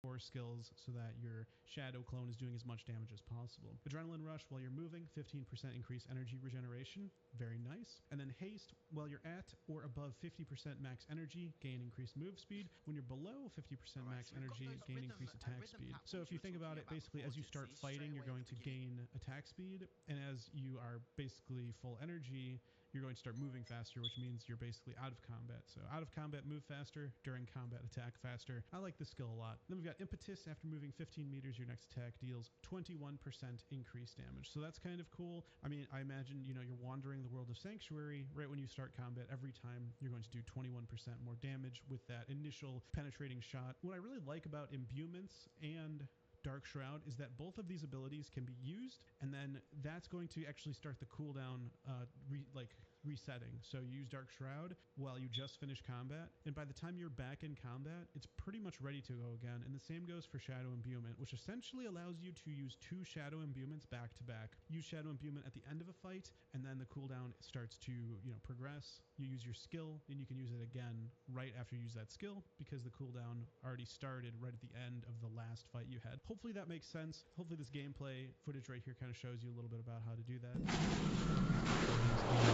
core skills so that your shadow clone is doing as much damage as possible. Adrenaline rush while you're moving, 15% increase energy regeneration, very nice. And then haste while you're at or above 50% max energy, gain increased move speed. When you're below 50% max energy, gain increased attack speed. So if you think about it, basically as you start fighting, you're going to gain attack speed, and as you are basically full energy, you're going to start moving faster, which means you're basically out of combat. So out of combat, move faster. During combat, attack faster. I like this skill a lot. Then we've got impetus. After moving 15 meters, your next attack deals 21% increased damage. So that's kind of cool. I mean, I imagine, you're wandering the world of Sanctuary. Right when you start combat, every time you're going to do 21% more damage with that initial penetrating shot. What I really like about imbuements and Dark Shroud is that both of these abilities can be used, and then that's going to actually start the cooldown resetting. So you use Dark Shroud while you just finish combat, and by the time you're back in combat, it's pretty much ready to go again. And the same goes for Shadow Imbuement, which essentially allows you to use 2 Shadow Imbuements back to back. Use Shadow Imbuement at the end of a fight, and then the cooldown starts to progress. You use your skill, and you can use it again right after you use that skill, because the cooldown already started right at the end of the last fight you had. Hopefully that makes sense. Hopefully this gameplay footage right here kind of shows you a little bit about how to do that.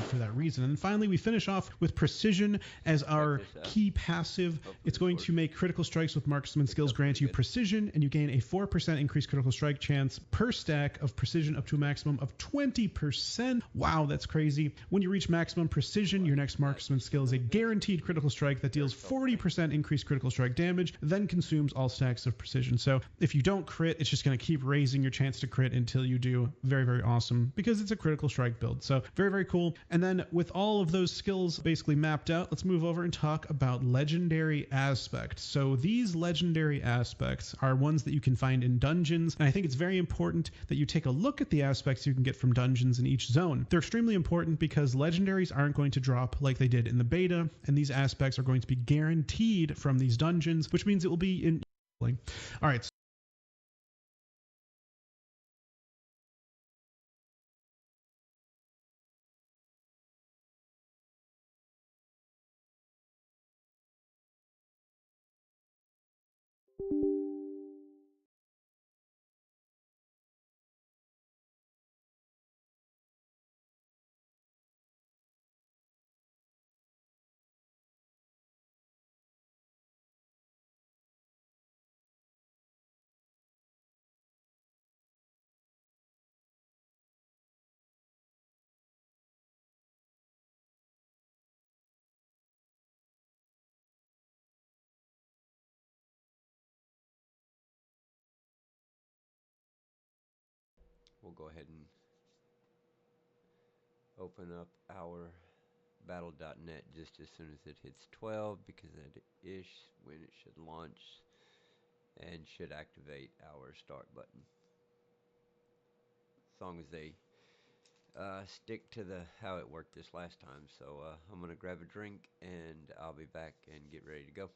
For that reason. And finally, we finish off with Precision as our key passive. It's going to make critical strikes with marksman skills grant you precision, and you gain a 4% increased critical strike chance per stack of precision up to a maximum of 20%. Wow, that's crazy. When you reach maximum precision, your next marksman skill is a guaranteed critical strike that deals 40% increased critical strike damage, then consumes all stacks of precision. So if you don't crit, it's just going to keep raising your chance to crit until you do. Very, very awesome, because it's a critical strike build. So very, very cool. And then with all of those skills basically mapped out, let's move over and talk about legendary aspects. So these legendary aspects are ones that you can find in dungeons, and I think it's very important that you take a look at the aspects you can get from dungeons in each zone. They're extremely important because legendaries aren't going to drop like they did in the beta, and these aspects are going to be guaranteed from these dungeons, which means it will be in. All right. We'll go ahead and open up our battle.net just as soon as it hits 12, because that is when it should launch and should activate our start button. As long as they stick to how it worked this last time. So I'm gonna grab a drink and I'll be back and get ready to go.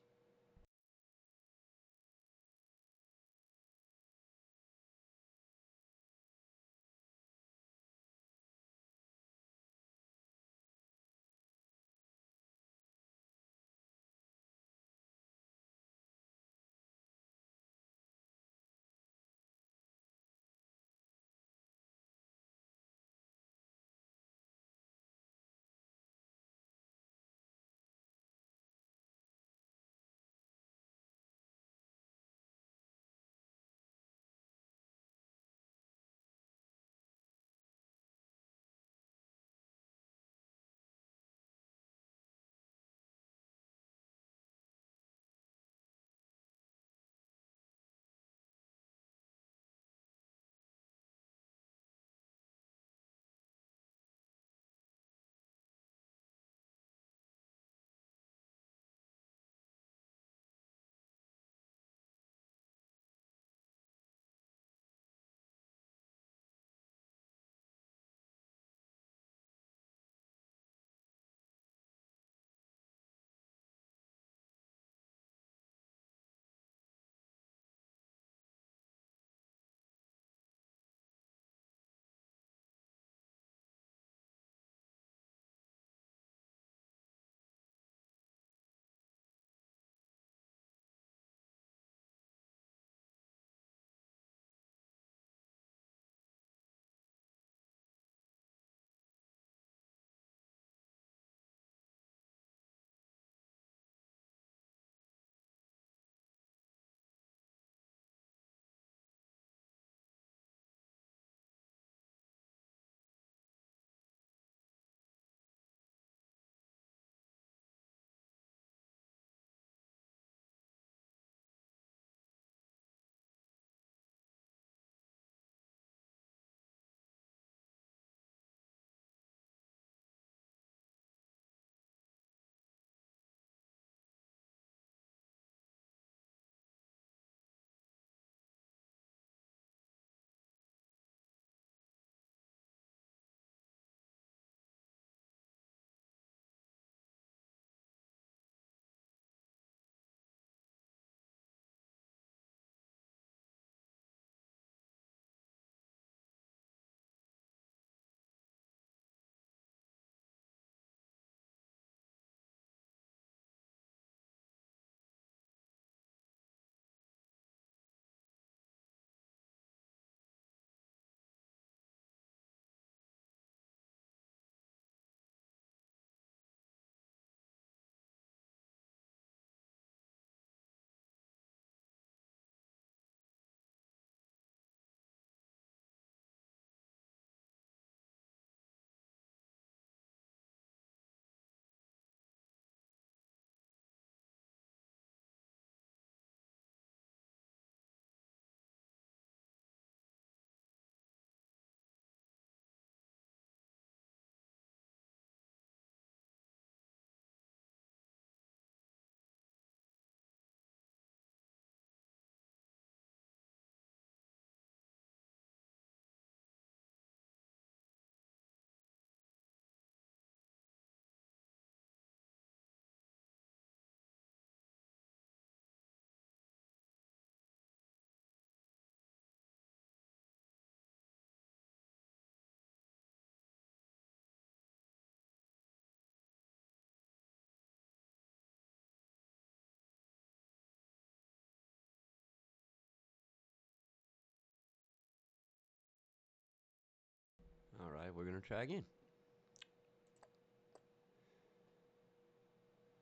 Alright, we're gonna try again.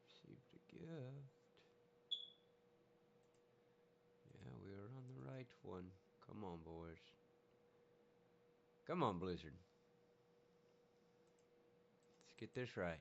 Received a gift. Yeah, we are on the right one. Come on, boys. Come on, Blizzard. Let's get this right.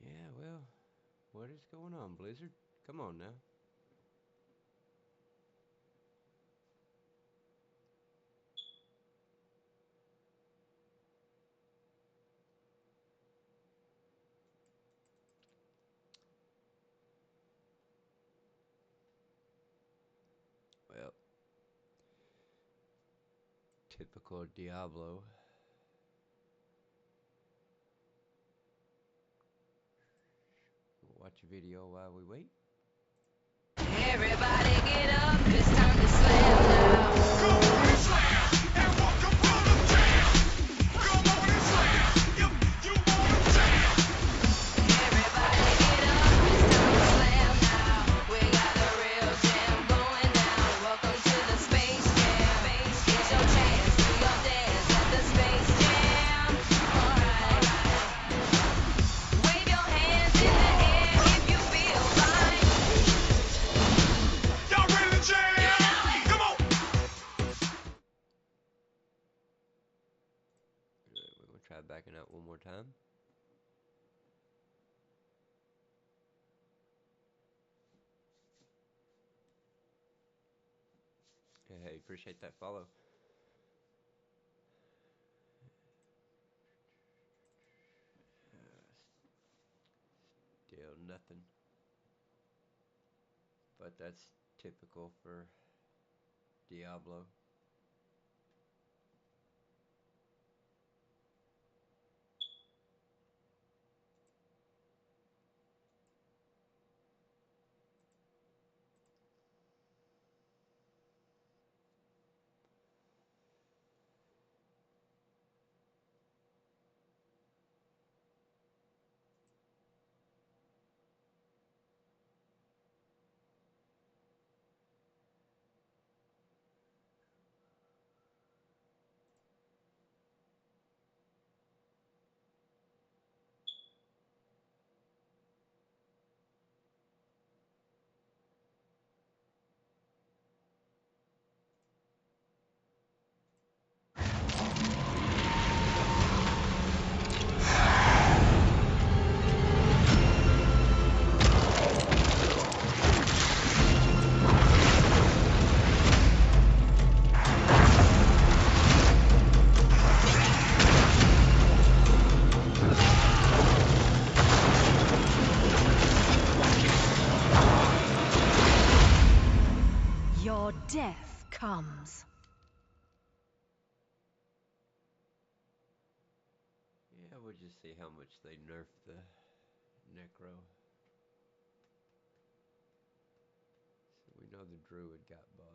Yeah, well, what is going on, Blizzard? Come on now. Well, typical Diablo. We'll watch a video while we wait. Everybody get up, it's time to slam now. Come on and slam, and welcome to the jam. Come on and slam, if you wanna jam. Everybody get up, it's time to slam now. We got a real jam going down. Welcome to the Space Jam. It's your chance, do your dance at the Space Jam. Alright. Wave your hands in the air if you feel fine. Y'all ready to jam? Come on. Alright, we're gonna try backing out one more time. Hey, appreciate that follow. Still nothing. But that's typical for Diablo. Your death comes. Yeah, we'll just see how much they nerf the Necro. So we know the Druid got buffs.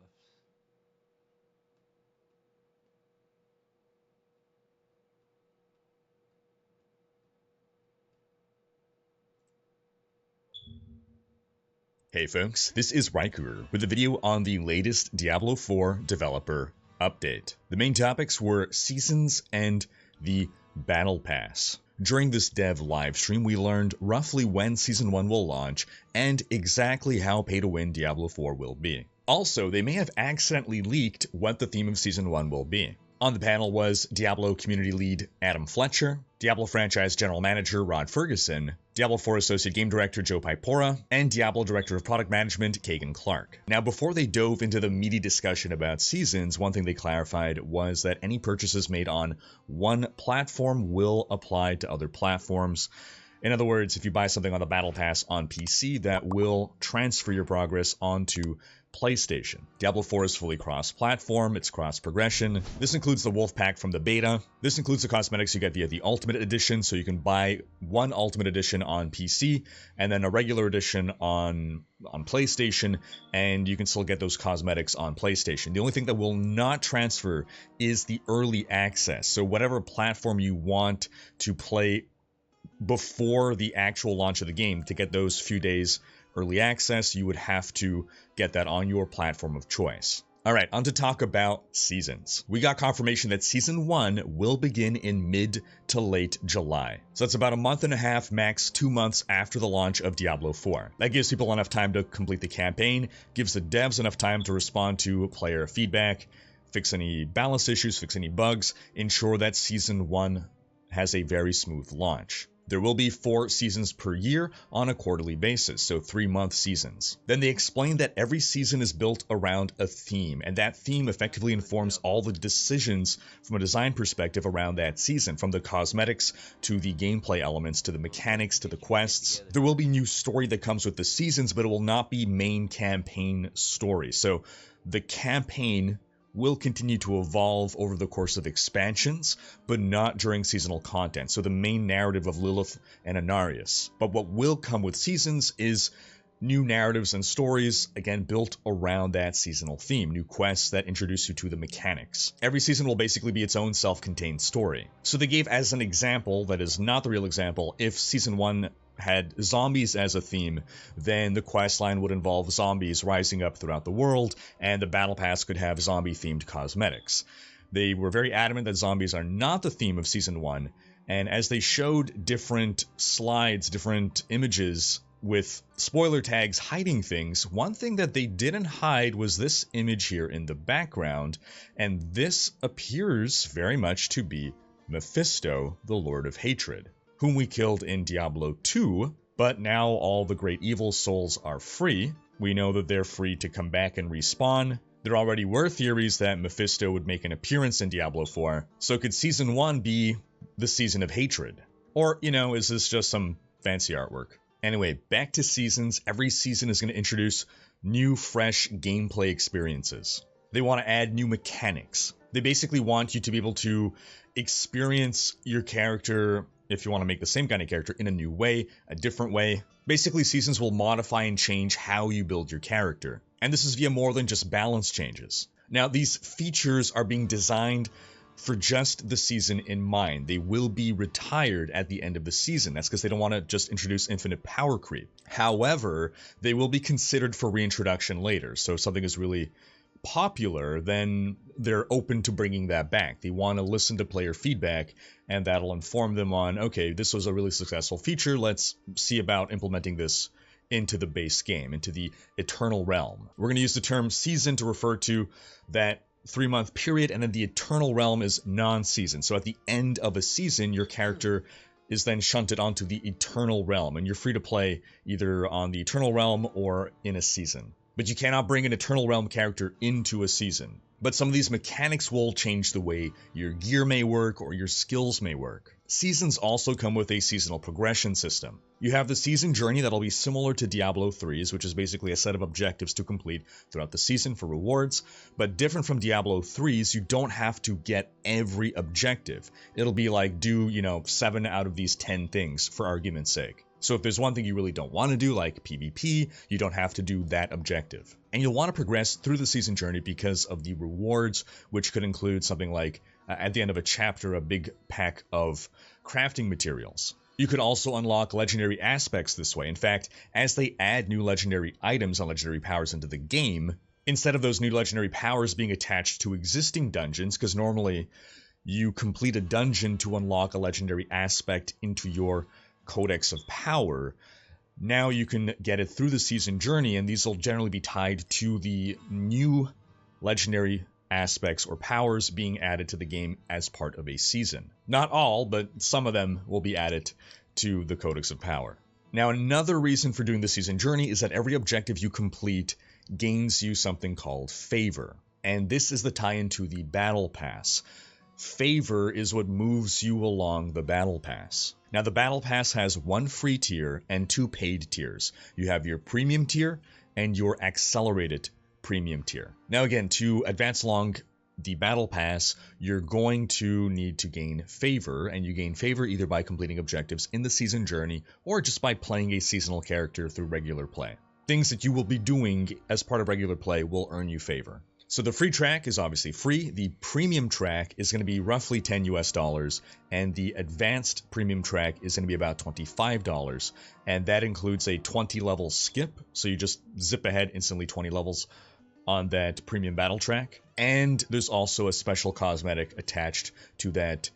Hey folks, this is Riker with a video on the latest Diablo 4 developer update. The main topics were seasons and the Battle Pass. During this dev livestream, we learned roughly when Season 1 will launch and exactly how pay-to-win Diablo 4 will be. Also, they may have accidentally leaked what the theme of Season 1 will be. On the panel was Diablo community lead Adam Fletcher, Diablo franchise general manager Rod Ferguson, Diablo 4 associate game director Joe Pipora, and Diablo director of product management Kagan Clark. Now, before they dove into the meaty discussion about seasons, one thing they clarified was that any purchases made on one platform will apply to other platforms. In other words, if you buy something on the Battle Pass on PC, that will transfer your progress onto PlayStation. Diablo 4 is fully cross-platform, it's cross-progression. This includes the Wolf Pack from the beta. This includes the cosmetics you get via the Ultimate Edition, so you can buy one Ultimate Edition on PC, and then a regular edition on PlayStation, and you can still get those cosmetics on PlayStation. The only thing that will not transfer is the early access. So whatever platform you want to play before the actual launch of the game, to get those few days early access, you would have to get that on your platform of choice. Alright, on to talk about seasons. We got confirmation that Season 1 will begin in mid to late July. So that's about a month and a half, max 2 months after the launch of Diablo 4. That gives people enough time to complete the campaign, gives the devs enough time to respond to player feedback, fix any balance issues, fix any bugs, ensure that Season 1 has a very smooth launch. There will be 4 seasons per year on a quarterly basis, so 3-month seasons. Then they explained that every season is built around a theme, and that theme effectively informs all the decisions from a design perspective around that season, from the cosmetics to the gameplay elements to the mechanics to the quests. There will be new story that comes with the seasons, but it will not be main campaign story. So the campaign will continue to evolve over the course of expansions, but not during seasonal content, so the main narrative of Lilith and Anarius. But what will come with seasons is new narratives and stories, again built around that seasonal theme, new quests that introduce you to the mechanics. Every season will basically be its own self-contained story. So they gave as an example, that is not the real example, if Season 1 had zombies as a theme, then the questline would involve zombies rising up throughout the world, and the Battle Pass could have zombie-themed cosmetics. They were very adamant that zombies are not the theme of Season 1, and as they showed different slides, different images with spoiler tags hiding things, one thing that they didn't hide was this image here in the background, and this appears very much to be Mephisto, the Lord of Hatred, whom we killed in Diablo 2, but now all the great evil souls are free. We know that they're free to come back and respawn. There already were theories that Mephisto would make an appearance in Diablo 4, so could Season 1 be the Season of Hatred? Or, is this just some fancy artwork? Anyway, back to seasons. Every season is going to introduce new, fresh gameplay experiences. They want to add new mechanics. They basically want you to be able to experience your character, if you want to make the same kind of character, in a new way, a different way. Basically, seasons will modify and change how you build your character. And this is via more than just balance changes. Now, these features are being designed for just the season in mind. They will be retired at the end of the season. That's because they don't want to just introduce infinite power creep. However, they will be considered for reintroduction later. So if something is really popular, then they're open to bringing that back. They want to listen to player feedback, and that'll inform them on, okay, this was a really successful feature, let's see about implementing this into the base game, into the Eternal Realm. We're going to use the term season to refer to that 3-month period, and then the Eternal Realm is non-season. So at the end of a season, your character is then shunted onto the Eternal Realm, and you're free to play either on the Eternal Realm or in a season. But you cannot bring an Eternal Realm character into a season. But some of these mechanics will change the way your gear may work or your skills may work. Seasons also come with a seasonal progression system. You have the season journey that'll be similar to Diablo 3's, which is basically a set of objectives to complete throughout the season for rewards, but different from Diablo 3's, you don't have to get every objective. It'll be like do, 7 out of these 10 things for argument's sake. So if there's one thing you really don't want to do, like PvP, you don't have to do that objective. And you'll want to progress through the season journey because of the rewards, which could include something like, at the end of a chapter, a big pack of crafting materials. You could also unlock legendary aspects this way. In fact, as they add new legendary items and legendary powers into the game, instead of those new legendary powers being attached to existing dungeons, because normally you complete a dungeon to unlock a legendary aspect into your Codex of Power, now you can get it through the season journey, and these will generally be tied to the new legendary aspects or powers being added to the game as part of a season. Not all, but some of them will be added to the Codex of Power. Now, another reason for doing the season journey is that every objective you complete gains you something called favor. And this is the tie-in to the Battle Pass. Favor is what moves you along the Battle Pass. Now, the Battle Pass has one free tier and two paid tiers. You have your premium tier and your accelerated premium tier. Now, again, to advance along the Battle Pass, you're going to need to gain favor, and you gain favor either by completing objectives in the season journey or just by playing a seasonal character through regular play. Things that you will be doing as part of regular play will earn you favor. So the free track is obviously free. The premium track is going to be roughly $10 US, and the advanced premium track is going to be about $25, and that includes a 20 level skip, so you just zip ahead instantly 20 levels on that premium battle track. And there's also a special cosmetic attached to that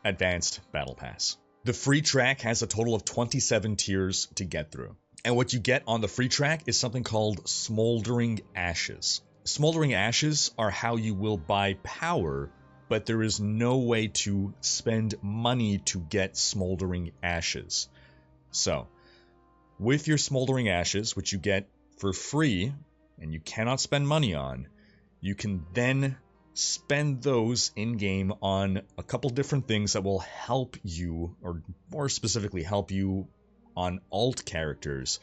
advanced battle pass. The free track has a total of 27 tiers to get through. And what you get on the free track is something called Smoldering Ashes. Smoldering Ashes are how you will buy power, but there is no way to spend money to get Smoldering Ashes. So, with your Smoldering Ashes, which you get for free, and you cannot spend money on, you can then spend those in-game on a couple different things that will help you, or more specifically help you on alt characters,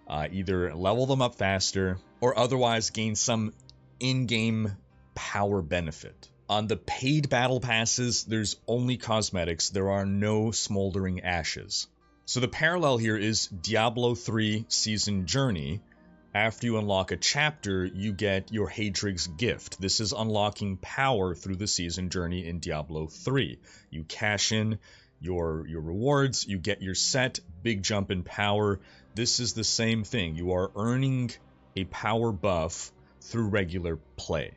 either level them up faster or otherwise gain some in-game power benefit. On the paid battle passes, there's only cosmetics. There are no Smoldering Ashes. So the parallel here is Diablo 3 Season Journey. After you unlock a chapter, you get your Hadrig's Gift. This is unlocking power through the season journey in Diablo 3. You cash in your rewards, you get your set, big jump in power. This is the same thing. You are earning a power buff through regular play.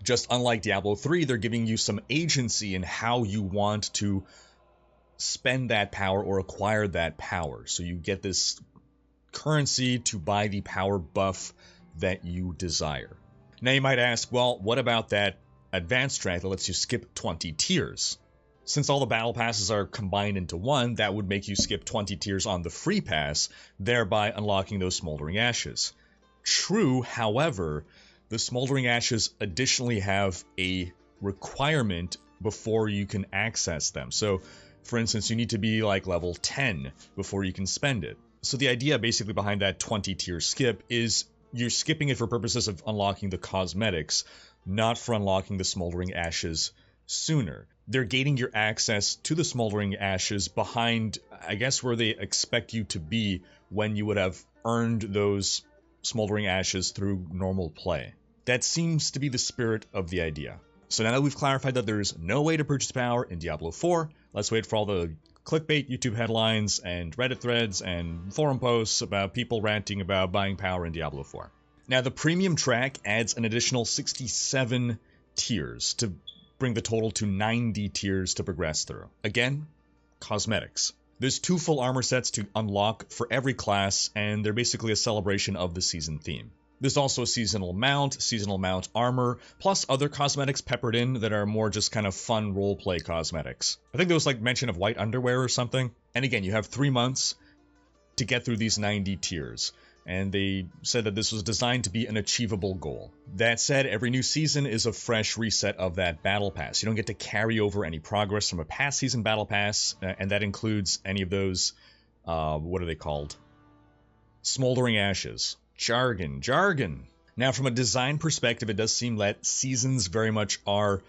Just unlike Diablo 3, they're giving you some agency in how you want to spend that power or acquire that power. So you get this currency to buy the power buff that you desire. Now you might ask, well, what about that advanced track that lets you skip 20 tiers? Since all the battle passes are combined into one, that would make you skip 20 tiers on the free pass, thereby unlocking those Smoldering Ashes. True, however, the Smoldering Ashes additionally have a requirement before you can access them. So, for instance, you need to be like level 10 before you can spend it. So the idea basically behind that 20 tier skip is you're skipping it for purposes of unlocking the cosmetics, not for unlocking the Smoldering Ashes sooner. They're gating your access to the Smoldering Ashes behind, I guess, where they expect you to be when you would have earned those Smoldering Ashes through normal play. That seems to be the spirit of the idea. So now that we've clarified that there's no way to purchase power in Diablo 4, let's wait for all the clickbait YouTube headlines and Reddit threads and forum posts about people ranting about buying power in Diablo 4. Now the premium track adds an additional 67 tiers to bring the total to 90 tiers to progress through. Again, cosmetics. There's 2 full armor sets to unlock for every class, and they're basically a celebration of the season theme. There's also a seasonal mount armor, plus other cosmetics peppered in that are more just kind of fun roleplay cosmetics. I think there was like mention of white underwear or something. And again, you have 3 months to get through these 90 tiers. And they said that this was designed to be an achievable goal. That said, every new season is a fresh reset of that battle pass. You don't get to carry over any progress from a past season battle pass, and that includes any of those, what are they called? Smoldering Ashes. Jargon. Now, from a design perspective, it does seem that seasons very much are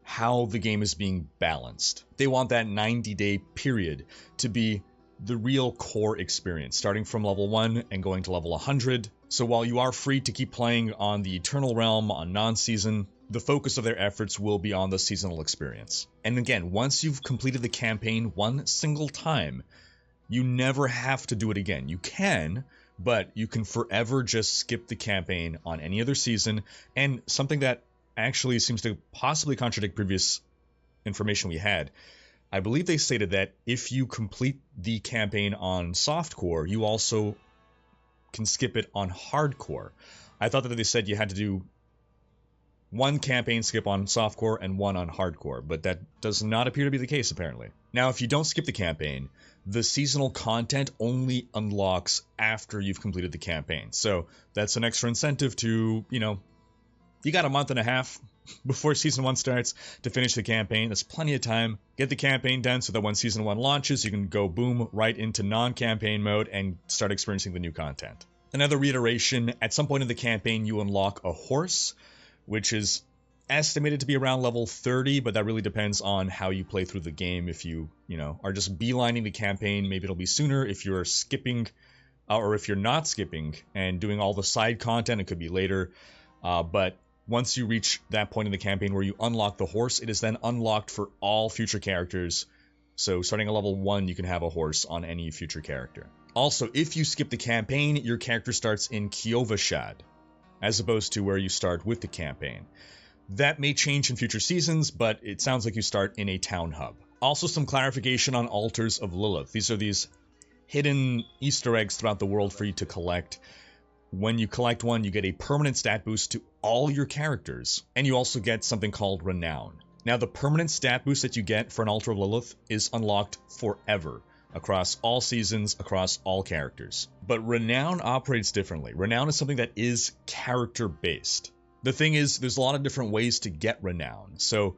how the game is being balanced. They want that 90-day period to be the real core experience, starting from level 1 and going to level 100. So while you are free to keep playing on the Eternal Realm on non-season, the focus of their efforts will be on the seasonal experience. And again, once you've completed the campaign one single time, you never have to do it again. You can, but you can forever just skip the campaign on any other season, and something that actually seems to possibly contradict previous information we had. I believe they stated that if you complete the campaign on softcore, you also can skip it on hardcore. I thought that they said you had to do one campaign skip on softcore and one on hardcore, but that does not appear to be the case apparently. Now, if you don't skip the campaign, the seasonal content only unlocks after you've completed the campaign. So that's an extra incentive to, you got a month and a half before Season 1 starts to finish the campaign. That's plenty of time. Get the campaign done so that when Season 1 launches, you can go boom right into non-campaign mode and start experiencing the new content. Another reiteration, at some point in the campaign, you unlock a horse, which is estimated to be around level 30, but that really depends on how you play through the game. If you, are just beelining the campaign, maybe it'll be sooner. If you're skipping, or if you're not skipping and doing all the side content, it could be later. But once you reach that point in the campaign where you unlock the horse, it is then unlocked for all future characters. So starting at level 1, you can have a horse on any future character. Also, if you skip the campaign, your character starts in Kyovashad, as opposed to where you start with the campaign. That may change in future seasons, but it sounds like you start in a town hub. Also, some clarification on Altars of Lilith. These are these hidden Easter eggs throughout the world for you to collect. When you collect one, you get a permanent stat boost to all your characters, and you also get something called Renown. Now, the permanent stat boost that you get for an Altar of Lilith is unlocked forever, across all seasons, across all characters. But Renown operates differently. Renown is something that is character-based. The thing is, there's a lot of different ways to get Renown. So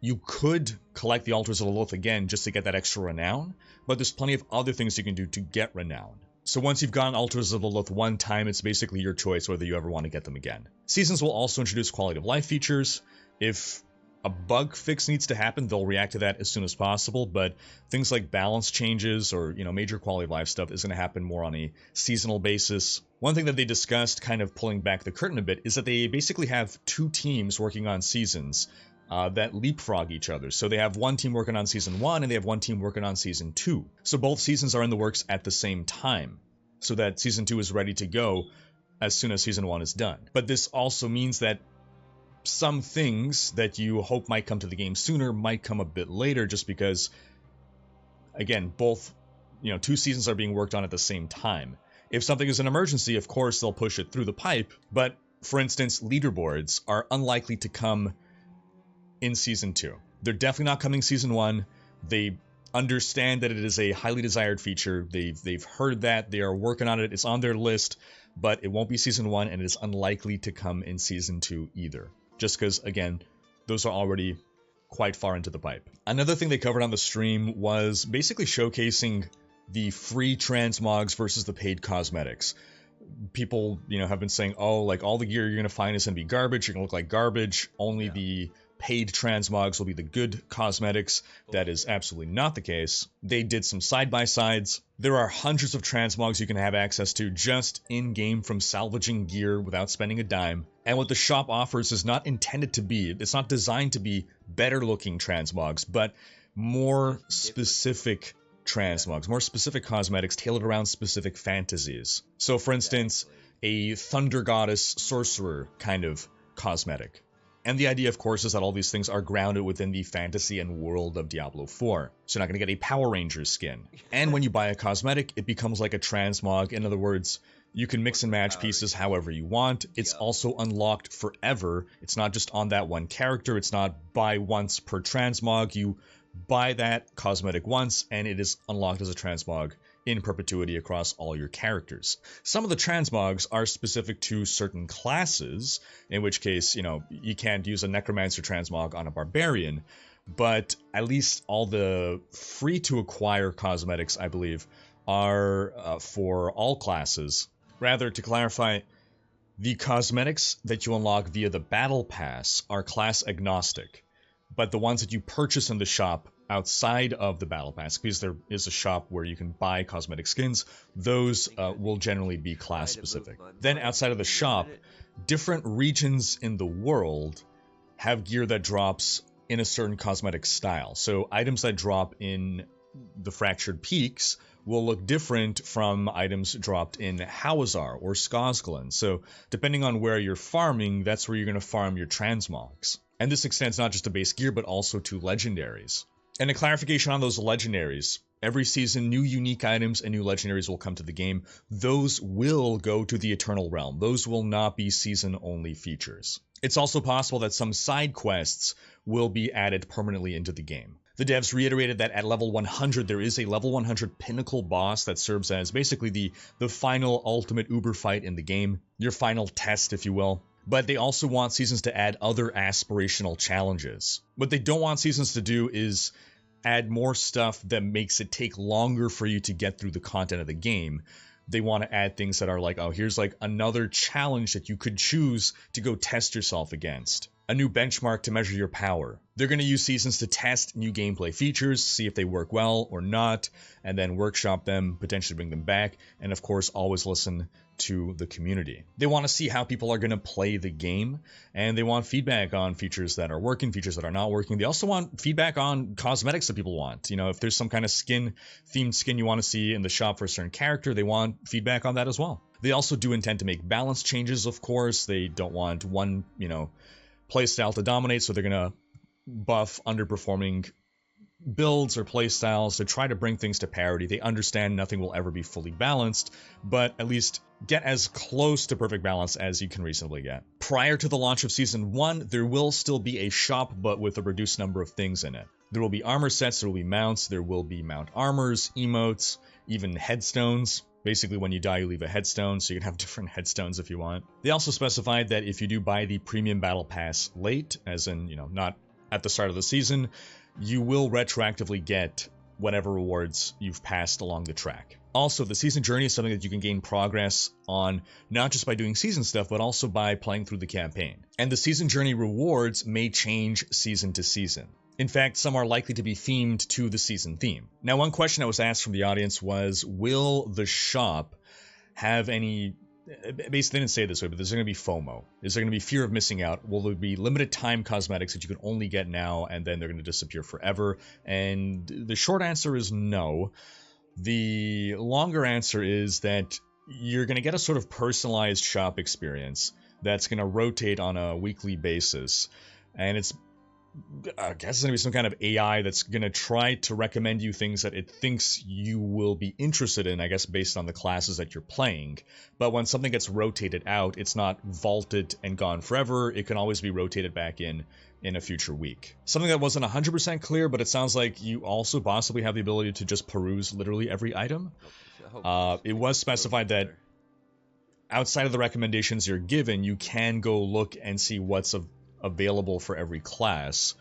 you could collect the Altars of Lilith again just to get that extra Renown, but there's plenty of other things you can do to get Renown. So once you've gotten Altars of Lilith one time, it's basically your choice whether you ever want to get them again. Seasons will also introduce quality of life features. If a bug fix needs to happen, they'll react to that as soon as possible, but things like balance changes or, major quality of life stuff is going to happen more on a seasonal basis. One thing that they discussed, kind of pulling back the curtain a bit, is that they basically have two teams working on seasons that leapfrog each other. So they have one team working on Season 1 and they have one team working on Season 2. So both seasons are in the works at the same time, so that Season 2 is ready to go as soon as Season 1 is done. But this also means that some things that you hope might come to the game sooner might come a bit later, just because, again, both, two seasons are being worked on at the same time. If something is an emergency, of course, they'll push it through the pipe, but, for instance, leaderboards are unlikely to come in Season 2. They're definitely not coming Season 1. They understand that it is a highly desired feature. They've heard that. They are working on it. It's on their list, but it won't be Season 1, and it is unlikely to come in Season 2 either. Just because, again, those are already quite far into the pipe. Another thing they covered on the stream was basically showcasing the free transmogs versus the paid cosmetics. People, have been saying, oh, like, all the gear you're going to find is going to be garbage. You're going to look like garbage. Only the paid transmogs will be the good cosmetics. That is absolutely not the case. They did some side-by-sides. There are hundreds of transmogs you can have access to just in-game from salvaging gear without spending a dime. And what the shop offers is not intended to be, it's not designed to be better-looking transmogs, but more specific transmogs, more specific cosmetics tailored around specific fantasies. So, for instance, a Thunder Goddess Sorcerer kind of cosmetic. And the idea, of course, is that all these things are grounded within the fantasy and world of Diablo 4. So you're not going to get a Power Rangers skin. And when you buy a cosmetic, it becomes like a transmog. In other words, you can mix and match pieces however you want. It's also unlocked forever. It's not just on that one character. It's not buy once per transmog. You buy that cosmetic once, and it is unlocked as a transmog in perpetuity across all your characters. Some of the transmogs are specific to certain classes, in which case, you can't use a Necromancer transmog on a Barbarian, but at least all the free-to-acquire cosmetics, I believe, are for all classes. Rather, to clarify, the cosmetics that you unlock via the Battle Pass are class agnostic, but the ones that you purchase in the shop outside of the Battle Pass, because there is a shop where you can buy cosmetic skins, those will generally be class specific. Then outside of the shop, different regions in the world have gear that drops in a certain cosmetic style. So items that drop in the Fractured Peaks will look different from items dropped in Hawazar or Skosglen. So depending on where you're farming, that's where you're going to farm your transmogs. And this extends not just to base gear, but also to legendaries. And a clarification on those legendaries. Every season, new unique items and new legendaries will come to the game. Those will go to the Eternal Realm. Those will not be season-only features. It's also possible that some side quests will be added permanently into the game. The devs reiterated that at level 100, there is a level 100 pinnacle boss that serves as basically the final ultimate uber fight in the game, your final test, if you will. But they also want Seasons to add other aspirational challenges. What they don't want Seasons to do is add more stuff that makes it take longer for you to get through the content of the game. They want to add things that are like, oh, here's like another challenge that you could choose to go test yourself against. A new benchmark to measure your power. They're going to use Seasons to test new gameplay features, see if they work well or not, and then workshop them, potentially bring them back, and of course always listen to the community. They want to see how people are going to play the game, and they want feedback on features that are working, features that are not working. They also want feedback on cosmetics that people want. You know, if there's some kind of themed skin you want to see in the shop for a certain character, they want feedback on that as well. They also do intend to make balance changes, of course. They don't want one, playstyle to dominate, so they're going to buff underperforming builds or playstyles to try to bring things to parity. They understand nothing will ever be fully balanced, but at least get as close to perfect balance as you can reasonably get. Prior to the launch of Season 1, there will still be a shop, but with a reduced number of things in it. There will be armor sets, there will be mounts, there will be mount armors, emotes, even headstones. Basically, when you die, you leave a headstone, so you can have different headstones if you want. They also specified that if you do buy the Premium Battle Pass late, as in, not at the start of the season, you will retroactively get whatever rewards you've passed along the track. Also, the season journey is something that you can gain progress on, not just by doing season stuff, but also by playing through the campaign. And the season journey rewards may change season to season. In fact, some are likely to be themed to the season theme. Now, one question that was asked from the audience was, will the shop have any... Basically, they didn't say it this way, but there's going to be FOMO. Is there going to be fear of missing out? Will there be limited time cosmetics that you can only get now, and then they're going to disappear forever? And the short answer is no. The longer answer is that you're going to get a sort of personalized shop experience that's going to rotate on a weekly basis. And I guess it's going to be some kind of AI that's going to try to recommend you things that it thinks you will be interested in, I guess, based on the classes that you're playing. But when something gets rotated out, it's not vaulted and gone forever. It can always be rotated back in a future week. Something that wasn't 100% clear, but it sounds like you also possibly have the ability to just peruse literally every item. It was specified that outside of the recommendations you're given, you can go look and see what's available for every class.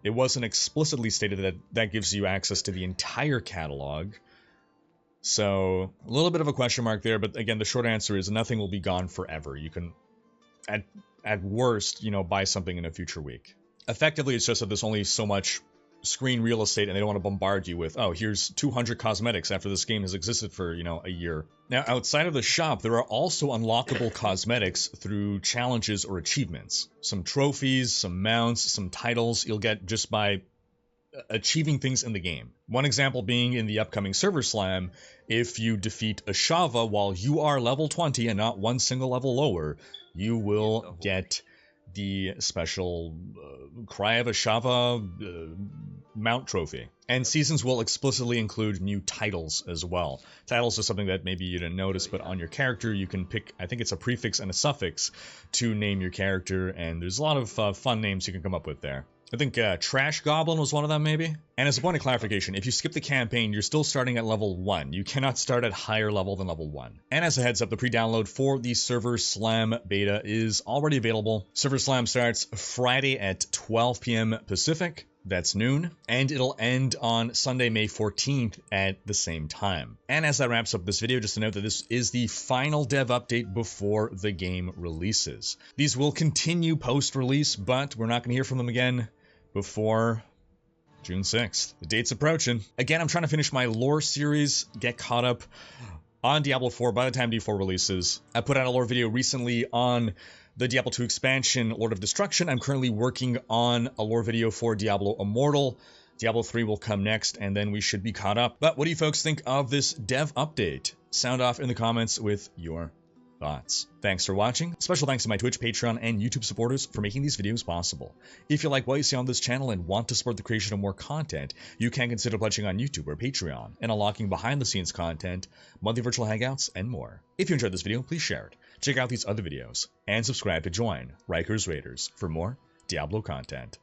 It wasn't explicitly stated that that gives you access to the entire catalog. So, a little bit of a question mark there, but again, the short answer is nothing will be gone forever. You can, at worst, buy something in a future week. Effectively, it's just that there's only so much screen real estate, and they don't want to bombard you with, oh, here's 200 cosmetics after this game has existed for, a year. Now, outside of the shop, there are also unlockable cosmetics through challenges or achievements. Some trophies, some mounts, some titles you'll get just by achieving things in the game. One example being in the upcoming Server Slam, if you defeat Ashava while you are level 20 and not one single level lower, you will get the special Cry of Ashava mount trophy. And Seasons will explicitly include new titles as well. Titles is something that maybe you didn't notice, but on your character you can pick, I think it's a prefix and a suffix to name your character, and there's a lot of fun names you can come up with there. I think Trash Goblin was one of them, maybe? And as a point of clarification, if you skip the campaign, you're still starting at level 1. You cannot start at higher level than level 1. And as a heads up, the pre-download for the Server Slam beta is already available. Server Slam starts Friday at 12 p.m. Pacific. That's noon, and it'll end on Sunday, May 14th at the same time. And as that wraps up this video, just to note that this is the final dev update before the game releases. These will continue post-release, but we're not going to hear from them again before June 6th. The date's approaching. Again, I'm trying to finish my lore series, get caught up on Diablo 4 by the time D4 releases. I put out a lore video recently on the Diablo 2 expansion, Lord of Destruction. I'm currently working on a lore video for Diablo Immortal. Diablo 3 will come next, and then we should be caught up. But what do you folks think of this dev update? Sound off in the comments with your thoughts. Thanks for watching. Special thanks to my Twitch, Patreon, and YouTube supporters for making these videos possible. If you like what you see on this channel and want to support the creation of more content, you can consider pledging on YouTube or Patreon and unlocking behind-the-scenes content, monthly virtual hangouts, and more. If you enjoyed this video, please share it. Check out these other videos, and subscribe to join Rikers Raiders for more Diablo content.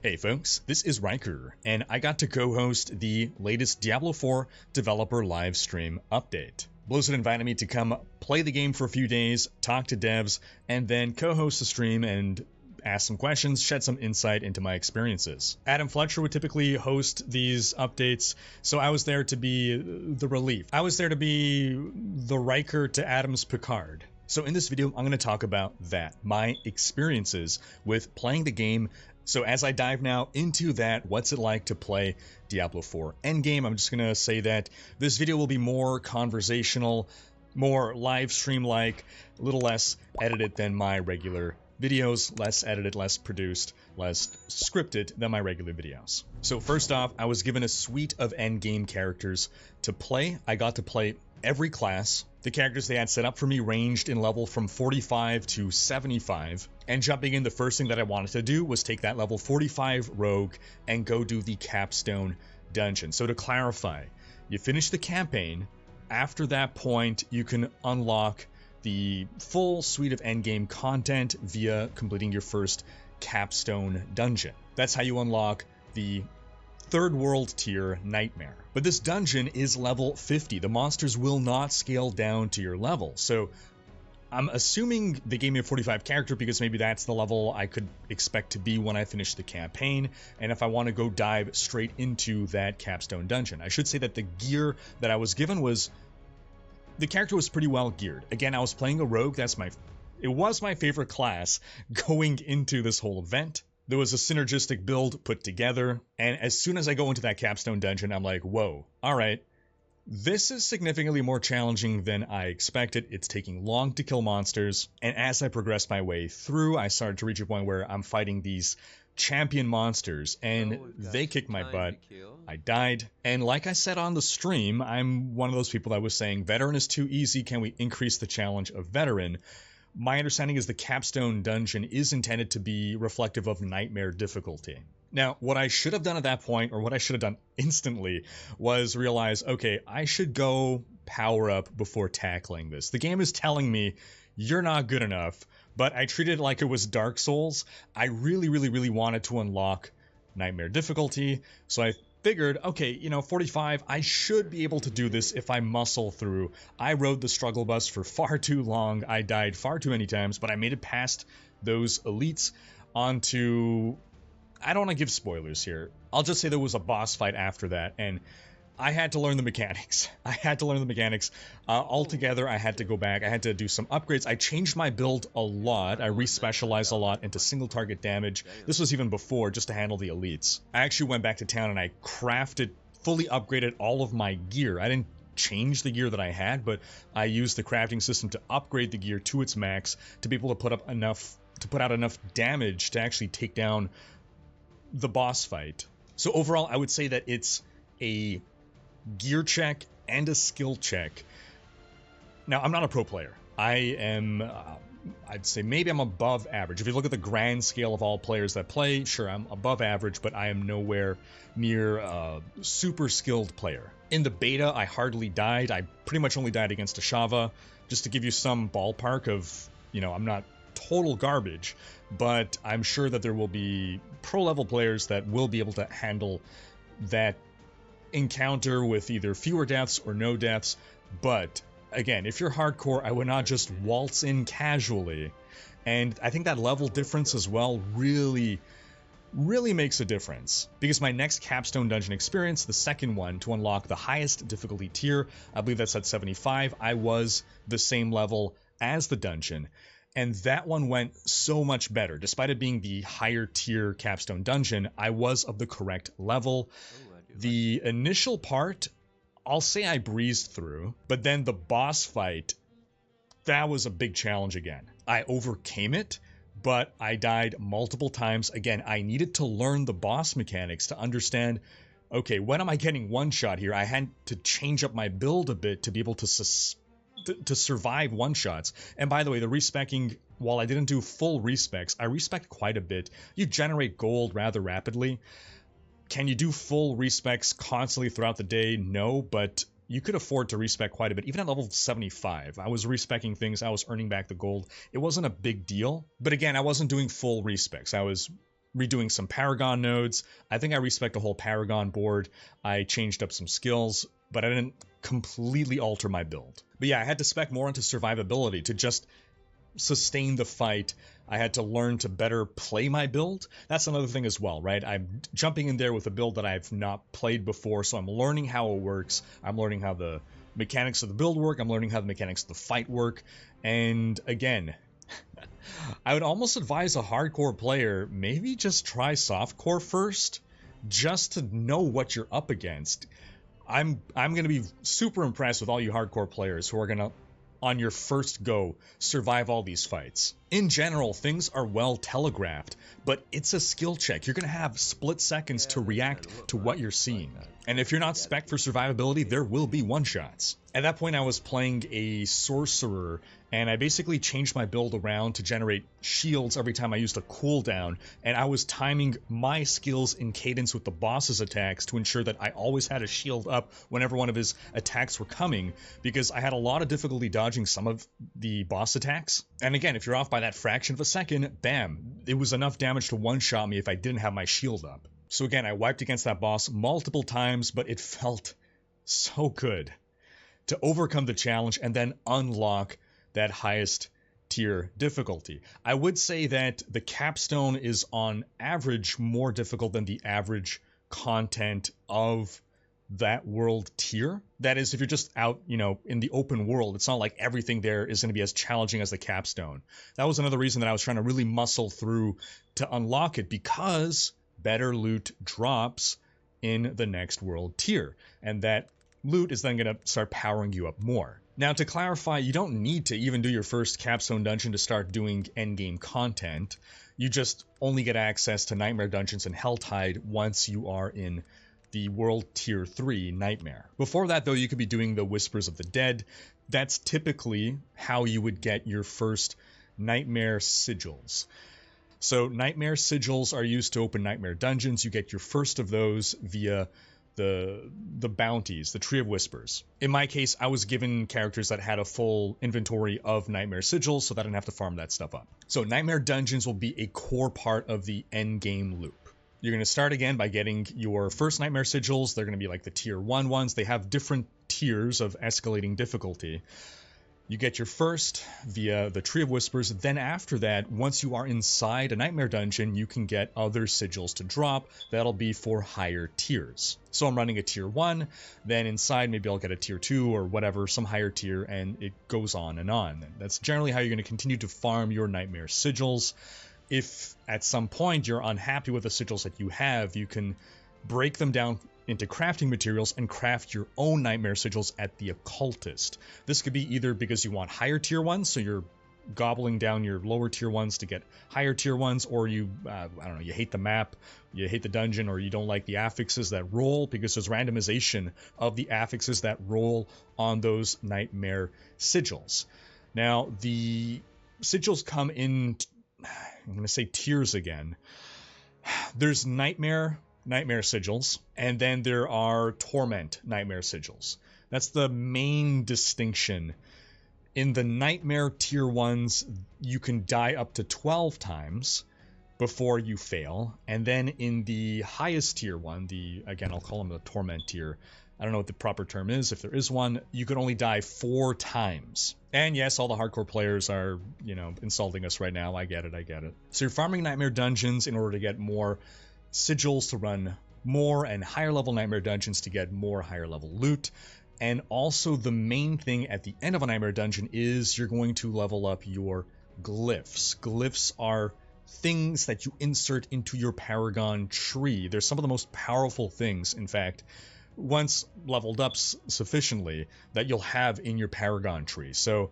Hey folks, this is Riker, and I got to co-host the latest Diablo 4 developer live stream update. Blizzard invited me to come play the game for a few days, talk to devs, and then co-host the stream and ask some questions, shed some insight into my experiences. Adam Fletcher would typically host these updates, so I was there to be the relief. I was there to be the Riker to Adam's Picard. So in this video, I'm going to talk about that, my experiences with playing the game. So as I dive now into that, what's it like to play Diablo 4 Endgame, I'm just going to say that this video will be more conversational, more live stream-like, a little less edited than my regular videos, less edited, less produced, less scripted than my regular videos. So first off, I was given a suite of endgame characters to play. I got to play every class. The characters they had set up for me ranged in level from 45 to 75. And jumping in, the first thing that I wanted to do was take that level 45 rogue and go do the capstone dungeon. So to clarify, you finish the campaign. After that point, you can unlock the full suite of endgame content via completing your first capstone dungeon. That's how you unlock the third world tier Nightmare. But this dungeon is level 50. The monsters will not scale down to your level. So I'm assuming they gave me a 45 character because maybe that's the level I could expect to be when I finish the campaign, and if I want to go dive straight into that capstone dungeon. I should say that the gear that I was given was, the character was pretty well geared. Again, I was playing a rogue. It was my favorite class going into this whole event. There was a synergistic build put together, and as soon as I go into that capstone dungeon, I'm like, whoa, alright, this is significantly more challenging than I expected. It's taking long to kill monsters, and as I progressed my way through, I started to reach a point where I'm fighting these champion monsters, and they kicked my butt. I died, and like I said on the stream, I'm one of those people that was saying, veteran is too easy, can we increase the challenge of veteran? My understanding is the capstone dungeon is intended to be reflective of nightmare difficulty. Now, what I should have done at that point, or what I should have done instantly, was realize, okay, I should go power up before tackling this. The game is telling me, you're not good enough, but I treated it like it was Dark Souls. I really, really, really wanted to unlock nightmare difficulty, so I figured, okay, 45, I should be able to do this if I muscle through. I rode the struggle bus for far too long, I died far too many times, but I made it past those elites onto, I don't want to give spoilers here, I'll just say there was a boss fight after that, and I had to learn the mechanics. Altogether, I had to go back. I had to do some upgrades. I changed my build a lot. I re-specialized a lot into single target damage. This was even before, just to handle the elites. I actually went back to town and I crafted, fully upgraded all of my gear. I didn't change the gear that I had, but I used the crafting system to upgrade the gear to its max to be able to put out enough damage to actually take down the boss fight. So overall, I would say that it's a gear check and a skill check. Now, I'm not a pro player. I am, I'd say maybe I'm above average. If you look at the grand scale of all players that play, sure, I'm above average, but I am nowhere near a super skilled player. In the beta, I hardly died. I pretty much only died against Ashava, just to give you some ballpark of, I'm not total garbage, but I'm sure that there will be pro-level players that will be able to handle that encounter with either fewer deaths or no deaths. But again, if you're hardcore, I would not just waltz in casually. And I think that level difference as well really makes a difference, because my next capstone dungeon experience, the second one to unlock the highest difficulty tier, I believe that's at 75, I was the same level as the dungeon, and that one went so much better. Despite it being the higher tier capstone dungeon, I was of the correct level. The initial part, I'll say I breezed through, but then the boss fight, that was a big challenge again. I overcame it, but I died multiple times. Again, I needed to learn the boss mechanics to understand okay, when am I getting one-shot here? I had to change up my build a bit to be able to survive one-shots. And by the way, the respecking, while I didn't do full respecs, I respec quite a bit. You generate gold rather rapidly. Can you do full respecs constantly throughout the day? No, but you could afford to respec quite a bit. Even at level 75, I was respecking things, I was earning back the gold. It wasn't a big deal. But again, I wasn't doing full respecs. I was redoing some Paragon nodes. I think I respec the whole Paragon board. I changed up some skills, but I didn't completely alter my build. But yeah, I had to spec more into survivability to just sustain the fight. I had to learn to better play my build. That's another thing as well, right? I'm jumping in there with a build that I've not played before, so I'm learning how it works. I'm learning how the mechanics of the build work. I'm learning how the mechanics of the fight work. And again, I would almost advise a hardcore player, maybe just try softcore first, just to know what you're up against. I'm going to be super impressed with all you hardcore players who are going to, on your first go, survive all these fights. In general, things are well telegraphed, but it's a skill check. You're going to have split seconds to react to what you're seeing. And if you're not spec for survivability, there will be one-shots. At that point, I was playing a sorcerer, and I basically changed my build around to generate shields every time I used a cooldown, and I was timing my skills in cadence with the boss's attacks to ensure that I always had a shield up whenever one of his attacks were coming, because I had a lot of difficulty dodging some of the boss attacks. And again, if you're off by that fraction of a second, bam, it was enough damage to one-shot me if I didn't have my shield up. So again, I wiped against that boss multiple times, but it felt so good to overcome the challenge and then unlock that highest tier difficulty. I would say that the capstone is on average more difficult than the average content of that world tier. That is, if you're just out, in the open world, it's not like everything there is going to be as challenging as the capstone. That was another reason that I was trying to really muscle through to unlock it, because better loot drops in the next world tier, and that loot is then going to start powering you up more. Now, to clarify, you don't need to even do your first capstone dungeon to start doing endgame content. You just only get access to Nightmare Dungeons and Helltide once you are in the World Tier 3 Nightmare. Before that, though, you could be doing the Whispers of the Dead. That's typically how you would get your first Nightmare Sigils. So Nightmare Sigils are used to open Nightmare Dungeons. You get your first of those via the bounties, the Tree of Whispers. In my case, I was given characters that had a full inventory of Nightmare Sigils, so that I didn't have to farm that stuff up. So Nightmare Dungeons will be a core part of the endgame loop. You're going to start again by getting your first Nightmare Sigils. They're going to be like the tier 1 ones. They have different tiers of escalating difficulty. You get your first via the Tree of Whispers. Then after that, once you are inside a Nightmare Dungeon, you can get other sigils to drop. That'll be for higher tiers. So I'm running a tier 1, then inside maybe I'll get a tier 2 or whatever, some higher tier, and it goes on and on. That's generally how you're going to continue to farm your Nightmare Sigils. If at some point you're unhappy with the sigils that you have, you can break them down into crafting materials and craft your own Nightmare Sigils at the Occultist. This could be either because you want higher tier ones, so you're gobbling down your lower tier ones to get higher tier ones, or you, you hate the map, you hate the dungeon, or you don't like the affixes that roll, because there's randomization of the affixes that roll on those Nightmare Sigils. Now, the sigils come in, I'm going to say tiers again. There's Nightmare Sigils, and then there are Torment Nightmare Sigils. That's the main distinction. In the Nightmare tier 1s, you can die up to 12 times before you fail, and then in the highest tier 1, again, I'll call them the Torment tier, I don't know what the proper term is, if there is one, you can only die 4 times. And yes, all the hardcore players are, insulting us right now, I get it. So you're farming Nightmare Dungeons in order to get more sigils to run more, and higher level Nightmare Dungeons to get more higher level loot. And also the main thing at the end of a Nightmare Dungeon is you're going to level up your glyphs. Glyphs are things that you insert into your Paragon tree. They're some of the most powerful things, in fact, once leveled up sufficiently, that you'll have in your Paragon tree. So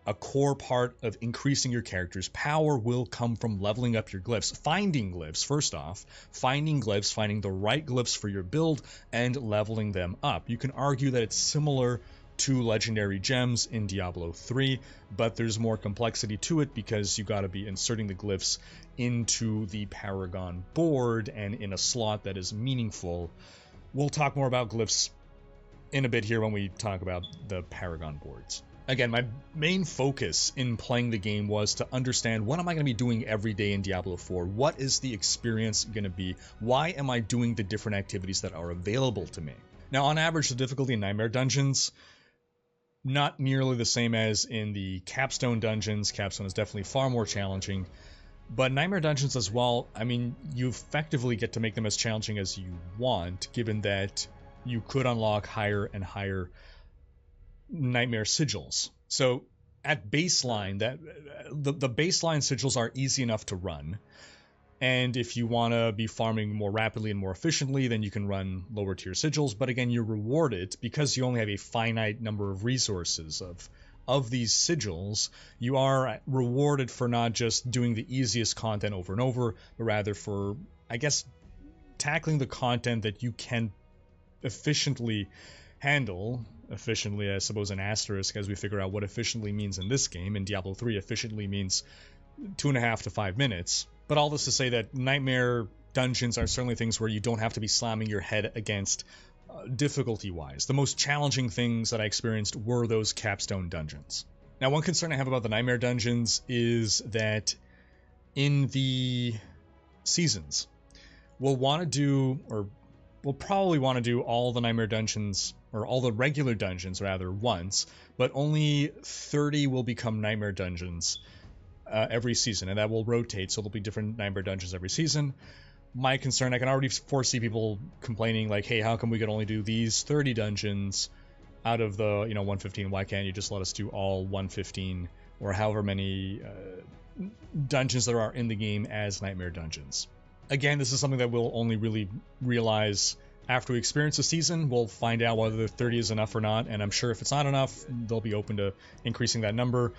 a core part of increasing your character's power will come from leveling up your glyphs. Finding glyphs, first off, finding glyphs, finding the right glyphs for your build, and leveling them up. You can argue that it's similar to legendary gems in Diablo 3, but there's more complexity to it because you got to be inserting the glyphs into the Paragon board and in a slot that is meaningful. We'll talk more about glyphs in a bit here when we talk about the Paragon boards. Again, my main focus in playing the game was to understand what am I going to be doing every day in Diablo 4? What is the experience going to be? Why am I doing the different activities that are available to me? Now, on average, the difficulty in Nightmare Dungeons, not nearly the same as in the Capstone Dungeons. Capstone is definitely far more challenging. But Nightmare Dungeons as well, I mean, you effectively get to make them as challenging as you want, given that you could unlock higher and higher Nightmare sigils. So at baseline, the baseline sigils are easy enough to run. And if you want to be farming more rapidly and more efficiently, then you can run lower tier sigils. But again, you're rewarded because you only have a finite number of resources of these sigils. You are rewarded for not just doing the easiest content over and over, but rather for, I guess, tackling the content that you can efficiently handle. Efficiently, I suppose, an asterisk as we figure out what efficiently means in this game. In Diablo 3, efficiently means 2.5 to 5 minutes. But all this to say that Nightmare Dungeons are certainly things where you don't have to be slamming your head against difficulty-wise. The most challenging things that I experienced were those Capstone Dungeons. Now, one concern I have about the Nightmare Dungeons is that in the seasons, we'll probably want to do all the Nightmare Dungeons, or all the regular dungeons rather, once, but only 30 will become Nightmare Dungeons every season, and that will rotate, so there'll be different Nightmare Dungeons every season. My concern, I can already foresee people complaining, like, hey, how come we can only do these 30 dungeons out of the, 115? Why can't you just let us do all 115, or however many dungeons there are in the game as Nightmare Dungeons? Again, this is something that we'll only really realize after we experience the season. We'll find out whether the 30 is enough or not, and I'm sure if it's not enough, they'll be open to increasing that number.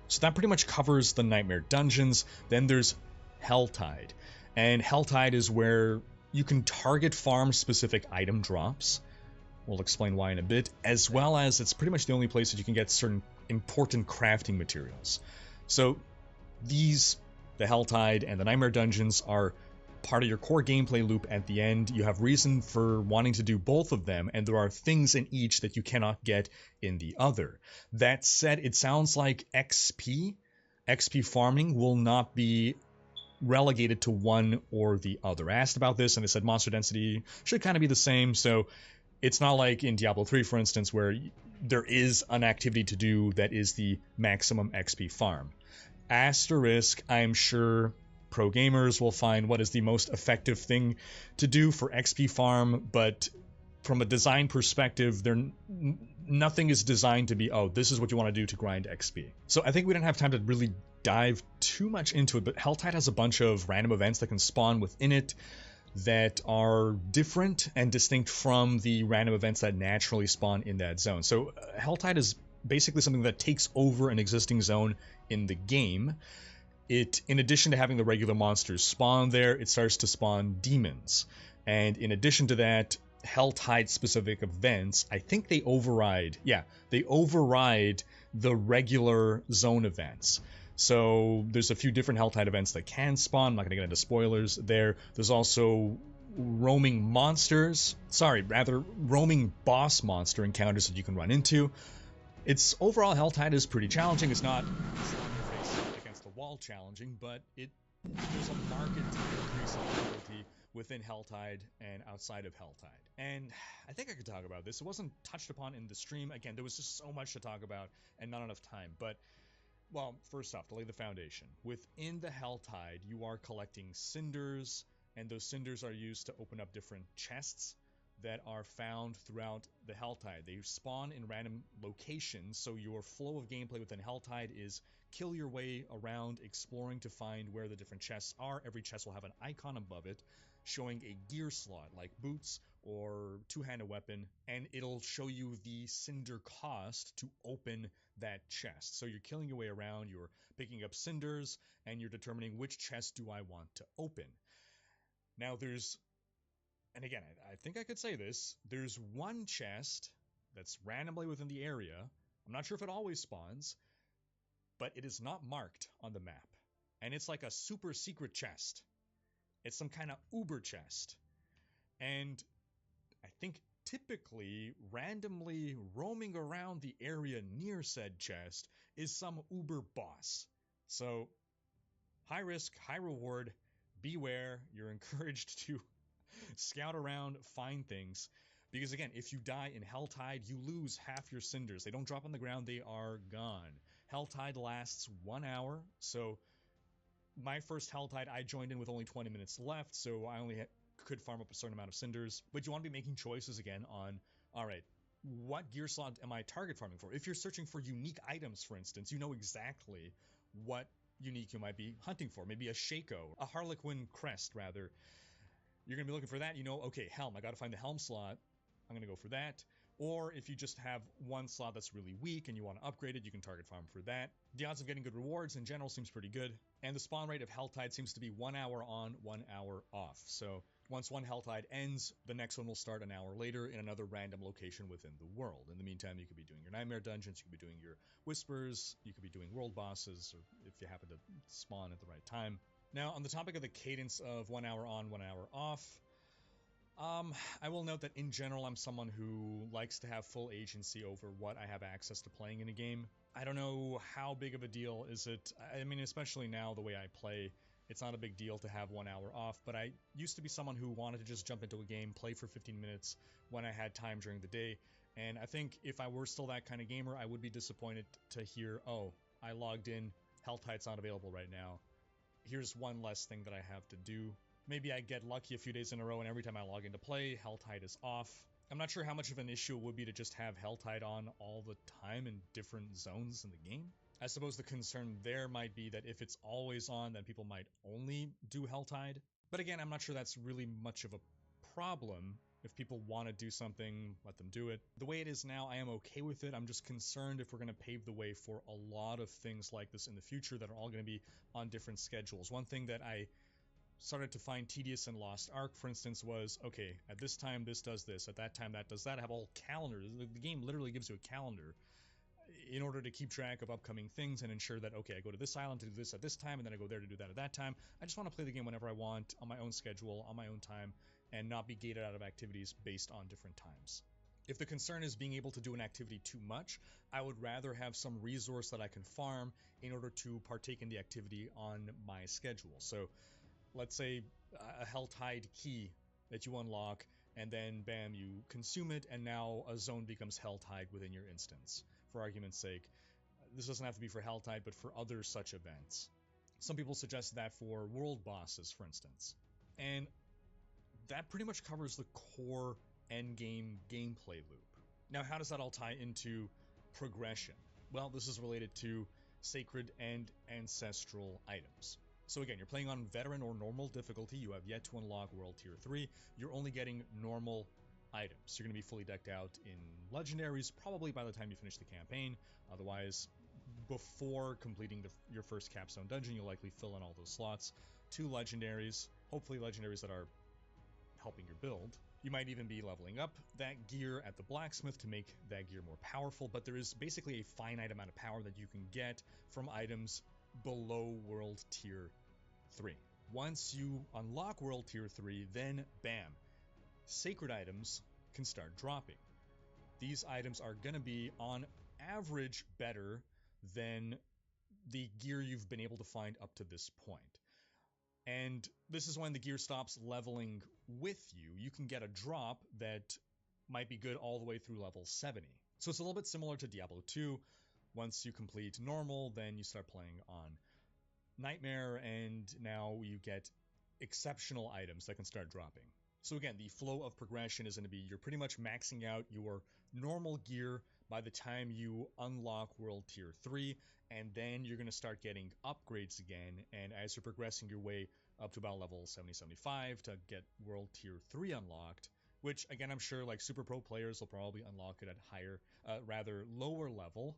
So that pretty much covers the Nightmare Dungeons. Then there's Helltide. And Helltide is where you can target farm-specific item drops. We'll explain why in a bit. As well as it's pretty much the only place that you can get certain important crafting materials. So these, the Helltide and the Nightmare Dungeons, are part of your core gameplay loop at the end. You have reason for wanting to do both of them, and there are things in each that you cannot get in the other. That said, it sounds like XP farming will not be relegated to one or the other. I asked about this, and they said monster density should kind of be the same, so it's not like in Diablo 3, for instance, where there is an activity to do that is the maximum XP farm. Asterisk, I'm sure pro gamers will find what is the most effective thing to do for XP farm, but from a design perspective, nothing is designed to be, oh, this is what you want to do to grind XP. So I think we didn't have time to really dive too much into it, but Helltide has a bunch of random events that can spawn within it that are different and distinct from the random events that naturally spawn in that zone. So Helltide is basically something that takes over an existing zone in the game. It, in addition to having the regular monsters spawn there, it starts to spawn demons. And in addition to that, Helltide specific events, I think they override the regular zone events. So there's a few different Helltide events that can spawn. I'm not going to get into spoilers there. There's also roaming boss monster encounters that you can run into. It's overall, Helltide is pretty challenging. It's not against the wall challenging, but there's a marked increase in difficulty within Helltide and outside of Helltide. And I think I could talk about this. It wasn't touched upon in the stream. Again, there was just so much to talk about and not enough time. But, well, first off, to lay the foundation. Within the Helltide, you are collecting cinders, and those cinders are used to open up different chests that are found throughout the Helltide. They spawn in random locations, so your flow of gameplay within Helltide is kill your way around, exploring to find where the different chests are. Every chest will have an icon above it showing a gear slot, like boots or two-handed weapon, and it'll show you the cinder cost to open that chest. So you're killing your way around, you're picking up cinders, and you're determining which chest do I want to open. Now there's, and again, I think I could say this, there's one chest that's randomly within the area. I'm not sure if it always spawns, but it is not marked on the map. And it's like a super secret chest. It's some kind of uber chest. And I think typically randomly roaming around the area near said chest is some uber boss. So high risk, high reward, beware. You're encouraged to scout around, find things. Because again, if you die in Helltide, you lose half your cinders. They don't drop on the ground, they are gone. Helltide lasts 1 hour, so my first Helltide, I joined in with only 20 minutes left, so I only could farm up a certain amount of cinders. But you want to be making choices again on, alright, what gear slot am I target farming for? If you're searching for unique items, for instance, you know exactly what unique you might be hunting for. Maybe a Shaco, a Harlequin crest, rather. You're going to be looking for that, you know, okay, helm, I got to find the helm slot. I'm going to go for that. Or if you just have one slot that's really weak and you want to upgrade it, you can target farm for that. The odds of getting good rewards in general seems pretty good. And the spawn rate of Helltide seems to be 1 hour on, 1 hour off. So once one Helltide ends, the next one will start an hour later in another random location within the world. In the meantime, you could be doing your Nightmare dungeons, you could be doing your Whispers, you could be doing world bosses, or if you happen to spawn at the right time. Now, on the topic of the cadence of 1 hour on, 1 hour off, I will note that in general I'm someone who likes to have full agency over what I have access to playing in a game. I don't know how big of a deal is it. I mean, especially now the way I play, it's not a big deal to have 1 hour off, but I used to be someone who wanted to just jump into a game, play for 15 minutes when I had time during the day, and I think if I were still that kind of gamer, I would be disappointed to hear, oh, I logged in, Helltide's not available right now. Here's one less thing that I have to do. Maybe I get lucky a few days in a row and every time I log in to play, Helltide is off. I'm not sure how much of an issue it would be to just have Helltide on all the time in different zones in the game. I suppose the concern there might be that if it's always on, then people might only do Helltide. But again, I'm not sure that's really much of a problem. If people want to do something, let them do it. The way it is now, I am okay with it. I'm just concerned if we're going to pave the way for a lot of things like this in the future that are all going to be on different schedules. One thing that I started to find tedious in Lost Ark, for instance, was, okay, at this time this does this, at that time that does that. I have a whole calendar. The game literally gives you a calendar in order to keep track of upcoming things and ensure that, okay, I go to this island to do this at this time, and then I go there to do that at that time. I just want to play the game whenever I want, on my own schedule, on my own time, and not be gated out of activities based on different times. If the concern is being able to do an activity too much, I would rather have some resource that I can farm in order to partake in the activity on my schedule. So let's say a Helltide key that you unlock, and then bam, you consume it, and now a zone becomes Helltide within your instance. For argument's sake, this doesn't have to be for Helltide, but for other such events. Some people suggest that for world bosses, for instance. And that pretty much covers the core endgame gameplay loop. Now, how does that all tie into progression? Well, this is related to sacred and ancestral items. So again, you're playing on veteran or normal difficulty. You have yet to unlock World Tier 3. You're only getting normal items. You're going to be fully decked out in legendaries probably by the time you finish the campaign. Otherwise, before completing your first capstone dungeon, you'll likely fill in all those slots. 2 legendaries, hopefully legendaries that are helping your build. You might even be leveling up that gear at the blacksmith to make that gear more powerful, but there is basically a finite amount of power that you can get from items below World Tier 3. Once you unlock World Tier 3, then bam, sacred items can start dropping. These items are going to be on average better than the gear you've been able to find up to this point. And this is when the gear stops leveling with you. You can get a drop that might be good all the way through level 70. So it's a little bit similar to Diablo 2. Once you complete normal, then you start playing on Nightmare, and now you get exceptional items that can start dropping. So again, the flow of progression is going to be you're pretty much maxing out your normal gear by the time you unlock World Tier 3, and then you're going to start getting upgrades again, and as you're progressing your way up to about level 70-75 to get World Tier 3 unlocked, which again I'm sure like super pro players will probably unlock it at higher, rather lower level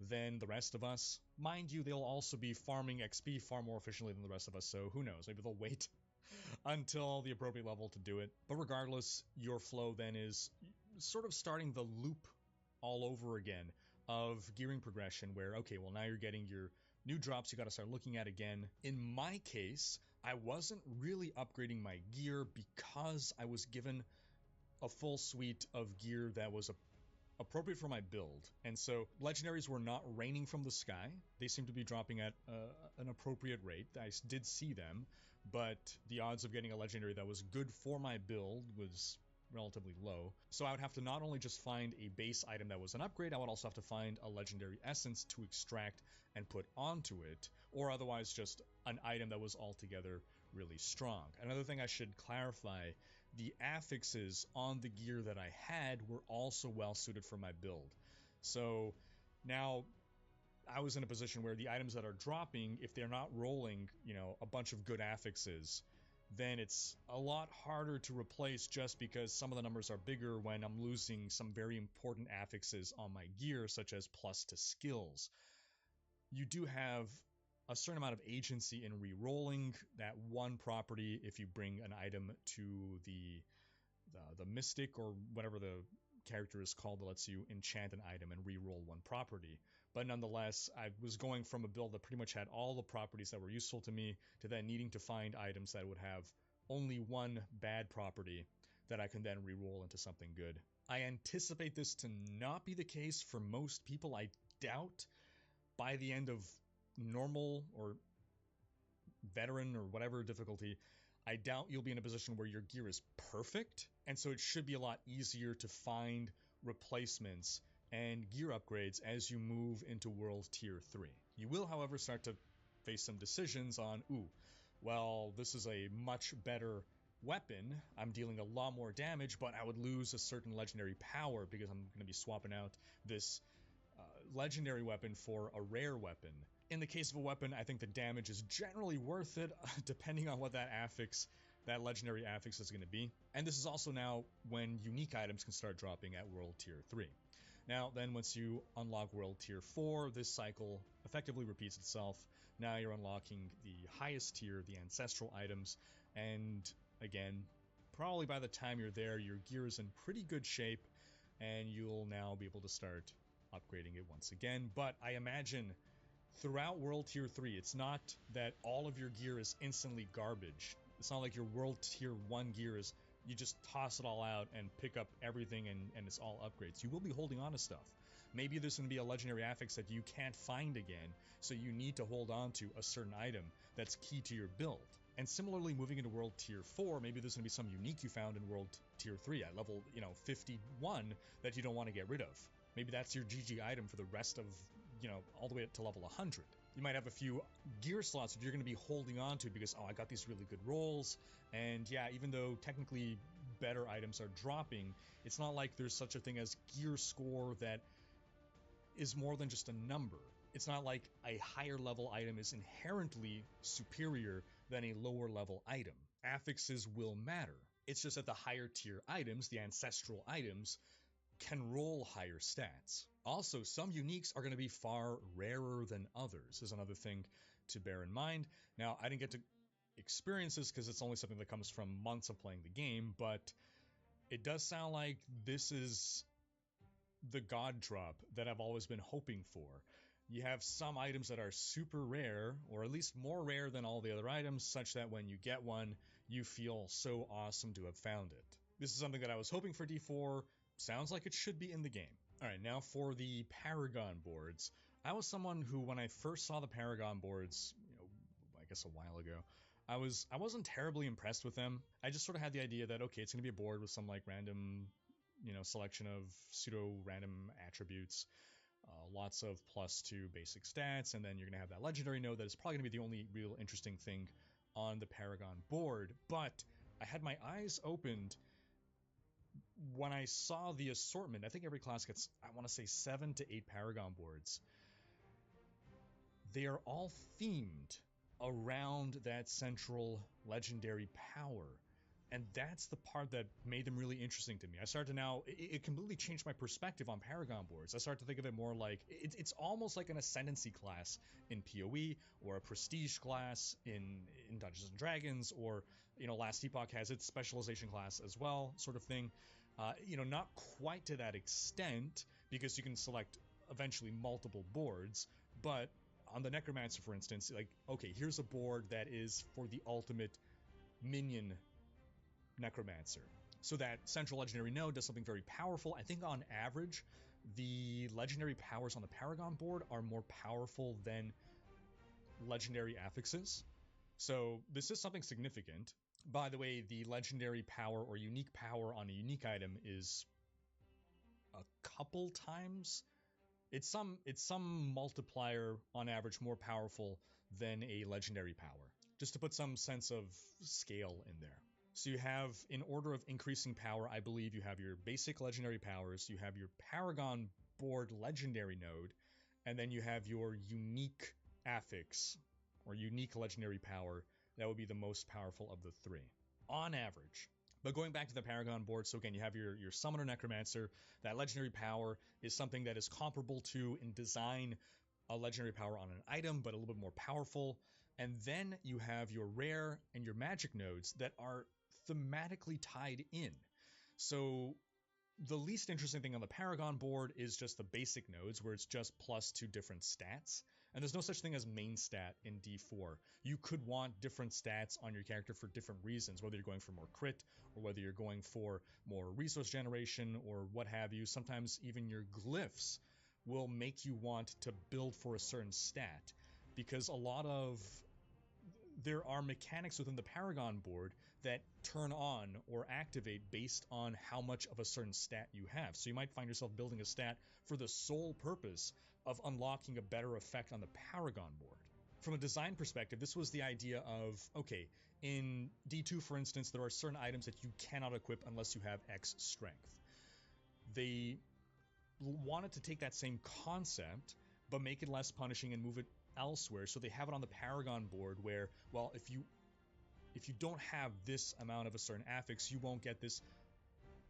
than the rest of us. Mind you, they'll also be farming XP far more efficiently than the rest of us, so who knows, maybe they'll wait until the appropriate level to do it. But regardless, your flow then is sort of starting the loop all over again of gearing progression where, okay, well now you're getting your new drops you got to start looking at again. In my case, I wasn't really upgrading my gear because I was given a full suite of gear that was appropriate for my build. And so legendaries were not raining from the sky. They seemed to be dropping at an appropriate rate. I did see them, but the odds of getting a legendary that was good for my build was relatively low. So I would have to not only just find a base item that was an upgrade, I would also have to find a legendary essence to extract and put onto it, or otherwise just an item that was altogether really strong. Another thing I should clarify, the affixes on the gear that I had were also well suited for my build. So now I was in a position where the items that are dropping, if they're not rolling, a bunch of good affixes, then it's a lot harder to replace just because some of the numbers are bigger when I'm losing some very important affixes on my gear, such as plus to skills. You do have a certain amount of agency in re-rolling that one property if you bring an item to the mystic or whatever the character is called that lets you enchant an item and re-roll one property. But nonetheless, I was going from a build that pretty much had all the properties that were useful to me to then needing to find items that would have only one bad property that I can then re-roll into something good. I anticipate this to not be the case for most people. I doubt by the end of normal or veteran or whatever difficulty, I doubt you'll be in a position where your gear is perfect, and so it should be a lot easier to find replacements and gear upgrades as you move into World Tier 3. You will, however, start to face some decisions on, well, this is a much better weapon, I'm dealing a lot more damage, but I would lose a certain legendary power because I'm going to be swapping out this legendary weapon for a rare weapon. In the case of a weapon, I think the damage is generally worth it, depending on what that legendary affix is going to be. And this is also now when unique items can start dropping at World Tier 3. Now, then once you unlock World Tier 4, this cycle effectively repeats itself. Now you're unlocking the highest tier, the ancestral items, and again, probably by the time you're there, your gear is in pretty good shape, and you'll now be able to start upgrading it once again. But I imagine throughout World Tier 3, it's not that all of your gear is instantly garbage. It's not like your World Tier 1 gear is you just toss it all out and pick up everything and it's all upgrades. You will be holding on to stuff. Maybe there's going to be a legendary affix that you can't find again, so you need to hold on to a certain item that's key to your build. And similarly, moving into World Tier 4, maybe there's going to be some unique you found in World Tier 3 at level, 51 that you don't want to get rid of. Maybe that's your GG item for the rest of, all the way up to level 100. You might have a few gear slots that you're going to be holding on to because, I got these really good rolls. And yeah, even though technically better items are dropping, it's not like there's such a thing as gear score that is more than just a number. It's not like a higher level item is inherently superior than a lower level item. Affixes will matter. It's just that the higher tier items, the ancestral items, can roll higher stats. Also, some uniques are going to be far rarer than others, is another thing to bear in mind. Now, I didn't get to experience this because it's only something that comes from months of playing the game, but it does sound like this is the god drop that I've always been hoping for. You have some items that are super rare, or at least more rare than all the other items, such that when you get one, you feel so awesome to have found it. This is something that I was hoping for D4. Sounds like it should be in the game. Alright, now for the Paragon boards. I was someone who, when I first saw the Paragon boards, I guess a while ago, I wasn't terribly impressed with them. I just sort of had the idea that, okay, it's going to be a board with some random, selection of pseudo-random attributes, lots of +2 basic stats, and then you're going to have that legendary node that is probably going to be the only real interesting thing on the Paragon board. But I had my eyes opened when I saw the assortment. I think every class gets, I want to say, 7 to 8 Paragon boards. They are all themed around that central legendary power. And that's the part that made them really interesting to me. I started to now, it completely changed my perspective on Paragon boards. I started to think of it more like, it's almost like an ascendancy class in PoE, or a prestige class in Dungeons and Dragons, or, Last Epoch has its specialization class as well, sort of thing. Not quite to that extent, because you can select eventually multiple boards, but on the Necromancer, for instance, like, okay, here's a board that is for the ultimate minion Necromancer. So that central legendary node does something very powerful. I think on average, the legendary powers on the Paragon board are more powerful than legendary affixes. So this is something significant. By the way, the legendary power or unique power on a unique item is a couple times. It's some multiplier on average more powerful than a legendary power. Just to put some sense of scale in there. So you have, in order of increasing power, I believe you have your basic legendary powers, you have your Paragon board legendary node, and then you have your unique affix, or unique legendary power, that would be the most powerful of the three, on average. But going back to the Paragon board, so again, you have your Summoner Necromancer. That legendary power is something that is comparable to, in design, a legendary power on an item, but a little bit more powerful. And then you have your rare and your magic nodes that are thematically tied in. So the least interesting thing on the Paragon board is just the basic nodes, where it's just +2 different stats. And there's no such thing as main stat in D4. You could want different stats on your character for different reasons, whether you're going for more crit, or whether you're going for more resource generation, or what have you. Sometimes even your glyphs will make you want to build for a certain stat, because there are mechanics within the Paragon board that turn on or activate based on how much of a certain stat you have. So you might find yourself building a stat for the sole purpose of unlocking a better effect on the Paragon board. From a design perspective, this was the idea of, okay, in D2, for instance, there are certain items that you cannot equip unless you have X strength. They wanted to take that same concept, but make it less punishing and move it elsewhere. So they have it on the Paragon board where, well, if you don't have this amount of a certain affix, you won't get this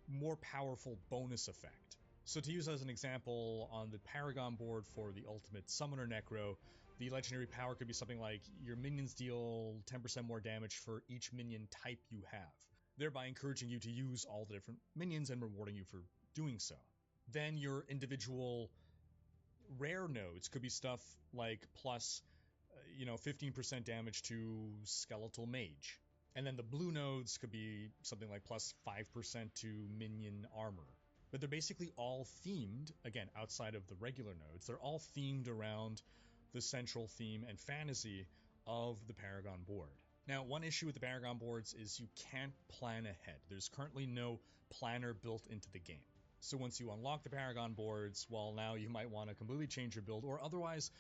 more powerful bonus effect. So to use as an example, on the Paragon board for the Ultimate Summoner Necro, the legendary power could be something like your minions deal 10% more damage for each minion type you have, thereby encouraging you to use all the different minions and rewarding you for doing so. Then your individual rare nodes could be stuff like plus 15% damage to Skeletal Mage. And then the blue nodes could be something like plus 5% to minion armor. But they're basically all themed, again, outside of the regular nodes, they're all themed around the central theme and fantasy of the Paragon board. Now, one issue with the Paragon boards is you can't plan ahead. There's currently no planner built into the game. So once you unlock the Paragon boards, well, now you might want to completely change your build, or otherwise,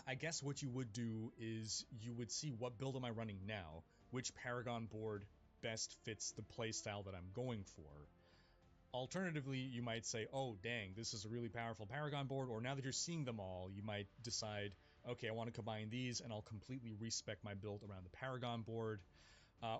I guess what you would do is you would see what build am I running now, which Paragon board best fits the playstyle that I'm going for. Alternatively, you might say, oh, dang, this is a really powerful Paragon board, or now that you're seeing them all, you might decide, okay, I want to combine these, and I'll completely respec my build around the Paragon board.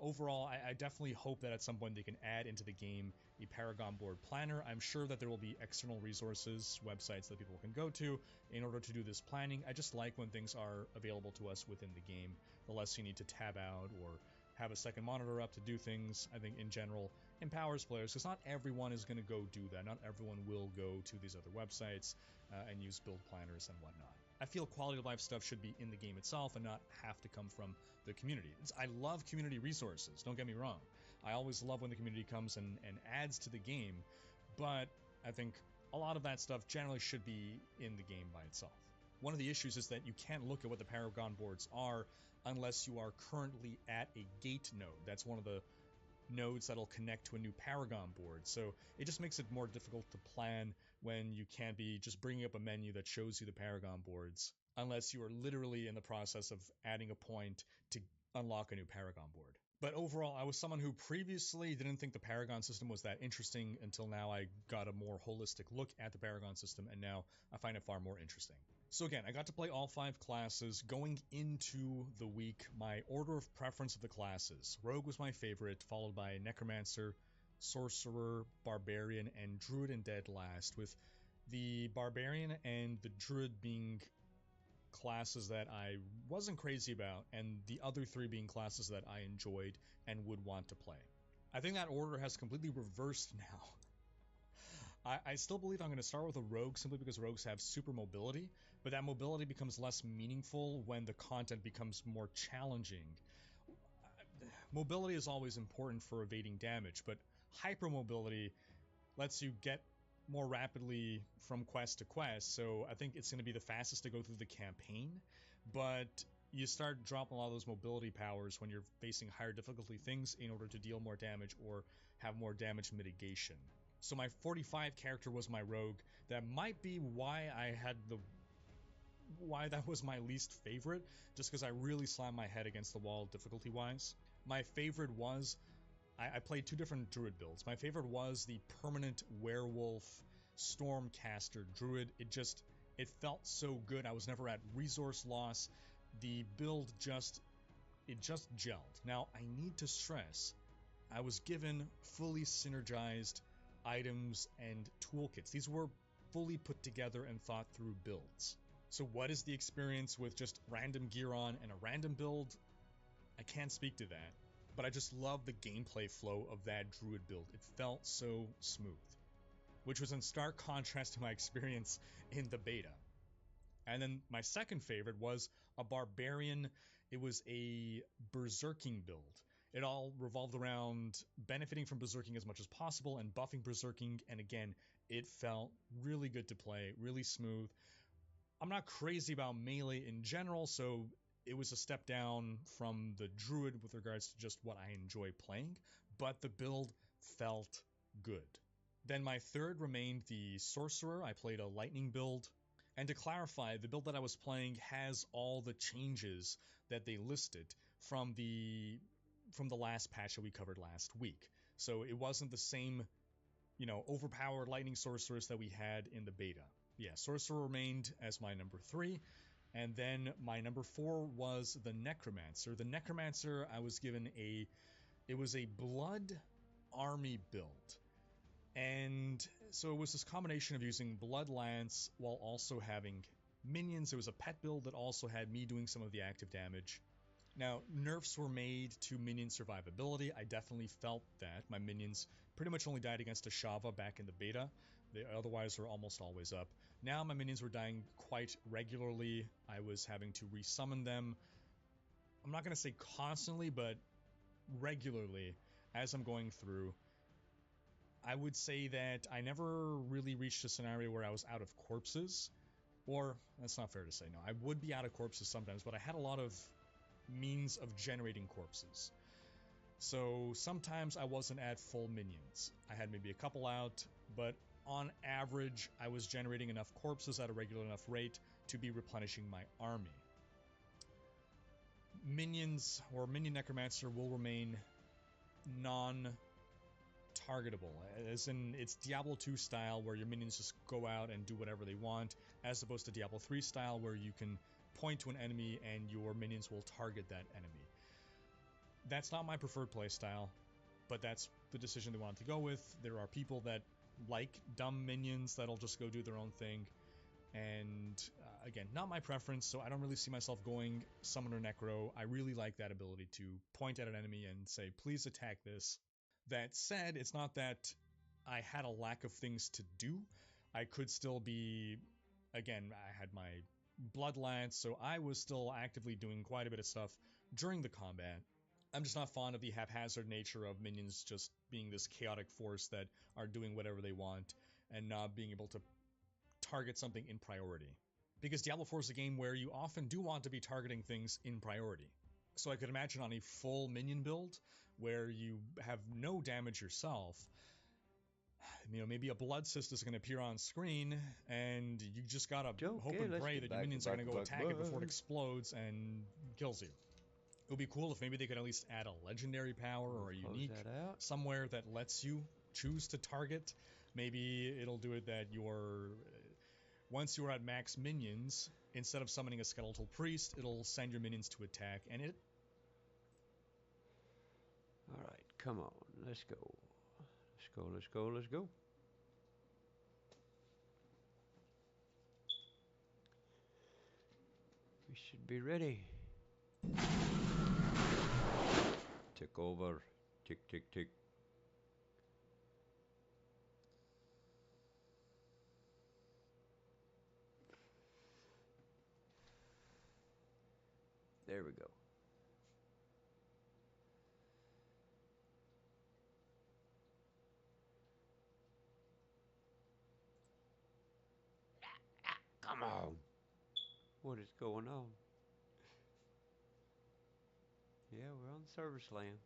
Overall, I definitely hope that at some point they can add into the game a Paragon board planner. I'm sure that there will be external resources, websites that people can go to in order to do this planning. I just like when things are available to us within the game. The less you need to tab out or have a second monitor up to do things, I think in general empowers players, because not everyone is going to go do that. Not everyone will go to these other websites and use build planners and whatnot. I feel quality of life stuff should be in the game itself and not have to come from the community. I love community resources, don't get me wrong. I always love when the community comes and adds to the game, but I think a lot of that stuff generally should be in the game by itself. One of the issues is that you can't look at what the Paragon boards are unless you are currently at a gate node. That's one of the nodes that'll connect to a new Paragon board, so it just makes it more difficult to plan when you can't be just bringing up a menu that shows you the Paragon boards, unless you are literally in the process of adding a point to unlock a new Paragon board. But overall, I was someone who previously didn't think the Paragon system was that interesting until now I got a more holistic look at the Paragon system, and now I find it far more interesting. So again, I got to play all 5 classes. Going into the week, my order of preference of the classes. Rogue was my favorite, followed by Necromancer, Sorcerer, Barbarian, and Druid in dead last, with the Barbarian and the Druid being classes that I wasn't crazy about, and the other 3 being classes that I enjoyed and would want to play. I think that order has completely reversed now. I still believe I'm going to start with a rogue simply because rogues have super mobility, but that mobility becomes less meaningful when the content becomes more challenging. Mobility is always important for evading damage, but hypermobility lets you get more rapidly from quest to quest, so I think it's going to be the fastest to go through the campaign, but you start dropping a lot of those mobility powers when you're facing higher difficulty things in order to deal more damage or have more damage mitigation. So my 45 character was my rogue. That might be why that was my least favorite, just because I really slammed my head against the wall difficulty-wise. My favorite was, I played 2 different druid builds. My favorite was the permanent werewolf stormcaster druid. It felt so good. I was never at resource loss. The build just gelled. Now, I need to stress, I was given fully synergized items and toolkits. These were fully put together and thought through builds. So what is the experience with just random gear on and a random build? I can't speak to that, but I just love the gameplay flow of that druid build. It felt so smooth, which was in stark contrast to my experience in the beta. And then my second favorite was a barbarian. It was a berserking build. It all revolved around benefiting from berserking as much as possible and buffing berserking, and again, it felt really good to play, really smooth. I'm not crazy about melee in general, so it was a step down from the druid with regards to just what I enjoy playing, but the build felt good. Then my third remained the sorcerer. I played a lightning build. And to clarify, the build that I was playing has all the changes that they listed from the last patch that we covered last week. So it wasn't the same, overpowered lightning sorceress that we had in the beta. Yeah, sorcerer remained as my number 3. And then my number 4 was the necromancer. The necromancer, I was given it was a blood army build. And so it was this combination of using Blood Lance while also having minions. It was a pet build that also had me doing some of the active damage. Now, nerfs were made to minion survivability. I definitely felt that. My minions pretty much only died against a Shava back in the beta. They otherwise were almost always up. Now my minions were dying quite regularly. I was having to resummon them. I'm not going to say constantly, but regularly as I'm going through. I would say that I never really reached a scenario where I was out of corpses. Or, that's not fair to say, no. I would be out of corpses sometimes, but I had a lot of means of generating corpses. So sometimes I wasn't at full minions. I had maybe a couple out, but on average, I was generating enough corpses at a regular enough rate to be replenishing my army. Minions, or Minion Necromancer, will remain non-targetable, as in it's Diablo 2 style where your minions just go out and do whatever they want, as opposed to Diablo 3 style where you can point to an enemy and your minions will target that enemy. That's not my preferred playstyle, but that's the decision they wanted to go with. There are people that like dumb minions that'll just go do their own thing, and again, not my preference, so I don't really see myself going Summoner Necro. I really like that ability to point at an enemy and say, please attack this. That said, it's not that I had a lack of things to do. I could still be, again, I had my Blood Lance, so I was still actively doing quite a bit of stuff during the combat. I'm just not fond of the haphazard nature of minions just being this chaotic force that are doing whatever they want and not being able to target something in priority. Because Diablo 4 is a game where you often do want to be targeting things in priority. So I could imagine on a full minion build where you have no damage yourself, maybe a Blood Cyst is going to appear on screen and you just gotta hope and pray that your minions are going to go attack it before it explodes and kills you. It would be cool if maybe they could at least add a legendary power or a unique somewhere that lets you choose to target. Maybe it'll do it that once you're at max minions, instead of summoning a skeletal priest, it'll send your minions to attack, and it... Alright, come on. Let's go. Let's go, let's go, let's go. We should be ready. Tick over. Tick, tick, tick. There we go. Come on. What is going on? Yeah, we're on service land.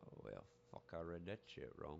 Oh, well, fuck, I read that shit wrong.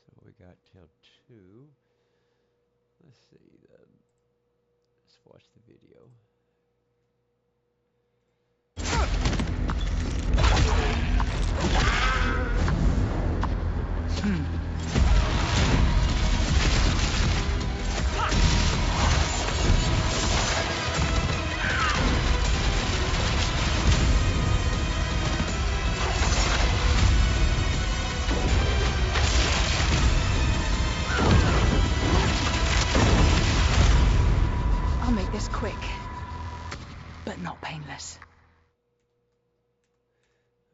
So we got till 2. Let's see. Let's watch the video. I'll make this quick, but not painless.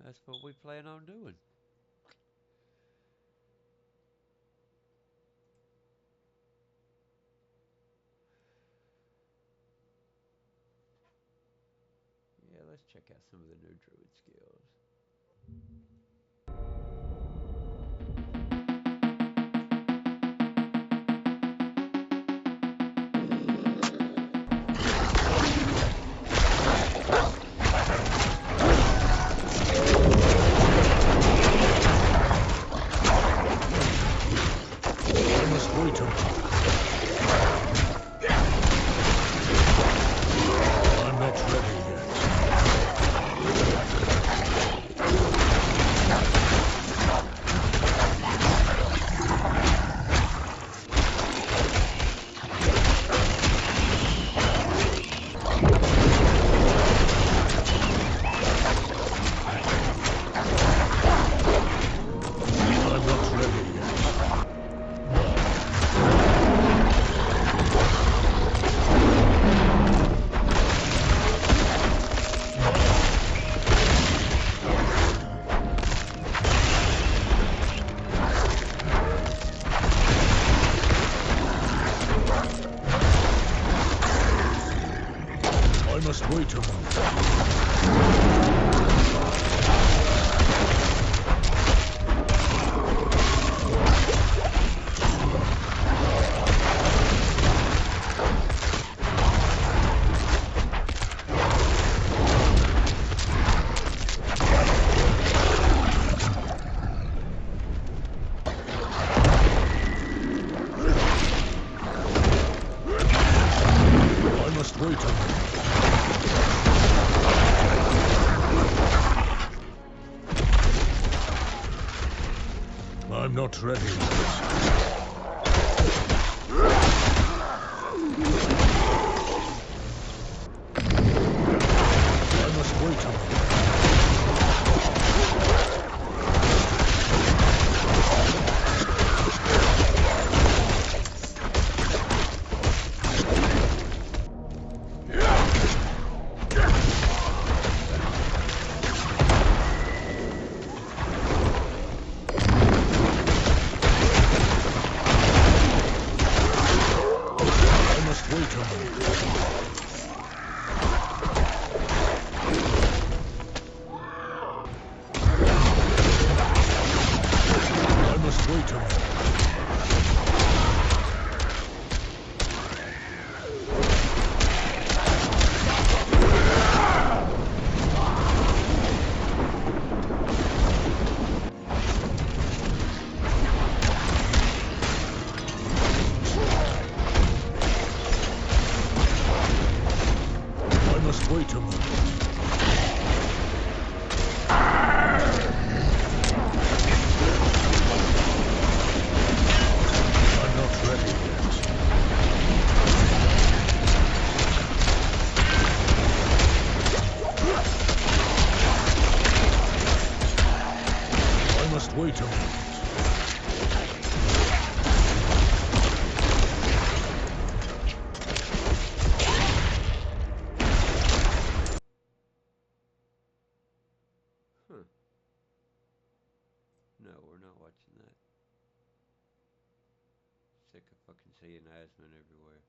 That's what we plan on doing. Yeah, let's check out some of the new druid skills. I'm not ready yet. not ready yet. I must wait a moment. I must wait a moment. I must wait a moment. I must wait a moment. I'm not ready yet. I must wait a moment. Huh. No, we're not watching that. Sick of fucking seeing Asmon everywhere.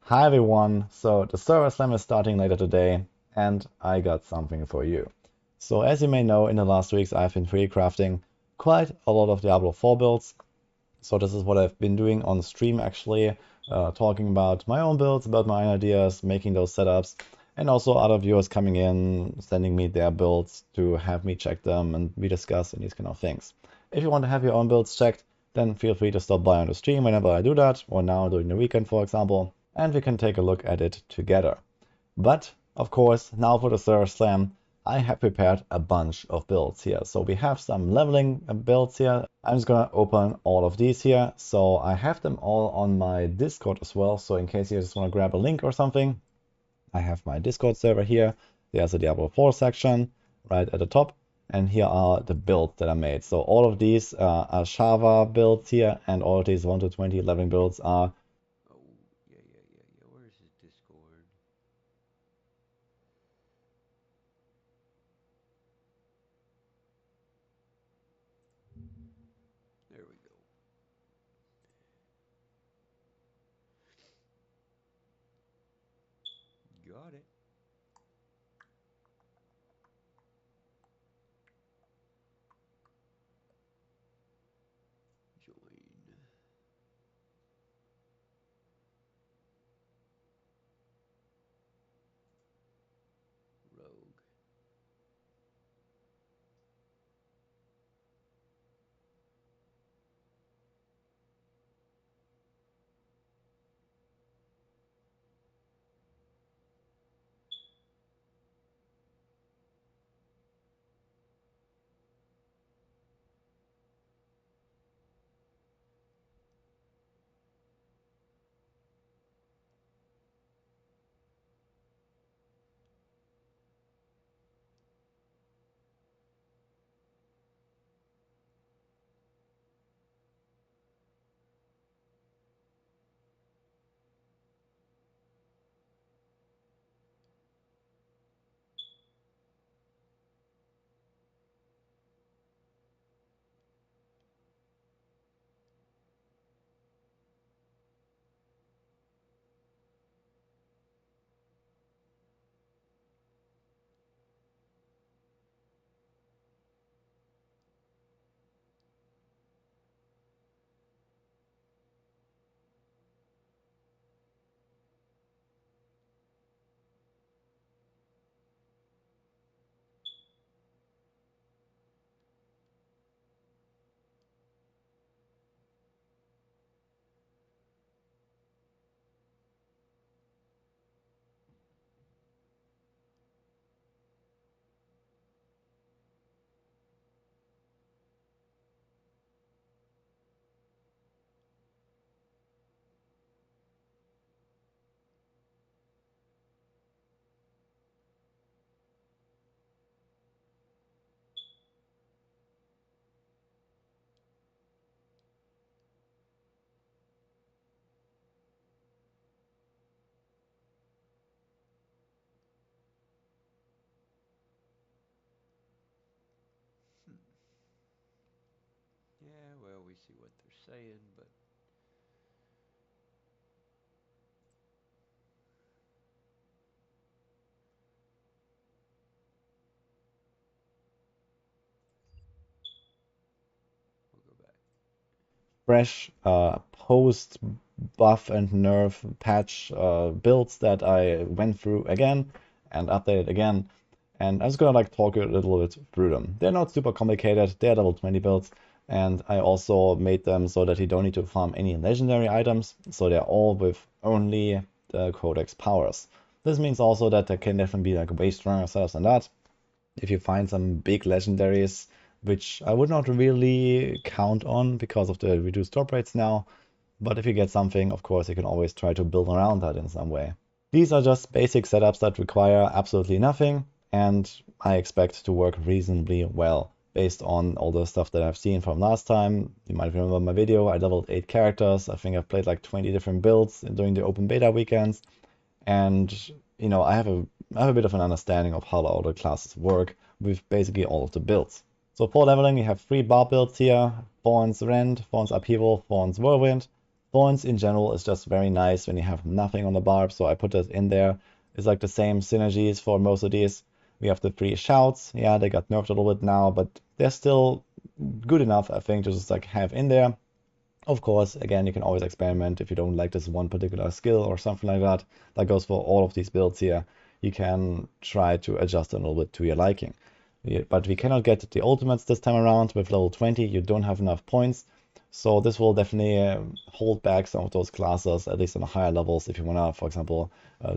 Hi everyone, so the Server Slam is starting later today and I got something for you. So as you may know, in the last weeks I've been free crafting quite a lot of Diablo 4 builds. So this is what I've been doing on stream actually, talking about my own builds, about my own ideas, making those setups, and also other viewers coming in, sending me their builds to have me check them and we discuss and these kind of things. If you want to have your own builds checked, then feel free to stop by on the stream whenever I do that, or now during the weekend for example, and we can take a look at it together. But of course, now for the Server Slam, I have prepared a bunch of builds here. So we have some leveling builds here. I'm just gonna open all of these here. So I have them all on my Discord as well. So in case you just want to grab a link or something, I have my Discord server here. There's a Diablo 4 section right at the top. And here are the builds that I made. So all of these are Shava builds here, and all of these 1 to 20 leveling builds are Oh, yeah. Where's his Discord? There we go. Got it. Join. Rogue. see what they're saying, but we'll go back. Fresh post buff and nerf patch builds that I went through again and updated again. And I'm just gonna like talk a little bit through them. They're not super complicated. They're level 20 builds, and I also made them so that you don't need to farm any legendary items. So they're all with only the Codex powers. This means also that there can definitely be like way stronger setups than that. If you find some big legendaries, which I would not really count on because of the reduced drop rates now, but if you get something, of course, you can always try to build around that in some way. These are just basic setups that require absolutely nothing, and I expect to work reasonably well based on all the stuff that I've seen from last time. You might remember my video, I leveled 8 characters. I think I've played like 20 different builds during the open beta weekends, and you know, I have a bit of an understanding of how all the classes work with basically all of the builds. So for leveling, you have 3 bar builds here: Thorns Rend, Thorns Upheaval, Thorns Whirlwind. Thorns in general is just very nice when you have nothing on the barb, so I put that in there. It's like the same synergies for most of these. We have the 3 shouts. Yeah, they got nerfed a little bit now, but they're still good enough, I think, to just like have in there. Of course, again, you can always experiment if you don't like this one particular skill or something like that. That goes for all of these builds here. You can try to adjust a little bit to your liking. But we cannot get the ultimates this time around. With level 20, you don't have enough points. So this will definitely hold back some of those classes, at least on the higher levels, if you want to, for example,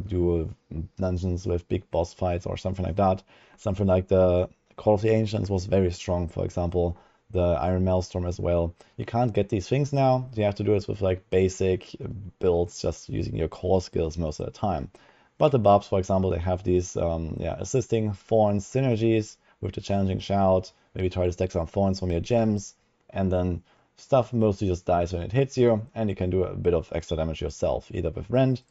do dungeons with big boss fights or something like that. Something like the Call of the Ancients was very strong, for example. The Iron Maelstrom as well. You can't get these things now. You have to do this with like basic builds, just using your core skills most of the time. But the buffs, for example, they have these assisting thorns synergies with the challenging shout. Maybe try to stack some thorns from your gems, and then stuff mostly just dies when it hits you, and you can do a bit of extra damage yourself, either with Rend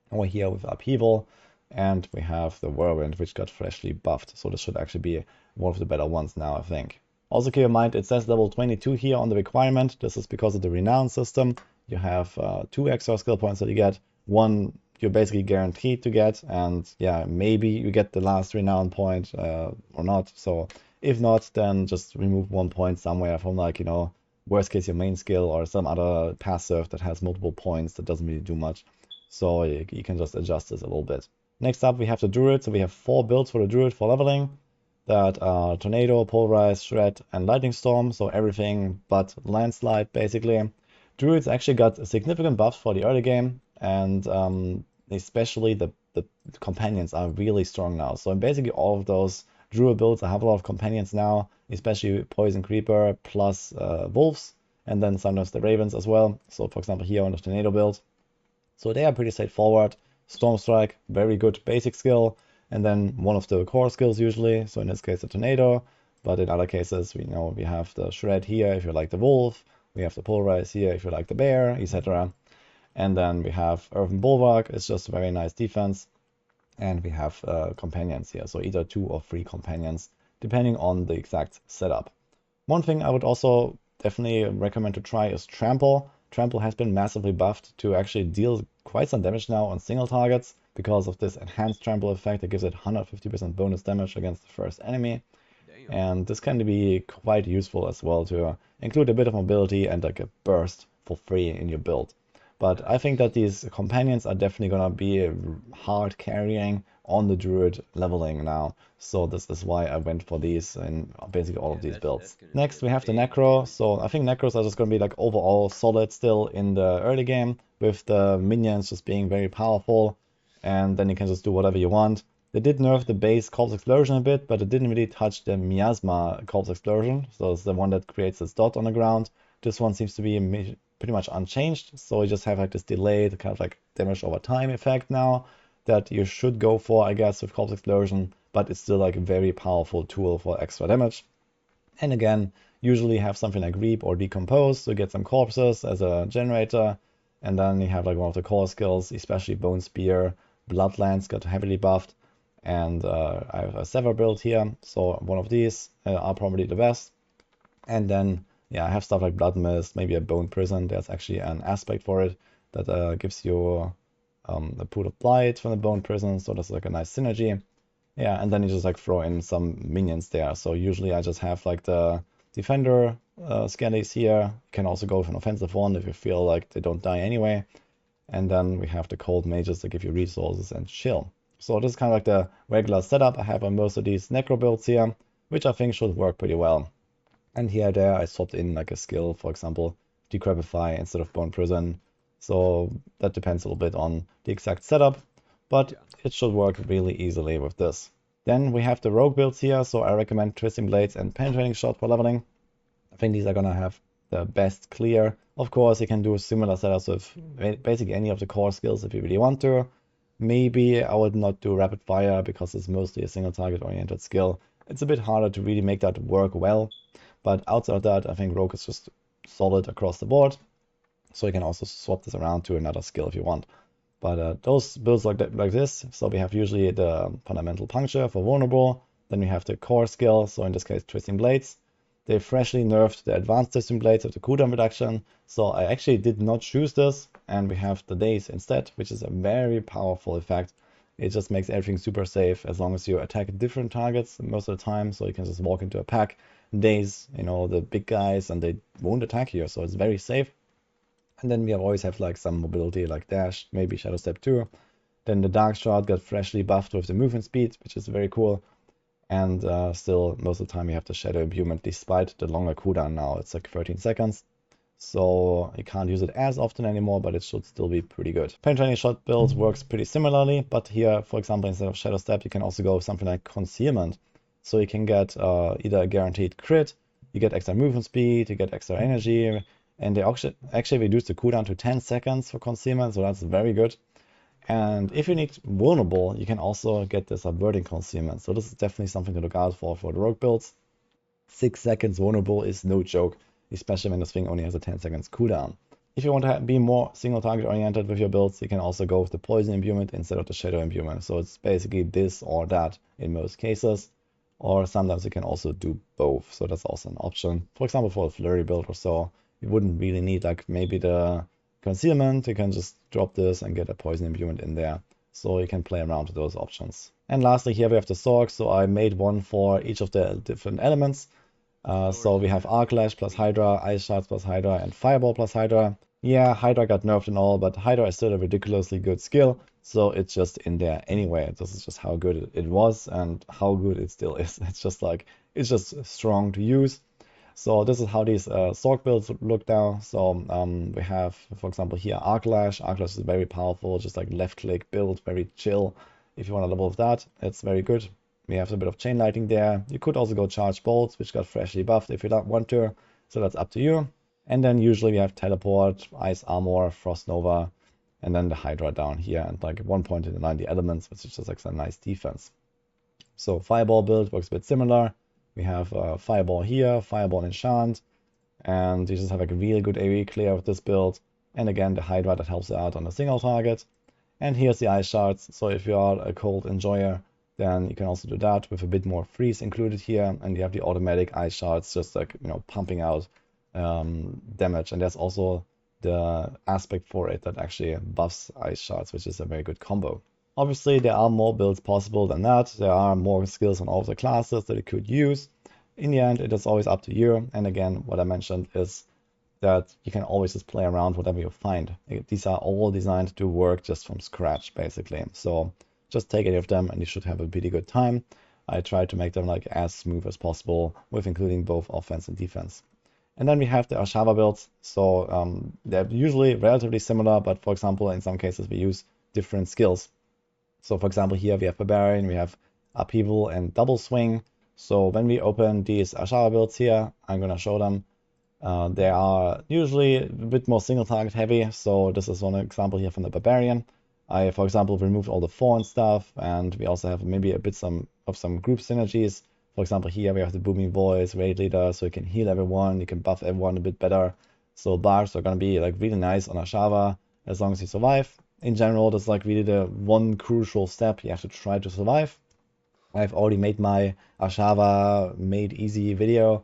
or here with Upheaval. And we have the Whirlwind, which got freshly buffed, so this should actually be one of the better ones now, I think. Also keep in mind, it says level 22 here on the requirement. This is because of the renown system. You have 2 extra skill points that you get. One you're basically guaranteed to get, and yeah, maybe you get the last renown point or not. So if not, then just remove 1 point somewhere from, like, you know, worst case your main skill or some other passive that has multiple points that doesn't really do much. So you can just adjust this a little bit. Next up, we have the Druid. So we have 4 builds for the Druid for leveling. That are Tornado, Pulverize, Shred, and Lightning Storm, so everything but Landslide, basically. Druids actually got significant buffs for the early game, and especially the companions are really strong now. So in basically all of those Druid builds, I have a lot of companions now, especially Poison Creeper plus Wolves, and then sometimes the Ravens as well. So for example here on the Tornado build. So they are pretty straightforward. Storm Strike, very good basic skill. And then one of the core skills usually, so in this case the Tornado, but in other cases we know we have the Shred here if you like the Wolf, we have the Pulverize here if you like the Bear, etc. And then we have Earthen Bulwark, it's just a very nice defense, and we have companions here, so either 2 or 3 companions, depending on the exact setup. One thing I would also definitely recommend to try is Trample. Trample has been massively buffed to actually deal quite some damage now on single targets, because of this enhanced trample effect that gives it 150% bonus damage against the first enemy. Damn. And this can be quite useful as well to include a bit of mobility and like a burst for free in your build. But I think that these companions are definitely gonna be hard carrying on the Druid leveling now. So this is why I went for these in basically all of these builds. Next we have the Necro. So I think Necros are just gonna be like overall solid still in the early game, with the minions just being very powerful. And then you can just do whatever you want. They did nerf the base Corpse Explosion a bit, but it didn't really touch the Miasma Corpse Explosion. So it's the one that creates this dot on the ground. This one seems to be pretty much unchanged. So you just have like this delayed kind of like damage over time effect now that you should go for, I guess, with Corpse Explosion. But it's still like a very powerful tool for extra damage. And again, usually have something like Reap or Decompose to get some corpses as a generator. And then you have like one of the core skills, especially Bone Spear. Bloodlands got heavily buffed, and I have a Sever build here, so one of these are probably the best. And then yeah, I have stuff like Blood Mist, maybe a Bone Prison. There's actually an aspect for it that gives you a Pool of Blight from the Bone Prison, so that's like a nice synergy. Yeah, and then you just like throw in some minions there. So usually I just have like the Defender skellies here. You can also go with an offensive one if you feel like they don't die anyway. And then we have the Cold Mages that give you resources and chill. So this is kind of like the regular setup I have on most of these Necro builds here, which I think should work pretty well. And here there I swapped in like a skill, for example, Decrepify instead of Bone Prison. So that depends a little bit on the exact setup, but it should work really easily with this. Then we have the Rogue builds here, so I recommend Twisting Blades and Penetrating Shot for leveling. I think these are gonna have the best clear. Of course, you can do similar setups with basically any of the core skills if you really want to. Maybe I would not do Rapid Fire because it's mostly a single target oriented skill. It's a bit harder to really make that work well, but outside of that, I think Rogue is just solid across the board. So you can also swap this around to another skill if you want. But those builds like this, so we have usually the Fundamental Puncture for vulnerable, then we have the core skill, so in this case Twisting Blades. They freshly nerfed the Advanced Twisting Blades with the cooldown reduction, so I actually did not choose this, and we have the Daze instead, which is a very powerful effect. It just makes everything super safe as long as you attack different targets most of the time, so you can just walk into a pack, Daze, you know, the big guys, and they won't attack you, so it's very safe. And then we always have like some mobility like Dash, maybe Shadow Step 2. Then the Dark Shroud got freshly buffed with the movement speed, which is very cool. And still, most of the time you have the Shadow Imbuement despite the longer cooldown now. It's like 13 seconds. So you can't use it as often anymore, but it should still be pretty good. Penetrating Shot build works pretty similarly, but here, for example, instead of Shadow Step, you can also go with something like Concealment. So you can get either a guaranteed crit, you get extra movement speed, you get extra energy, and they actually reduce the cooldown to 10 seconds for Concealment, so that's very good. And if you need vulnerable, you can also get this Subverting Concealment. So this is definitely something to look out for the Rogue builds. 6 seconds vulnerable is no joke, especially when this thing only has a 10 seconds cooldown. If you want to be more single target oriented with your builds, you can also go with the Poison Imbuement instead of the Shadow Imbuement. So it's basically this or that in most cases. Or sometimes you can also do both. So that's also an option. For example, for a Flurry build or so, you wouldn't really need like maybe the Concealment. You can just drop this and get a Poison Imbuement in there. So you can play around with those options. And lastly, here we have the Sorc. So I made one for each of the different elements. So we have Arc Lash plus Hydra, Ice Shards plus Hydra, and Fireball plus Hydra. Yeah, Hydra got nerfed and all, but Hydra is still a ridiculously good skill. So it's just in there anyway. This is just how good it was and how good it still is. It's just like, it's just strong to use. So this is how these Sorc builds look now. So we have, for example, here Arc Lash. Arc Lash is very powerful, just like left click build, very chill. If you want to level with that, it's very good. We have a bit of Chain Lightning there. You could also go Charge Bolts, which got freshly buffed if you don't want to. So that's up to you. And then usually we have Teleport, Ice Armor, Frost Nova, and then the Hydra down here. And like at one point in the 90 elements, which is just like some nice defense. So Fireball build works a bit similar. We have Fireball here, Fireball Enchant, and you just have like a really good AoE clear with this build. And again, the Hydra that helps you out on a single target. And here's the Ice Shards. So if you are a cold enjoyer, then you can also do that with a bit more freeze included here. And you have the automatic Ice Shards just like, you know, pumping out damage. And there's also the aspect for it that actually buffs Ice Shards, which is a very good combo. Obviously, there are more builds possible than that. There are more skills on all of the classes that you could use. In the end, it is always up to you. And again, what I mentioned is that you can always just play around whatever you find. These are all designed to work just from scratch, basically. So just take any of them and you should have a pretty good time. I try to make them like as smooth as possible with including both offense and defense. And then we have the Ashava builds. So they're usually relatively similar, but for example, in some cases we use different skills. So for example, here we have Barbarian, we have Upheaval and Double Swing. So when we open these Ashava builds here, I'm going to show them. They are usually a bit more single target heavy. So this is one example here from the Barbarian. I, for example, removed all the foreign stuff, and we also have maybe a bit of some group synergies. For example, here we have the Booming Voice, Raid Leader, so you can heal everyone, you can buff everyone a bit better. So bars are going to be like really nice on Ashava as long as you survive. In general, that's like really the one crucial step you have to try to survive. I've already made my Ashava made easy video,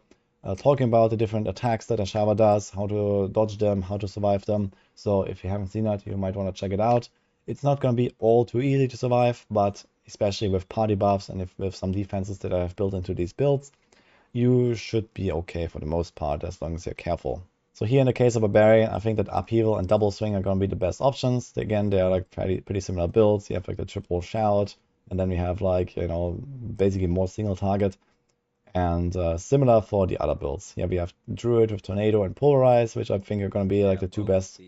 talking about the different attacks that Ashava does, how to dodge them, how to survive them. So if you haven't seen that, you might want to check it out. It's not going to be all too easy to survive, but especially with party buffs and with some defenses that I have built into these builds, you should be okay for the most part as long as you're careful. So here in the case of Barbarian, I think that Upheaval and Double Swing are going to be the best options. Again, they are like pretty similar builds. You have like the triple shout, and then we have like, you know, basically more single target. And similar for the other builds. Yeah, we have Druid with Tornado and Polarize, which I think are going to be like the two best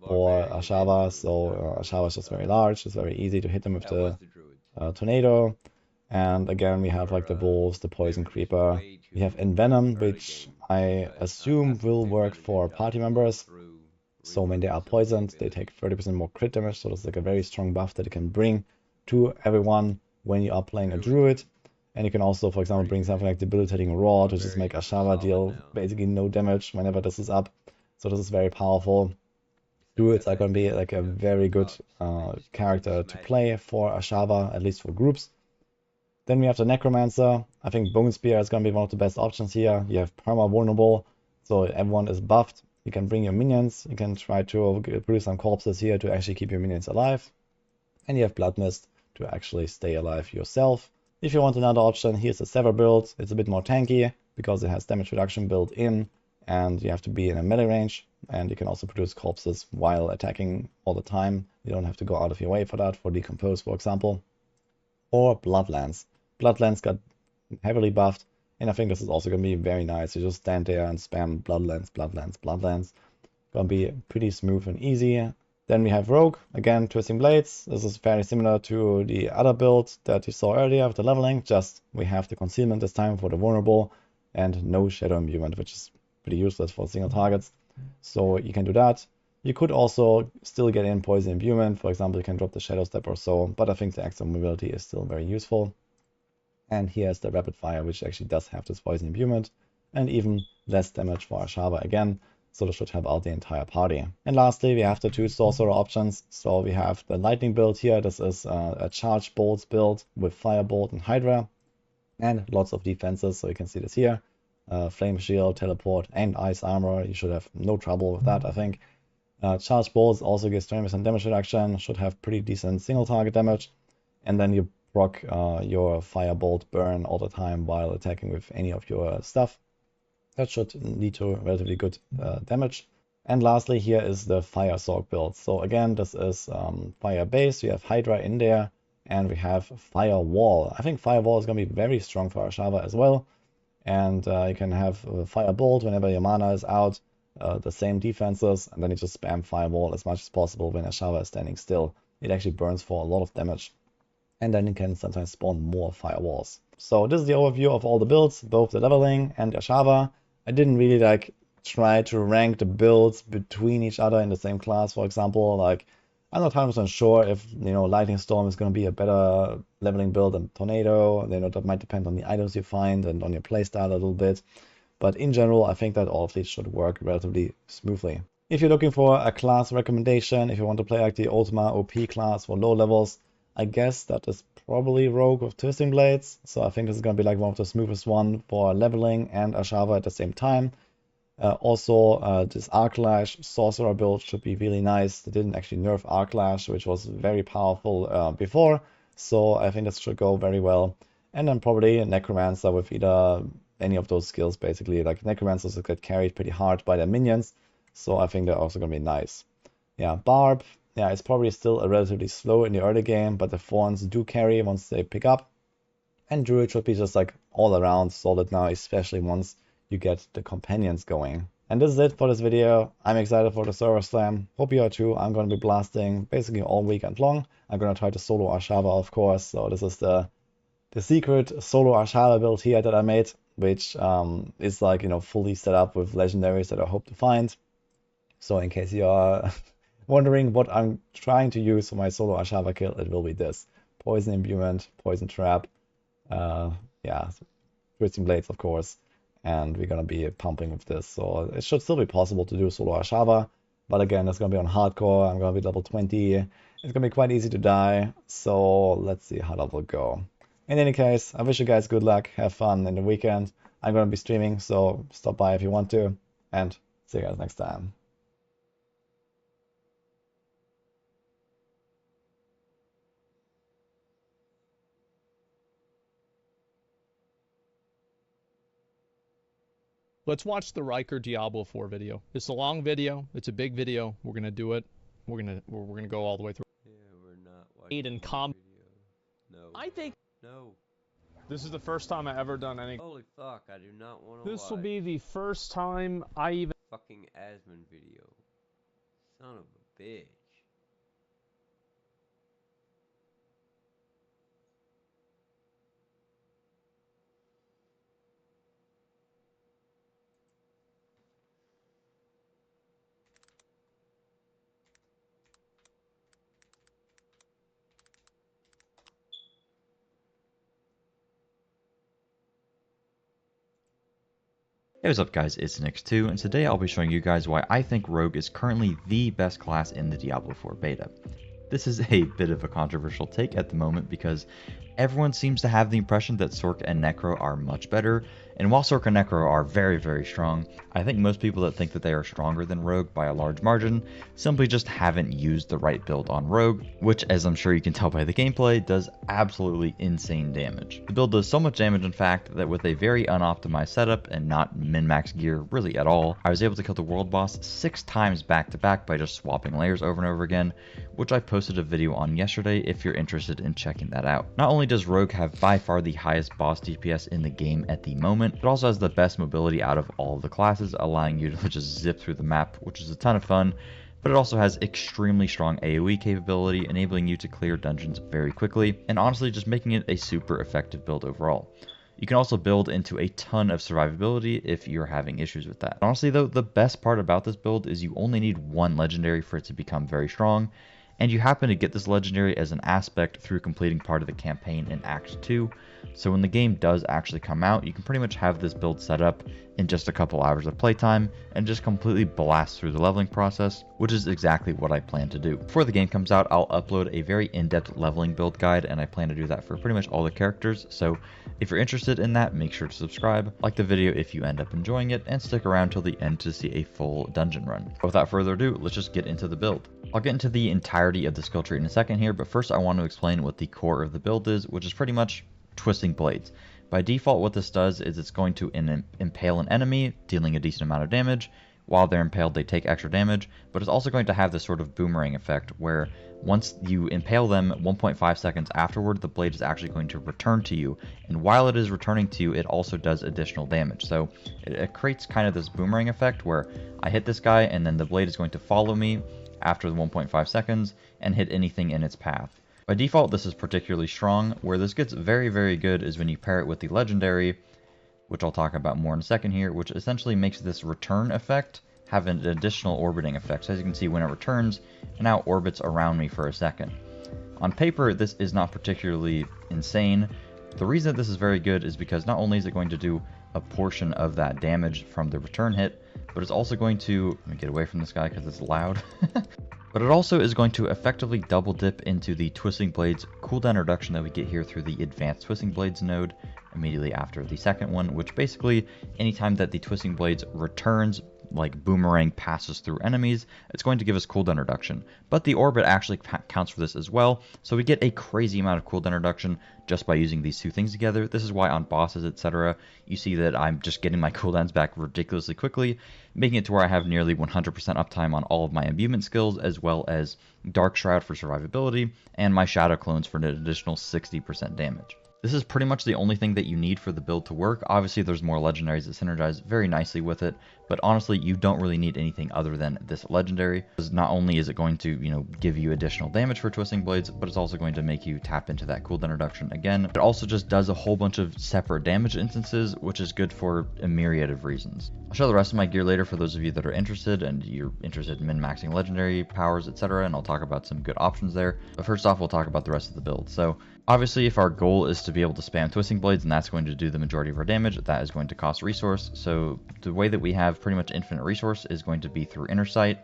for Ashava. So Ashava is just very large. It's very easy to hit them with the Tornado. And again, we have like the Wolves, the Poison Creeper. We have Envenom, which I assume will work for party members. So when they are poisoned, they take 30% more crit damage. So it's like a very strong buff that you can bring to everyone when you are playing a Druid. And you can also, for example, bring something like Debilitating Roar to just make Ashava deal basically no damage whenever this is up. So this is very powerful. Druids are going to be like a very good character to play for Ashava, at least for groups. Then we have the Necromancer. I think Bone Spear is going to be one of the best options here. You have Perma Vulnerable, so everyone is buffed. You can bring your minions. You can try to produce some corpses here to actually keep your minions alive. And you have Blood Mist to actually stay alive yourself. If you want another option, here's the Sever build. It's a bit more tanky because it has damage reduction built in, and you have to be in a melee range. And you can also produce corpses while attacking all the time. You don't have to go out of your way for that, for Decompose, for example. Or Bloodlands. Bloodlands got heavily buffed, and I think this is also going to be very nice. You just stand there and spam Bloodlands, Bloodlands, Bloodlands. Going to be pretty smooth and easy. Then we have Rogue, again, Twisting Blades. This is very similar to the other build that you saw earlier with the leveling, just we have the concealment this time for the vulnerable and no shadow imbuement, which is pretty useless for single targets. So you can do that. You could also still get in poison imbuement. For example, you can drop the Shadow Step or so, but I think the extra mobility is still very useful. And here's the Rapid Fire, which actually does have this poison imbuement and even less damage for Ashava again. So this should help out the entire party. And lastly, we have the two sorcerer options. So we have the lightning build here. This is a charge bolts build with Firebolt and Hydra, and lots of defenses. So you can see this here: flame shield, teleport, and ice armor. You should have no trouble with that, I think. Charge bolts also gives 20% damage reduction. Should have pretty decent single target damage, and then you proc your Firebolt burn all the time while attacking with any of your stuff. That should lead to relatively good damage. And lastly, here is the Fire Sorc build. So again, this is Fire base. We have Hydra in there, and we have Fire Wall. I think Fire Wall is going to be very strong for Ashava as well. And you can have Fire Bolt whenever your mana is out, the same defenses, and then you just spam Firewall as much as possible when Ashava is standing still. It actually burns for a lot of damage. And then you can sometimes spawn more Firewalls. So this is the overview of all the builds, both the leveling and Ashava. I didn't really like try to rank the builds between each other in the same class, for example. Like, I'm not 100% sure if, you know, Lightning Storm is going to be a better leveling build than Tornado. You know, that might depend on the items you find and on your playstyle a little bit. But in general, I think that all of these should work relatively smoothly. If you're looking for a class recommendation, if you want to play like the Ultima OP class for low levels, I guess that is probably Rogue with Twisting Blades. So I think this is going to be like one of the smoothest one for leveling and Ashava at the same time. Also, this Arclash Sorcerer build should be really nice. They didn't actually nerf Arclash, which was very powerful before. So I think this should go very well. And then probably Necromancer with either any of those skills, basically. Like Necromancers get carried pretty hard by their minions. So I think they're also going to be nice. Yeah, Barb. Yeah, it's probably still a relatively slow in the early game, but the Thorns do carry once they pick up. And Druid should be just like all around solid now, especially once you get the companions going. And this is it for this video. I'm excited for the server slam. Hope you are too. I'm going to be blasting basically all weekend long. I'm going to try to solo Ashava, of course. So this is the secret solo Ashava build here that I made, which is like, you know, fully set up with legendaries that I hope to find. So in case you are wondering what I'm trying to use for my solo Ashava kill, it will be this. Poison Imbuement, Poison Trap, yeah, Twisting Blades, of course. And we're going to be pumping with this. So it should still be possible to do solo Ashava. But again, it's going to be on hardcore. I'm going to be level 20. It's going to be quite easy to die. So let's see how that will go. In any case, I wish you guys good luck. Have fun in the weekend. I'm going to be streaming, so stop by if you want to, and see you guys next time. Let's watch the Riker Diablo 4 video. It's a long video. It's a big video. We're gonna do it. We're gonna go all the way through. Yeah, we're not watching In the com. video. No. I think No. this is the first time I ever done any. Holy fuck, I do not want to watch. This will be the first time I even. Fucking Asmon video. Son of a bitch. Hey, what's up guys, it's Nyx2, and today I'll be showing you guys why I think Rogue is currently the best class in the Diablo 4 beta. This is a bit of a controversial take at the moment because everyone seems to have the impression that Sorc and Necro are much better, and while Sorc and Necro are very, very strong, I think most people that think that they are stronger than Rogue by a large margin simply just haven't used the right build on Rogue, which, as I'm sure you can tell by the gameplay, does absolutely insane damage. The build does so much damage, in fact, that with a very unoptimized setup and not min-max gear really at all, I was able to kill the world boss 6 times back to back by just swapping layers over and over again, which I posted a video on yesterday if you're interested in checking that out. Not only does Rogue have by far the highest boss DPS in the game at the moment, it also has the best mobility out of all of the classes, allowing you to just zip through the map, which is a ton of fun, but it also has extremely strong AoE capability, enabling you to clear dungeons very quickly, and honestly just making it a super effective build overall. You can also build into a ton of survivability if you're having issues with that. Honestly though, the best part about this build is you only need one legendary for it to become very strong, and you happen to get this legendary as an aspect through completing part of the campaign in Act 2, so when the game does actually come out, you can pretty much have this build set up in just a couple hours of playtime and just completely blast through the leveling process, which is exactly what I plan to do. Before the game comes out, I'll upload a very in-depth leveling build guide, and I plan to do that for pretty much all the characters, so if you're interested in that, make sure to subscribe, like the video if you end up enjoying it, and stick around till the end to see a full dungeon run. But without further ado, let's just get into the build. I'll get into the entirety of the skill tree in a second here, but first I want to explain what the core of the build is, which is pretty much Twisting Blades. By default, what this does is it's going to impale an enemy, dealing a decent amount of damage. While they're impaled, they take extra damage, but it's also going to have this sort of boomerang effect where once you impale them 1.5 seconds afterward, the blade is actually going to return to you, and while it is returning to you, it also does additional damage. So it creates kind of this boomerang effect where I hit this guy and then the blade is going to follow me after the 1.5 seconds and hit anything in its path. By default, this is particularly strong. Where this gets very, very good is when you pair it with the legendary, which I'll talk about more in a second here, which essentially makes this return effect have an additional orbiting effect. So as you can see, when it returns, it now orbits around me for a second. On paper, this is not particularly insane. The reason that this is very good is because not only is it going to do a portion of that damage from the return hit, but it's also going to, let me get away from this guy because it's loud. But it also is going to effectively double dip into the Twisting Blades cooldown reduction that we get here through the Advanced Twisting Blades node immediately after the second one, which basically anytime that the Twisting Blades returns, like boomerang passes through enemies, it's going to give us cooldown reduction. But the orbit actually counts for this as well, so we get a crazy amount of cooldown reduction just by using these two things together. This is why on bosses, etc., you see that I'm just getting my cooldowns back ridiculously quickly, making it to where I have nearly 100% uptime on all of my imbuement skills, as well as Dark Shroud for survivability, and my Shadow Clones for an additional 60% damage. This is pretty much the only thing that you need for the build to work. Obviously, there's more legendaries that synergize very nicely with it, but honestly, you don't really need anything other than this legendary. Because not only is it going to, give you additional damage for Twisting Blades, but it's also going to make you tap into that cooldown reduction again. It also just does a whole bunch of separate damage instances, which is good for a myriad of reasons. I'll show the rest of my gear later for those of you that are interested, and you're interested in min-maxing legendary powers, etc., and I'll talk about some good options there. But first off, we'll talk about the rest of the build. So obviously, if our goal is to be able to spam Twisting Blades, and that's going to do the majority of our damage, that is going to cost resource. So the way that we have pretty much infinite resource is going to be through Inner Sight,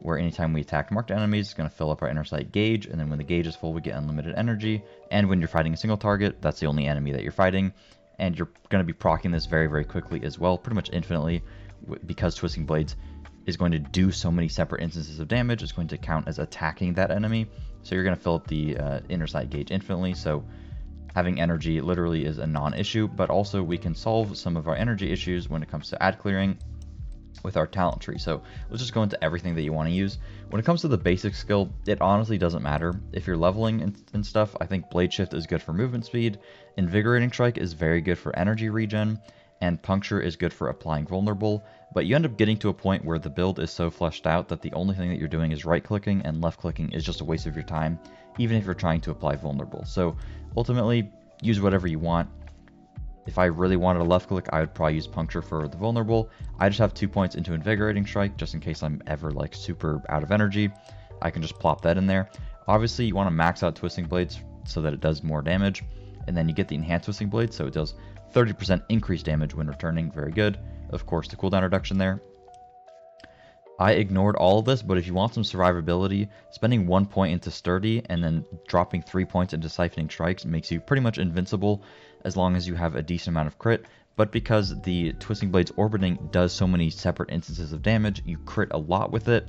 where anytime we attack marked enemies, it's going to fill up our Inner Sight gauge, and then when the gauge is full, we get unlimited energy. And when you're fighting a single target, that's the only enemy that you're fighting, and you're going to be proccing this very, very quickly as well, pretty much infinitely, because Twisting Blades is going to do so many separate instances of damage. It's going to count as attacking that enemy, so you're going to fill up the inner sight gauge infinitely. So having energy literally is a non-issue, but also we can solve some of our energy issues when it comes to ad clearing with our talent tree. So let's just go into everything that you want to use. When it comes to the basic skill, it honestly doesn't matter. If you're leveling and stuff, I think Blade Shift is good for movement speed, Invigorating Strike is very good for energy regen, and Puncture is good for applying vulnerable, but you end up getting to a point where the build is so fleshed out that the only thing that you're doing is right clicking, and left clicking is just a waste of your time, even if you're trying to apply vulnerable. So ultimately, use whatever you want. If I really wanted a left click, I would probably use Puncture for the vulnerable. I just have 2 points into Invigorating Strike, just in case I'm ever like super out of energy. I can just plop that in there. Obviously, you want to max out Twisting Blades so that it does more damage, and then you get the Enhanced Twisting Blade, so it does 30% increased damage when returning. Very good. Of course, the cooldown reduction there. I ignored all of this, but if you want some survivability, spending 1 point into Sturdy and then dropping 3 points into Siphoning Strikes makes you pretty much invincible as long as you have a decent amount of crit. But because the Twisting Blades Orbiting does so many separate instances of damage, you crit a lot with it.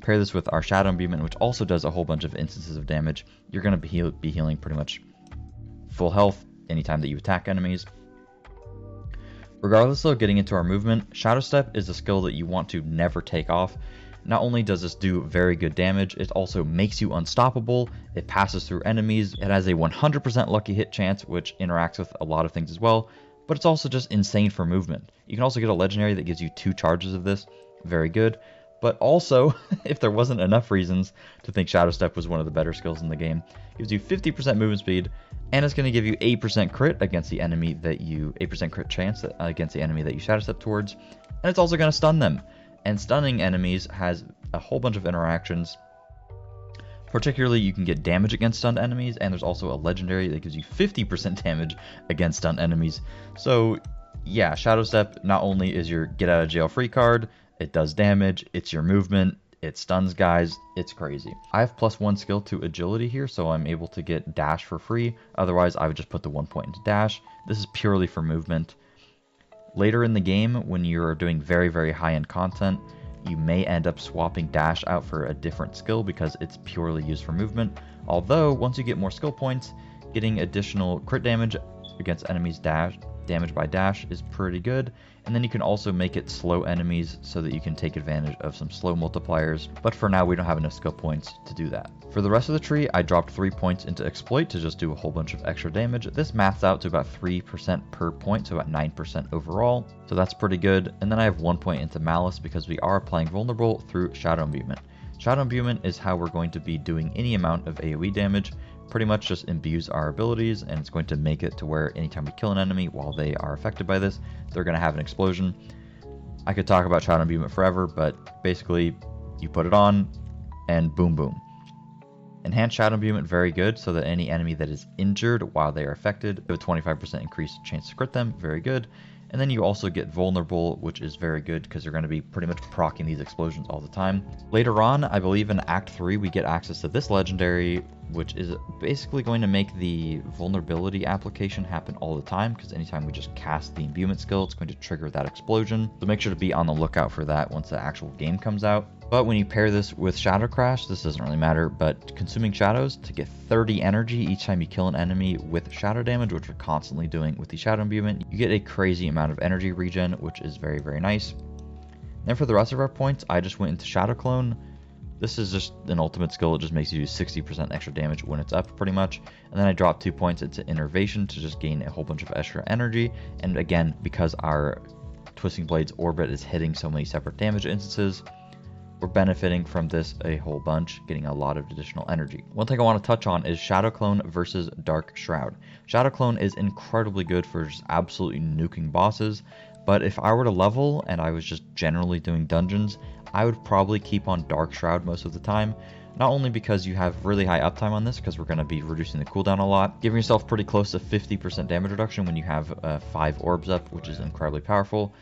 Pair this with our Shadow Imbuement, which also does a whole bunch of instances of damage. You're going to be healing pretty much full health anytime that you attack enemies. Regardless of getting into our movement, Shadow Step is a skill that you want to never take off. Not only does this do very good damage, it also makes you unstoppable, it passes through enemies, it has a 100% lucky hit chance, which interacts with a lot of things as well, but it's also just insane for movement. You can also get a legendary that gives you 2 charges of this, very good. But also, if there wasn't enough reasons to think Shadow Step was one of the better skills in the game, it gives you 50% movement speed, and it's going to give you 8% crit against the enemy that you 8% crit chance against the enemy that you Shadow Step towards, and it's also going to stun them. And stunning enemies has a whole bunch of interactions. Particularly, you can get damage against stunned enemies, and there's also a legendary that gives you 50% damage against stunned enemies. So, yeah, Shadow Step not only is your get out of jail free card, it does damage, it's your movement, it stuns guys, it's crazy. I have +1 skill to agility here, so I'm able to get dash for free. Otherwise, I would just put the 1 point into dash. This is purely for movement. Later in the game, when you're doing very, very high-end content, you may end up swapping dash out for a different skill because it's purely used for movement. Although, once you get more skill points, getting additional crit damage against enemies damage by dash is pretty good. And then you can also make it slow enemies so that you can take advantage of some slow multipliers. But for now, we don't have enough skill points to do that. For the rest of the tree, I dropped 3 points into Exploit to just do a whole bunch of extra damage. This maths out to about 3% per point, so about 9% overall. So that's pretty good. And then I have 1 point into Malice because we are applying Vulnerable through Shadow Imbuement. Shadow Imbuement is how we're going to be doing any amount of AoE damage. Pretty much just imbues our abilities, and it's going to make it to where anytime we kill an enemy while they are affected by this, they're going to have an explosion. I could talk about Shadow Imbuement forever, but basically you put it on and boom boom. Enhanced Shadow Imbuement, very good, so that any enemy that is injured while they are affected, have a 25% increased chance to crit them, very good. And then you also get Vulnerable, which is very good because you're going to be pretty much proccing these explosions all the time. Later on, I believe in Act 3, we get access to this legendary, which is basically going to make the vulnerability application happen all the time, because anytime we just cast the imbuement skill, it's going to trigger that explosion. So make sure to be on the lookout for that once the actual game comes out. But when you pair this with Shadow Crash, this doesn't really matter, but Consuming Shadows to get 30 energy each time you kill an enemy with shadow damage, which we're constantly doing with the Shadow Imbuement, you get a crazy amount of energy regen, which is very, very nice. Then for the rest of our points, I just went into Shadow Clone. This is just an ultimate skill, it just makes you do 60% extra damage when it's up, pretty much. And then I dropped 2 points into Innervation to just gain a whole bunch of extra energy. And again, because our Twisting Blades Orbit is hitting so many separate damage instances, we're benefiting from this a whole bunch, getting a lot of additional energy. One thing I want to touch on is Shadow Clone versus Dark Shroud. Shadow Clone is incredibly good for just absolutely nuking bosses, but if I were to level and I was just generally doing dungeons, I would probably keep on Dark Shroud most of the time. Not only because you have really high uptime on this, because we're going to be reducing the cooldown a lot, giving yourself pretty close to 50% damage reduction when you have 5 orbs up, which is incredibly powerful.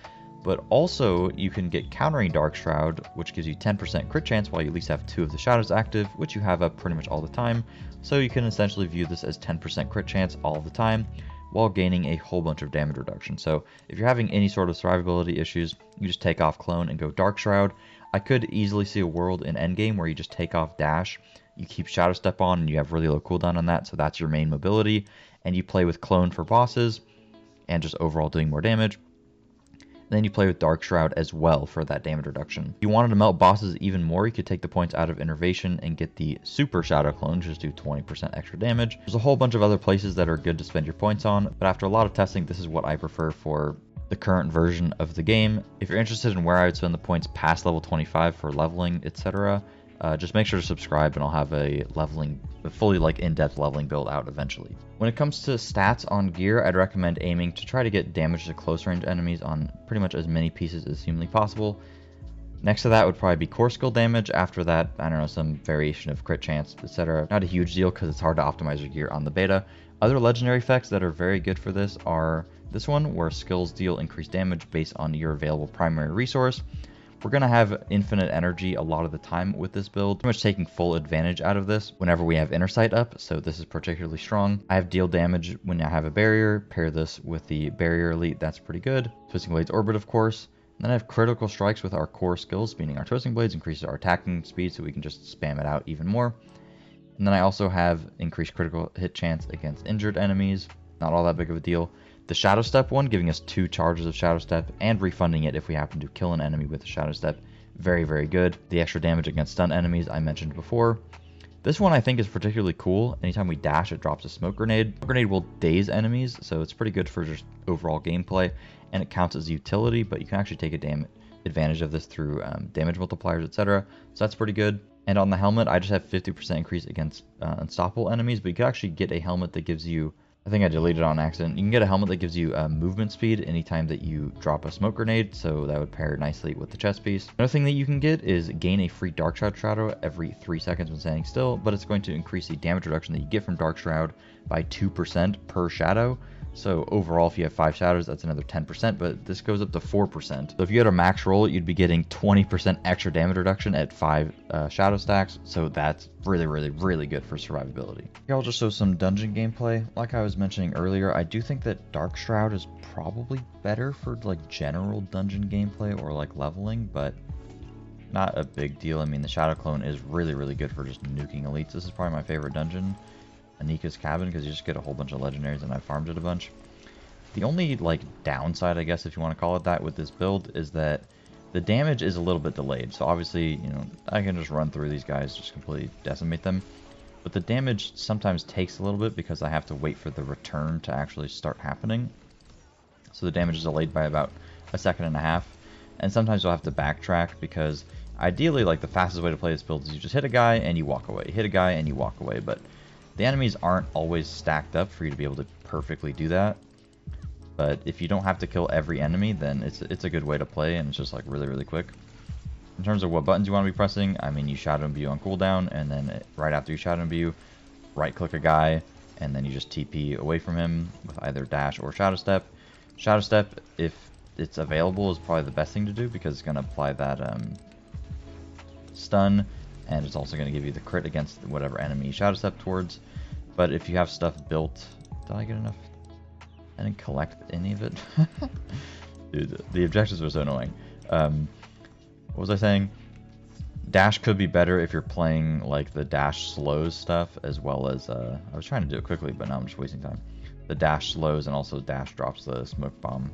But also, you can get countering Dark Shroud, which gives you 10% crit chance while you at least have 2 of the shadows active, which you have up pretty much all the time. So you can essentially view this as 10% crit chance all the time, while gaining a whole bunch of damage reduction. So if you're having any sort of survivability issues, you just take off Clone and go Dark Shroud. I could easily see a world in Endgame where you just take off Dash, you keep Shadow Step on, and you have really low cooldown on that, so that's your main mobility, and you play with Clone for bosses, and just overall doing more damage. Then you play with Dark Shroud as well for that damage reduction. If you wanted to melt bosses even more, you could take the points out of Innervation and get the Super Shadow Clone, just do 20% extra damage. There's a whole bunch of other places that are good to spend your points on, but after a lot of testing, this is what I prefer for the current version of the game. If you're interested in where I would spend the points past level 25 for leveling, etc., just make sure to subscribe and I'll have a fully in-depth leveling build out eventually. When it comes to stats on gear, I'd recommend aiming to try to get damage to close range enemies on pretty much as many pieces as humanly possible. Next to that would probably be core skill damage. After that, I don't know, some variation of crit chance, etc. Not a huge deal because it's hard to optimize your gear on the beta. Other legendary effects that are very good for this are this one, where skills deal increased damage based on your available primary resource. We're going to have infinite energy a lot of the time with this build, pretty much taking full advantage out of this whenever we have Inner Sight up, so this is particularly strong. I have deal damage when I have a barrier, pair this with the barrier elite, that's pretty good. Twisting Blades Orbit, of course. And then I have critical strikes with our core skills, meaning our Twisting Blades increases our attacking speed so we can just spam it out even more. And then I also have increased critical hit chance against injured enemies, not all that big of a deal. The Shadow Step one, giving us 2 charges of Shadow Step and refunding it if we happen to kill an enemy with the Shadow Step. Very, very good. The extra damage against stun enemies I mentioned before. This one I think is particularly cool. Anytime we dash, it drops a smoke grenade. Smoke grenade will daze enemies, so it's pretty good for just overall gameplay, and it counts as utility, but you can actually take advantage of this through damage multipliers, etc. So that's pretty good. And on the helmet, I just have 50% increase against unstoppable enemies, but you can actually get a helmet that gives you, I think I deleted it on accident. You can get a helmet that gives you movement speed anytime that you drop a smoke grenade, so that would pair nicely with the chest piece. Another thing that you can get is gain a free Dark Shroud Shadow every 3 seconds when standing still, but it's going to increase the damage reduction that you get from Dark Shroud by 2% per shadow. So overall, if you have 5 shadows, that's another 10%, but this goes up to 4%. So if you had a max roll, you'd be getting 20% extra damage reduction at 5 shadow stacks, so that's really, really, really good for survivability. Here I'll just show some dungeon gameplay. Like I was mentioning earlier, I do think that Dark Shroud is probably better for general dungeon gameplay or leveling, but not a big deal. I mean, the Shadow Clone is really, really good for just nuking elites. This is probably my favorite dungeon, Anika's Cabin, because you just get a whole bunch of legendaries, and I farmed it a bunch. The only downside, I guess if you want to call it that, with this build is that the damage is a little bit delayed. So obviously, I can just run through these guys, just completely decimate them, but the damage sometimes takes a little bit because I have to wait for the return to actually start happening. So the damage is delayed by about 1.5 seconds, and sometimes you'll have to backtrack because ideally, the fastest way to play this build is you just hit a guy and you walk away, hit a guy and you walk away, but the enemies aren't always stacked up for you to be able to perfectly do that. But if you don't have to kill every enemy, then it's a good way to play, and it's just really, really quick. In terms of what buttons you want to be pressing, I mean, you Shadow Imbue on cooldown, and then right after you Shadow Imbue, right click a guy, and then you just TP away from him with either dash or Shadow Step. Shadow Step, if it's available, is probably the best thing to do because it's going to apply that stun, and it's also going to give you the crit against whatever enemy you Shadow Step towards. But if you have stuff built, did I get enough? I didn't collect any of it. Dude, the objectives are so annoying. What was I saying? Dash could be better if you're playing the dash slows stuff, as well as I was trying to do it quickly, but now I'm just wasting time. The dash slows and also dash drops the smoke bomb.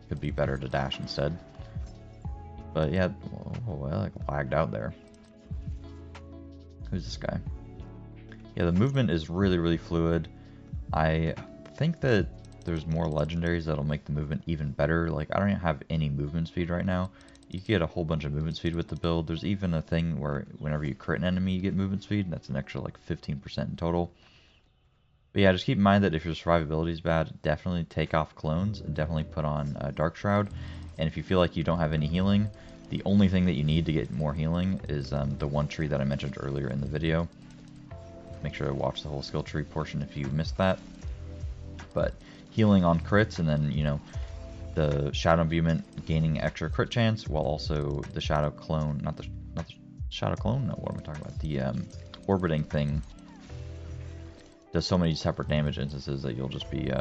Could be better to dash instead. But yeah, oh, I lagged out there. Who's this guy? Yeah, the movement is really, really fluid. I think that there's more legendaries that'll make the movement even better. I don't even have any movement speed right now. You can get a whole bunch of movement speed with the build. There's even a thing where whenever you crit an enemy, you get movement speed. And that's an extra 15% in total. But yeah, just keep in mind that if your survivability is bad, definitely take off clones and definitely put on Dark Shroud. And if you feel like you don't have any healing, the only thing that you need to get more healing is the one tree that I mentioned earlier in the video. Make sure to watch the whole skill tree portion if you missed that. But healing on crits, and then the Shadow Imbuement gaining extra crit chance, while also the Shadow Clone, not the Shadow Clone, no, what am I talking about? The orbiting thing does so many separate damage instances that you'll just be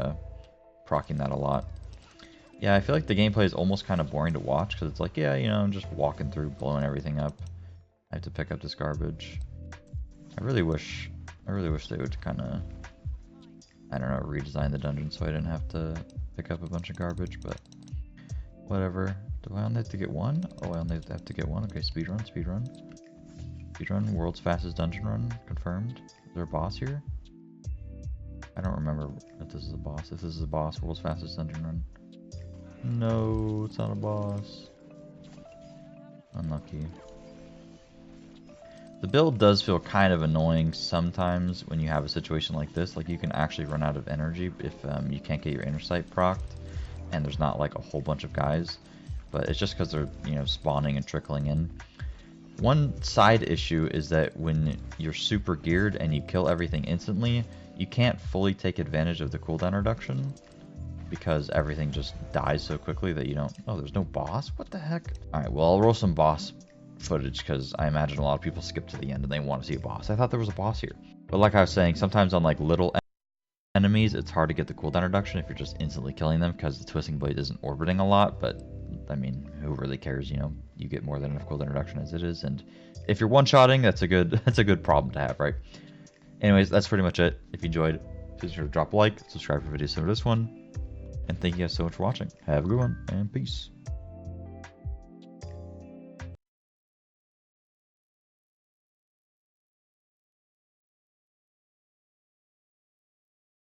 proccing that a lot. Yeah, I feel like the gameplay is almost kind of boring to watch because it's like, yeah, you know, I'm just walking through, blowing everything up. I have to pick up this garbage. I really wish they would kind of, I don't know, redesign the dungeon so I didn't have to pick up a bunch of garbage, but whatever. Do I only have to get one? Oh, I only have to get one. Okay, speedrun. Speedrun, world's fastest dungeon run, confirmed. Is there a boss here? I don't remember if this is a boss. If this is a boss, world's fastest dungeon run. No, it's not a boss. Unlucky. The build does feel kind of annoying sometimes when you have a situation like this. Like, you can actually run out of energy if you can't get your inner sight procced and there's not like a whole bunch of guys. But it's just because they're, you know, spawning and trickling in. One side issue is that when you're super geared and you kill everything instantly, you can't fully take advantage of the cooldown reduction because everything just dies so quickly that you don't... Oh, there's no boss? What the heck? Alright, well, I'll roll some boss footage because I imagine a lot of people skip to the end and they want to see a boss. I thought there was a boss here. But like I was saying, sometimes on like little enemies, it's hard to get the cooldown reduction if you're just instantly killing them because the Twisting Blade isn't orbiting a lot, but I mean, who really cares, you know? You get more than enough cooldown reduction as it is, and if you're one-shotting, that's a good problem to have, right? Anyways, that's pretty much it. If you enjoyed, please sure to drop a like, subscribe for videos similar to this one, and thank you guys so much for watching. Have a good one, and peace.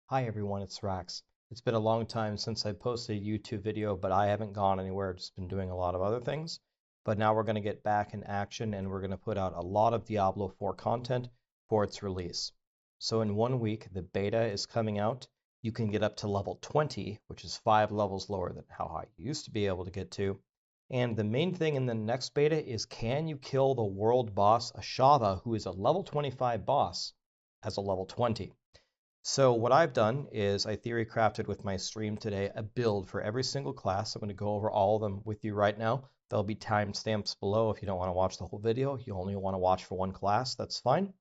Hi everyone, it's Rax. It's been a long time since I posted a YouTube video, but I haven't gone anywhere. I've just been doing a lot of other things. But now we're going to get back in action and we're going to put out a lot of Diablo 4 content for its release. So in 1 week, the beta is coming out. You can get up to level 20, which is 5 levels lower than how high you used to be able to get to. And the main thing in the next beta is, can you kill the world boss Ashava, who is a level 25 boss, as a level 20? So what I've done is I theory crafted with my stream today a build for every single class. I'm going to go over all of them with you right now. There'll be timestamps below if you don't want to watch the whole video. You only want to watch for one class, that's fine.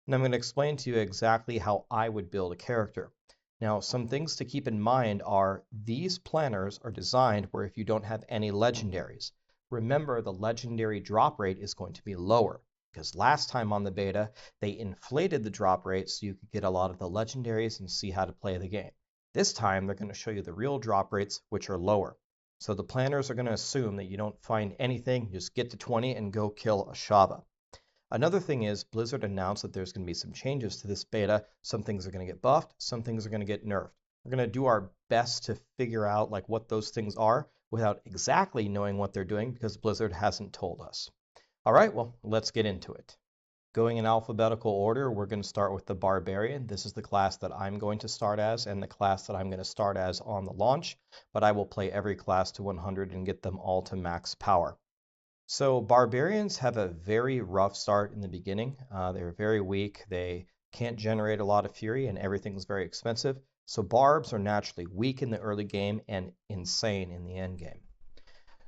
And I'm going to explain to you exactly how I would build a character. Now, some things to keep in mind are these planners are designed where if you don't have any legendaries, remember the legendary drop rate is going to be lower. Because last time on the beta, they inflated the drop rate so you could get a lot of the legendaries and see how to play the game. This time, they're going to show you the real drop rates, which are lower. So the planners are going to assume that you don't find anything, just get to 20 and go kill Ashava. Another thing is, Blizzard announced that there's going to be some changes to this beta. Some things are going to get buffed, some things are going to get nerfed. We're going to do our best to figure out like what those things are without exactly knowing what they're doing because Blizzard hasn't told us. All right, well, let's get into it. Going in alphabetical order, we're going to start with the Barbarian. This is the class that I'm going to start as and the class that I'm going to start as on the launch, but I will play every class to 100 and get them all to max power. So Barbarians have a very rough start in the beginning. They're very weak. They can't generate a lot of fury and everything's very expensive. So Barbs are naturally weak in the early game and insane in the end game.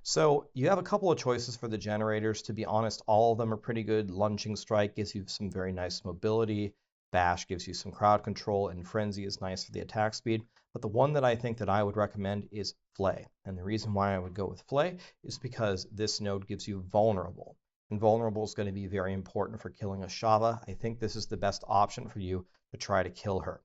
So you have a couple of choices for the generators. To be honest, all of them are pretty good. Lunging Strike gives you some very nice mobility. Bash gives you some crowd control, and Frenzy is nice for the attack speed. But the one that I think that I would recommend is Flay. And the reason why I would go with Flay is because this node gives you Vulnerable. And Vulnerable is going to be very important for killing Ashava. I think this is the best option for you to try to kill her.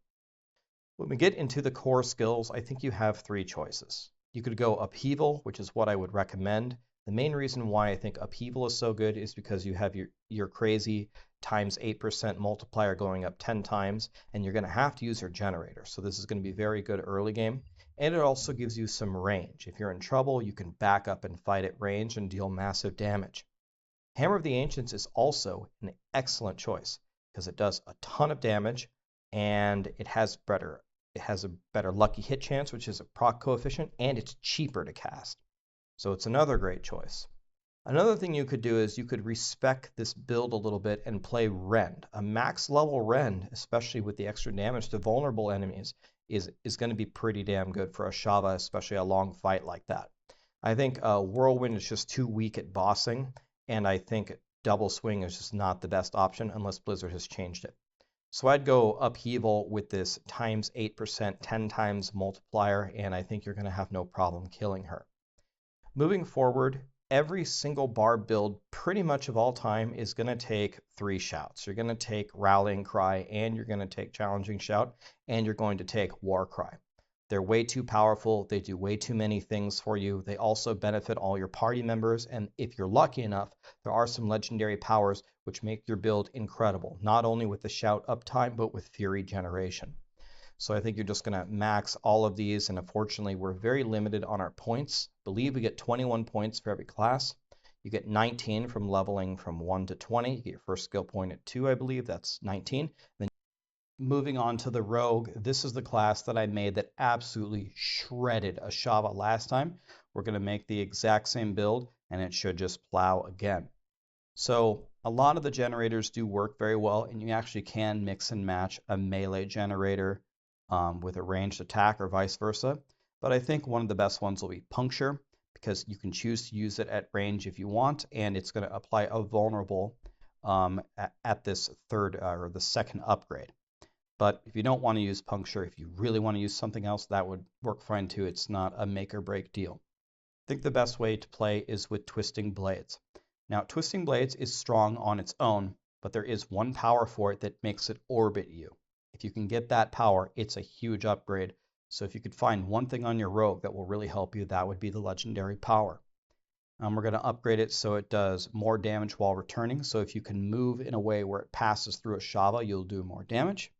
When we get into the core skills, I think you have 3 choices. You could go Upheaval, which is what I would recommend. The main reason why I think Upheaval is so good is because you have your crazy times 8% multiplier going up 10 times, and you're going to have to use your generator. So this is going to be very good early game. And it also gives you some range. If you're in trouble, you can back up and fight at range and deal massive damage. Hammer of the Ancients is also an excellent choice because it does a ton of damage and it has a better lucky hit chance, which is a proc coefficient, and it's cheaper to cast. So it's another great choice. Another thing you could do is you could respec this build a little bit and play Rend. A max level Rend, especially with the extra damage to vulnerable enemies, is going to be pretty damn good for Ashava, especially a long fight like that. I think Whirlwind is just too weak at bossing, and I think Double Swing is just not the best option unless Blizzard has changed it. So I'd go upheaval with this times 8%, 10 times multiplier, and I think you're going to have no problem killing her. Moving forward, every single barb build pretty much of all time is going to take 3 shouts. You're going to take Rallying Cry, and you're going to take Challenging Shout, and you're going to take War Cry. They're way too powerful. They do way too many things for you. They also benefit all your party members, and if you're lucky enough, there are some legendary powers which make your build incredible, not only with the shout uptime, but with Fury generation. So I think you're just going to max all of these, and unfortunately, we're very limited on our points. I believe we get 21 points for every class. You get 19 from leveling from 1 to 20. You get your first skill point at 2, I believe. That's 19. Then moving on to the Rogue, this is the class that I made that absolutely shredded Ashava last time. We're going to make the exact same build, and it should just plow again. So a lot of the generators do work very well, and you actually can mix and match a melee generator with a ranged attack or vice versa. But I think one of the best ones will be Puncture, because you can choose to use it at range if you want, and it's going to apply a vulnerable at this third or the second upgrade. But if you don't want to use Puncture, if you really want to use something else, that would work fine too. It's not a make or break deal. I think the best way to play is with Twisting Blades. Now, Twisting Blades is strong on its own, but there is one power for it that makes it orbit you. If you can get that power, it's a huge upgrade. So if you could find one thing on your Rogue that will really help you, that would be the legendary power. We're going to upgrade it so it does more damage while returning. So if you can move in a way where it passes through Ashava, you'll do more damage.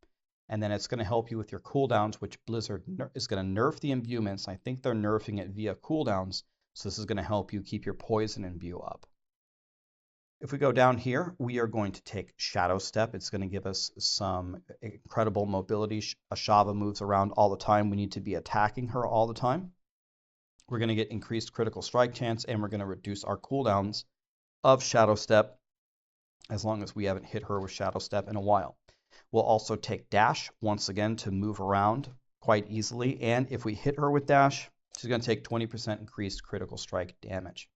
And then it's going to help you with your cooldowns, which Blizzard is going to nerf the imbuements. I think they're nerfing it via cooldowns. So this is going to help you keep your poison imbue up. If we go down here, we are going to take Shadow Step. It's going to give us some incredible mobility. Ashava moves around all the time. We need to be attacking her all the time. We're going to get increased critical strike chance, and we're going to reduce our cooldowns of Shadow Step as long as we haven't hit her with Shadow Step in a while. We'll also take Dash once again to move around quite easily, and if we hit her with Dash, she's going to take 20% increased critical strike damage.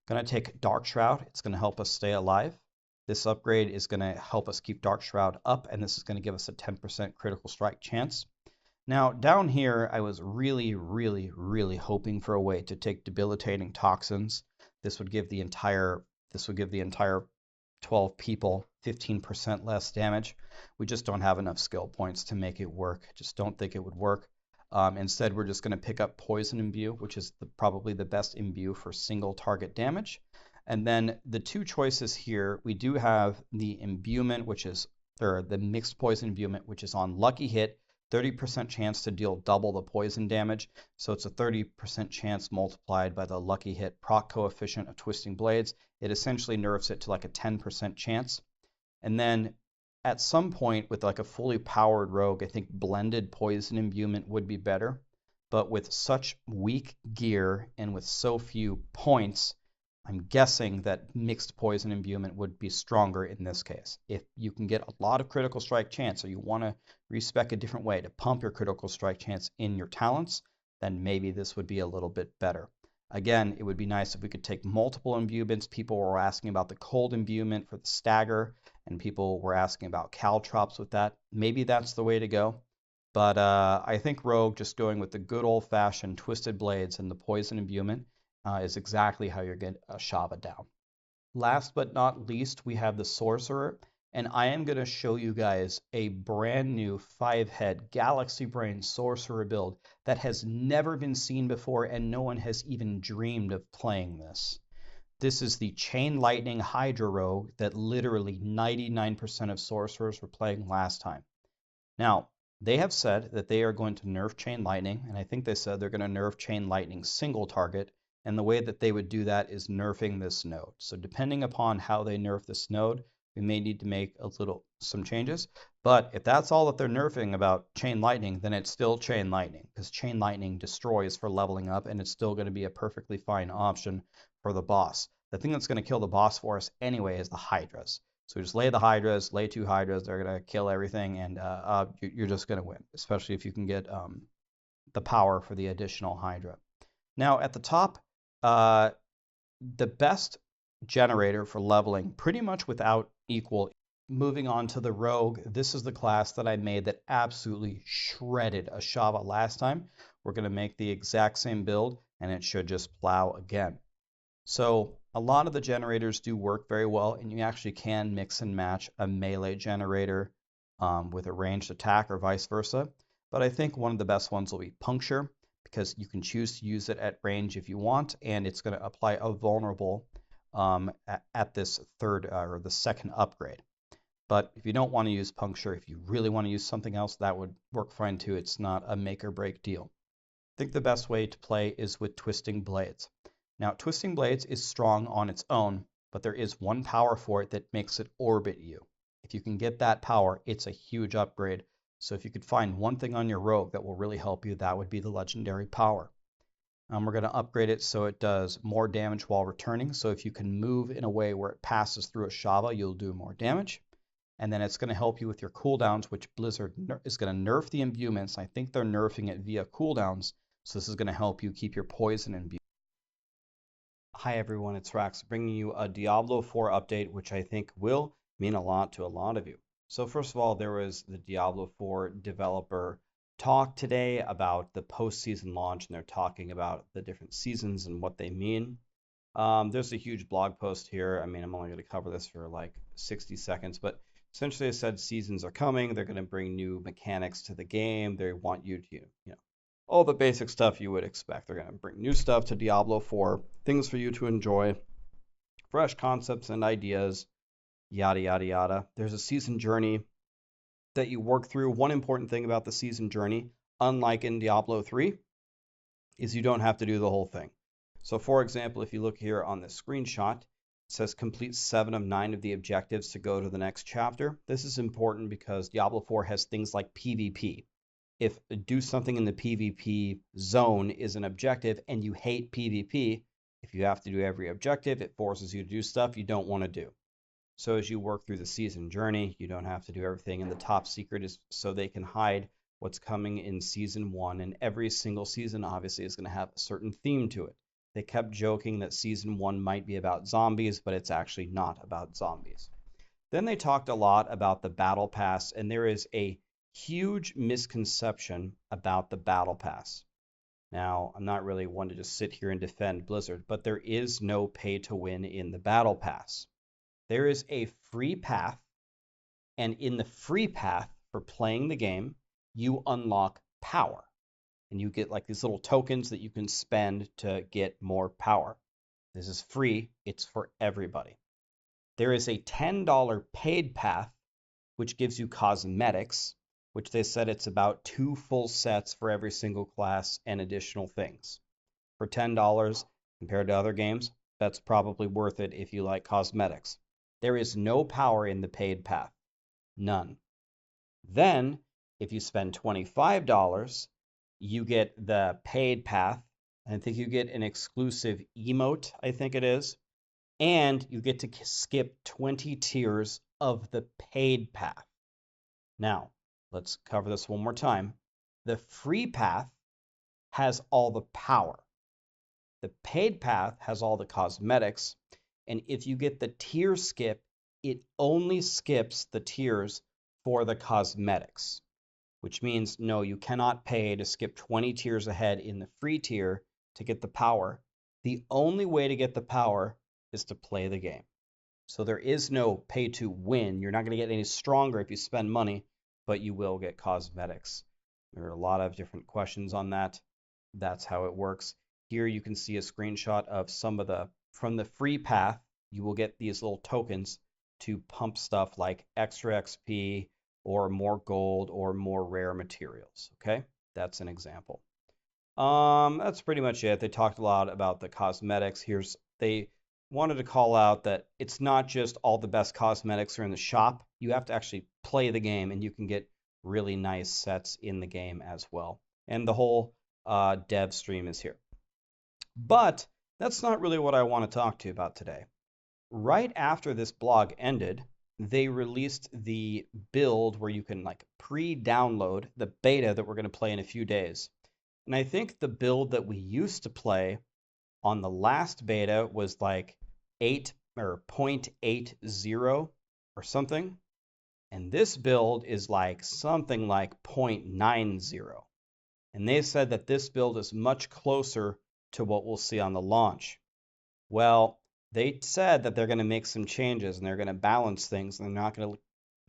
Going to take Dark Shroud. It's going to help us stay alive. This upgrade is going to help us keep Dark Shroud up, and this is going to give us a 10% critical strike chance. Now, down here, I was really hoping for a way to take Debilitating Toxins. This would give the entire 12 people 15% less damage. We just don't have enough skill points to make it work. I just don't think it would work. Instead, we're just going to pick up Poison Imbue, which is probably the best imbue for single target damage. And then the two choices here, we do have the imbuement, or the mixed poison imbuement, which is on Lucky Hit, 30% chance to deal double the poison damage. So it's a 30% chance multiplied by the Lucky Hit proc coefficient of Twisting Blades. It essentially nerfs it to like a 10% chance. And then at some point with like a fully powered Rogue, I think blended poison imbuement would be better. But with such weak gear and with so few points, I'm guessing that mixed poison imbuement would be stronger in this case. If you can get a lot of critical strike chance, or you want to respec a different way to pump your critical strike chance in your talents, then maybe this would be a little bit better. Again, it would be nice if we could take multiple imbuements. People were asking about the cold imbuement for the stagger, and people were asking about caltrops with that. Maybe that's the way to go. But I think Rogue, just going with the good old-fashioned Twisted Blades and the poison imbuement, is exactly how you're getting Ashava down. Last but not least, we have the Sorcerer, and I am going to show you guys a brand new 5-head Galaxy Brain Sorcerer build that has never been seen before, and no one has even dreamed of playing this. This is the Chain Lightning Hydra Rogue that literally 99% of sorcerers were playing last time. Now, they have said that they are going to nerf Chain Lightning, and I think they said they're going to nerf Chain Lightning single target, and the way that they would do that is nerfing this node. So depending upon how they nerf this node, we may need to make some changes. But if that's all that they're nerfing about Chain Lightning, then it's still Chain Lightning, because Chain Lightning destroys for leveling up, and it's still going to be a perfectly fine option for the boss. The thing that's going to kill the boss for us anyway is the Hydras. So we just lay the Hydras, lay 2 Hydras, they're going to kill everything, and you're just going to win, especially if you can get the power for the additional Hydra. Now at the top, the best generator for leveling, pretty much without equal, moving on to the Rogue, this is the class that I made that absolutely shredded Ashava last time. We're going to make the exact same build, and it should just plow again. So a lot of the generators do work very well, and you actually can mix and match a melee generator with a ranged attack or vice versa. But I think one of the best ones will be Puncture, because you can choose to use it at range if you want, and it's going to apply a vulnerable at this third or the second upgrade. But if you don't want to use Puncture, if you really want to use something else, that would work fine too. It's not a make or break deal. I think the best way to play is with Twisting Blades. Now, Twisting Blades is strong on its own, but there is one power for it that makes it orbit you. If you can get that power, it's a huge upgrade. So if you could find one thing on your Rogue that will really help you, that would be the legendary power. We're going to upgrade it so it does more damage while returning. So if you can move in a way where it passes through Ashava, you'll do more damage. And then it's going to help you with your cooldowns, which Blizzard is going to nerf the imbuements. I think they're nerfing it via cooldowns. So this is going to help you keep your poison in view. Hi everyone, it's Rax bringing you a Diablo 4 update, which I think will mean a lot to a lot of you. So first of all, there was the Diablo 4 developer talk today about the post-season launch, and they're talking about the different seasons and what they mean. There's a huge blog post here. I mean, I'm only going to cover this for like 60 seconds, but essentially they said seasons are coming. They're going to bring new mechanics to the game. They want you to, all the basic stuff you would expect. They're going to bring new stuff to Diablo 4, things for you to enjoy, fresh concepts and ideas, yada, yada, yada. There's a season journey that you work through. One important thing about the season journey, unlike in Diablo 3, is you don't have to do the whole thing. So for example, if you look here on the screenshot, it says complete 7 of 9 of the objectives to go to the next chapter. This is important because Diablo 4 has things like PvP. If do something in the PvP zone is an objective and you hate PvP, if you have to do every objective, it forces you to do stuff you don't want to do. So as you work through the season journey, you don't have to do everything. And the top secret is so they can hide what's coming in season 1. And every single season obviously is going to have a certain theme to it. They kept joking that season 1 might be about zombies, but it's actually not about zombies. Then they talked a lot about the Battle Pass, and there is a huge misconception about the Battle Pass. Now, I'm not really one to just sit here and defend Blizzard, but there is no pay to win in the Battle Pass. There is a free path, and in the free path for playing the game, you unlock power. And you get like these little tokens that you can spend to get more power. This is free, it's for everybody. There is a $10 paid path, which gives you cosmetics, which they said it's about 2 full sets for every single class and additional things. For $10 compared to other games, that's probably worth it if you like cosmetics. There is no power in the paid path. None. Then, if you spend $25, you get the paid path. I think you get an exclusive emote, I think it is. And you get to skip 20 tiers of the paid path. Now, let's cover this one more time. The free path has all the power. The paid path has all the cosmetics. And if you get the tier skip, it only skips the tiers for the cosmetics, which means no, you cannot pay to skip 20 tiers ahead in the free tier to get the power. The only way to get the power is to play the game. So there is no pay to win. You're not going to get any stronger if you spend money, but you will get cosmetics. There are a lot of different questions on that. That's how it works. Here you can see a screenshot of some of from the free path. You will get these little tokens to pump stuff like extra XP or more gold or more rare materials. Okay, that's an example. That's pretty much it. They talked a lot about the cosmetics. They wanted to call out that it's not just all the best cosmetics are in the shop. You have to actually play the game, and you can get really nice sets in the game as well. And the whole dev stream is here. But that's not really what I want to talk to you about today. Right after this blog ended, they released the build where you can like pre-download the beta that we're going to play in a few days. And I think the build that we used to play on the last beta was like 8 or 0.80 or something. And this build is like something like 0.90. And they said that this build is much closer to what we'll see on the launch. Well, they said that they're going to make some changes and they're going to balance things and they're not going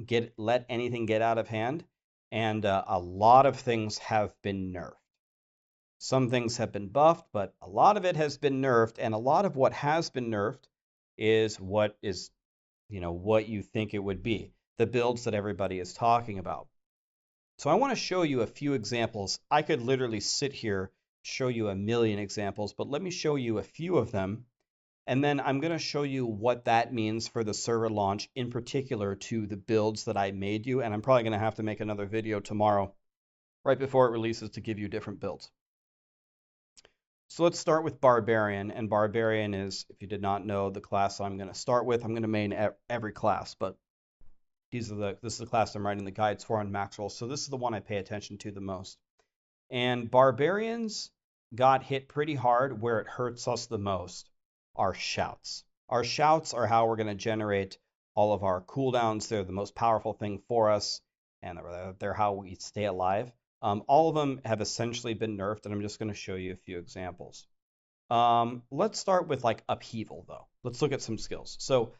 to let anything get out of hand. And a lot of things have been nerfed. Some things have been buffed, but a lot of it has been nerfed. And a lot of what has been nerfed is what is, what you think it would be, the builds that everybody is talking about. So I want to show you a few examples. I could literally sit here, show you a million examples, but let me show you a few of them. And then I'm going to show you what that means for the server launch, in particular to the builds that I made you. And I'm probably going to have to make another video tomorrow, right before it releases, to give you different builds. So let's start with Barbarian. And Barbarian is, if you did not know, the class I'm going to start with. I'm going to main every class, but this is the class I'm writing the guides for on Maxwell. So this is the one I pay attention to the most. And Barbarians got hit pretty hard. Where it hurts us the most are shouts. Our shouts are how we're going to generate all of our cooldowns. They're the most powerful thing for us, and they're how we stay alive. All of them have essentially been nerfed, and I'm just going to show you a few examples. Let's start with like Upheaval, though. Let's look at some skills. So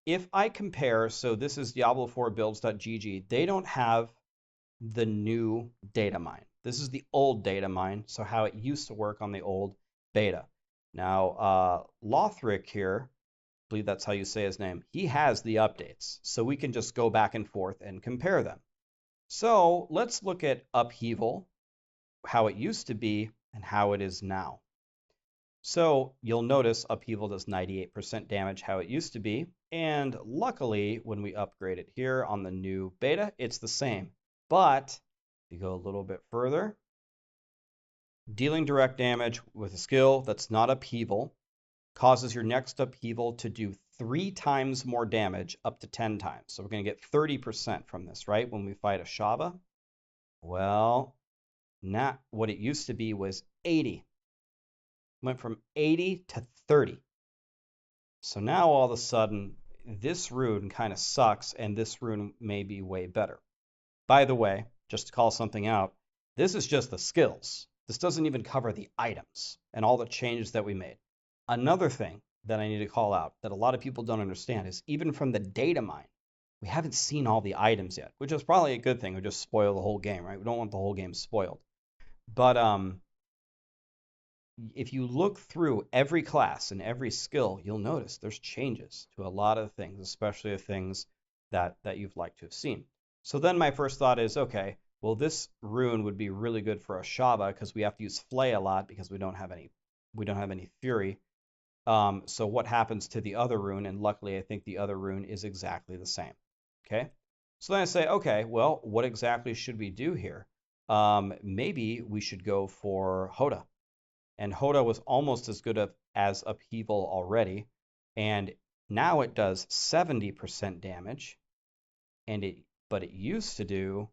if I compare, so this is Diablo4builds.gg. They don't have the new data mine. This is the old data mine, so how it used to work on the old beta. Now, Lothric here, I believe that's how you say his name, he has the updates, so we can just go back and forth and compare them. So let's look at Upheaval, how it used to be and how it is now. So you'll notice Upheaval does 98% damage how it used to be, and luckily when we upgrade it here on the new beta, it's the same. But if you go a little bit further, dealing direct damage with a skill that's not Upheaval causes your next Upheaval to do 3 times more damage, up to 10 times. So we're going to get 30% from this, right, when we fight a Shaba. Well, now what it used to be was 80. Went from 80 to 30. So now all of a sudden, this rune kind of sucks, and this rune may be way better. By the way, just to call something out, this is just the skills. This doesn't even cover the items and all the changes that we made. Another thing that I need to call out that a lot of people don't understand is even from the data mine, we haven't seen all the items yet, which is probably a good thing. We just spoil the whole game, right? We don't want the whole game spoiled. But if you look through every class and every skill, you'll notice there's changes to a lot of things, especially the things that you've liked to have seen. So then my first thought is, okay, well, this rune would be really good for a Shaba because we have to use Flay a lot because we don't have any Fury. So what happens to the other rune? And luckily, I think the other rune is exactly the same. Okay. So then I say, okay, well, what exactly should we do here? Maybe we should go for Hoda. And Hoda was almost as good as Upheaval already. And now it does 70% damage. But it used to do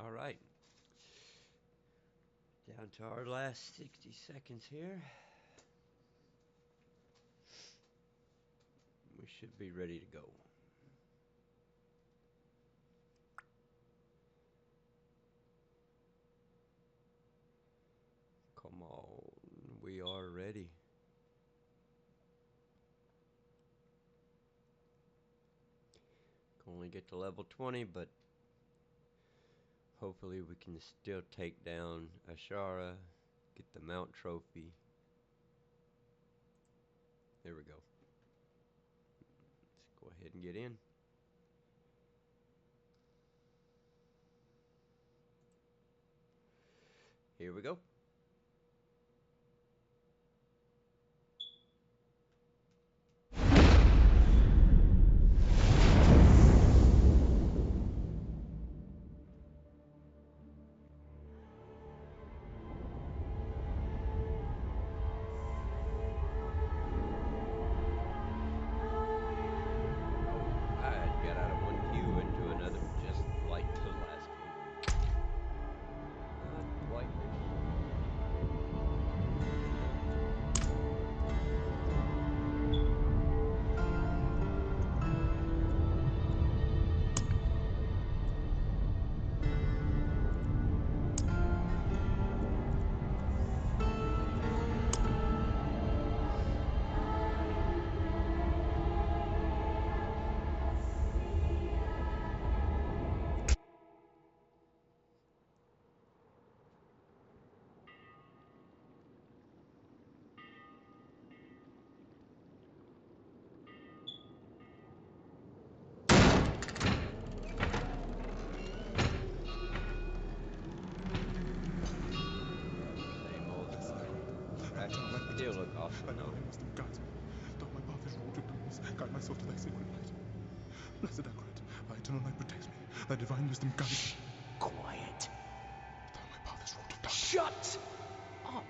All right. Down to our last 60 seconds here. We should be ready to go. Come on, we are ready. Can only get to level 20, but hopefully we can still take down Ashara, get the mount trophy. There we go. Let's go ahead and get in. Here we go. still look awesome Thine though. eye wisdom guides me. Doth my path is wrought with darkness, guide my soul to thy sacred light. Blessed Agroid, thy eternal light protects me. Thy divine wisdom guides me. Quiet. Though my path is wrought with darkness. Shut up.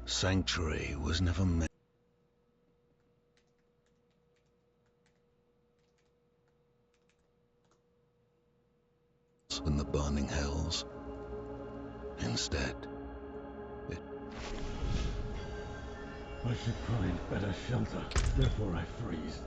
Sanctuary was never meant. In the burning hells. Instead, it I should find better shelter before I freeze.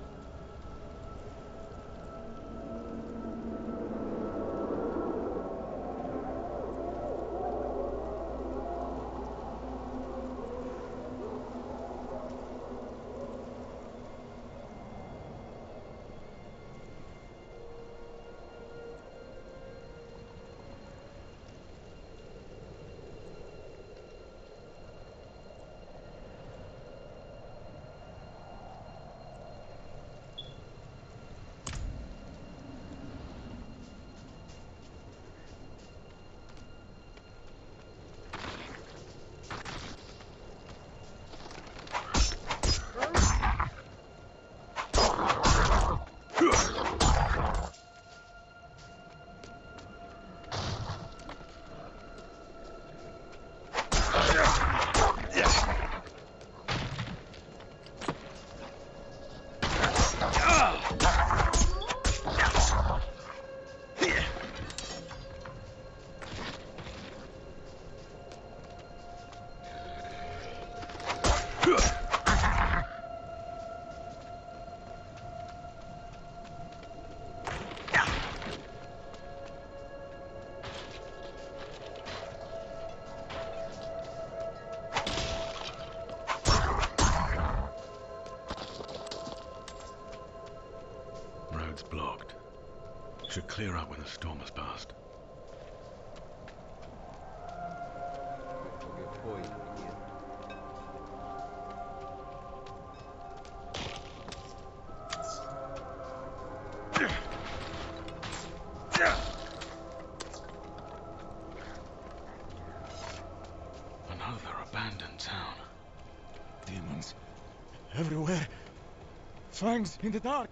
Road's blocked. Should clear up when the storm has passed. Another abandoned town. Demons. Everywhere. Fangs in the dark.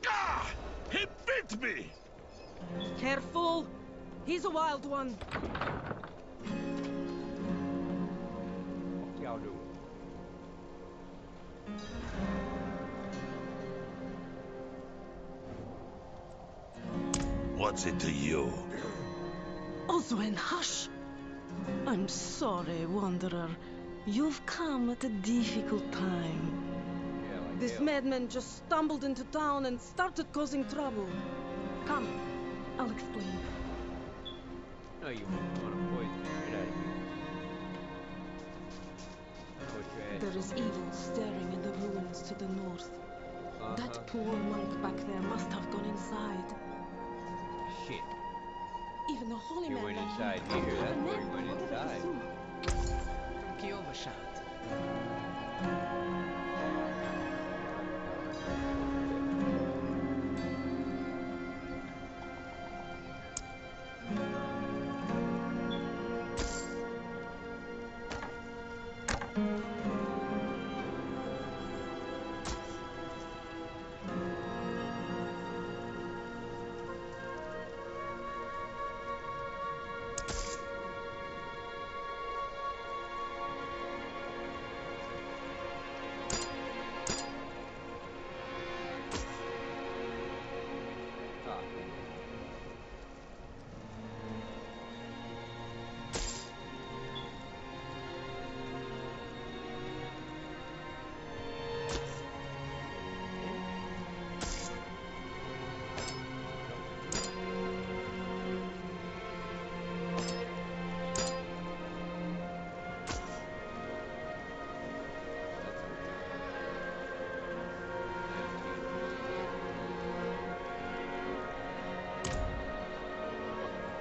Ah! He bit me! Careful! He's a wild one. What y'all doing? What's it to you? Oswin, hush! I'm sorry, Wanderer. You've come at a difficult time. This madman just stumbled into town and started causing trouble. Come, I'll explain. No, you won't want to poison the shit out of you. There is evil staring in the ruins to the north. That poor monk back there must have gone inside. Shit. Even the holy He man went that inside used here. to That's the where he men, went whatever he inside. slew. Kiovashat.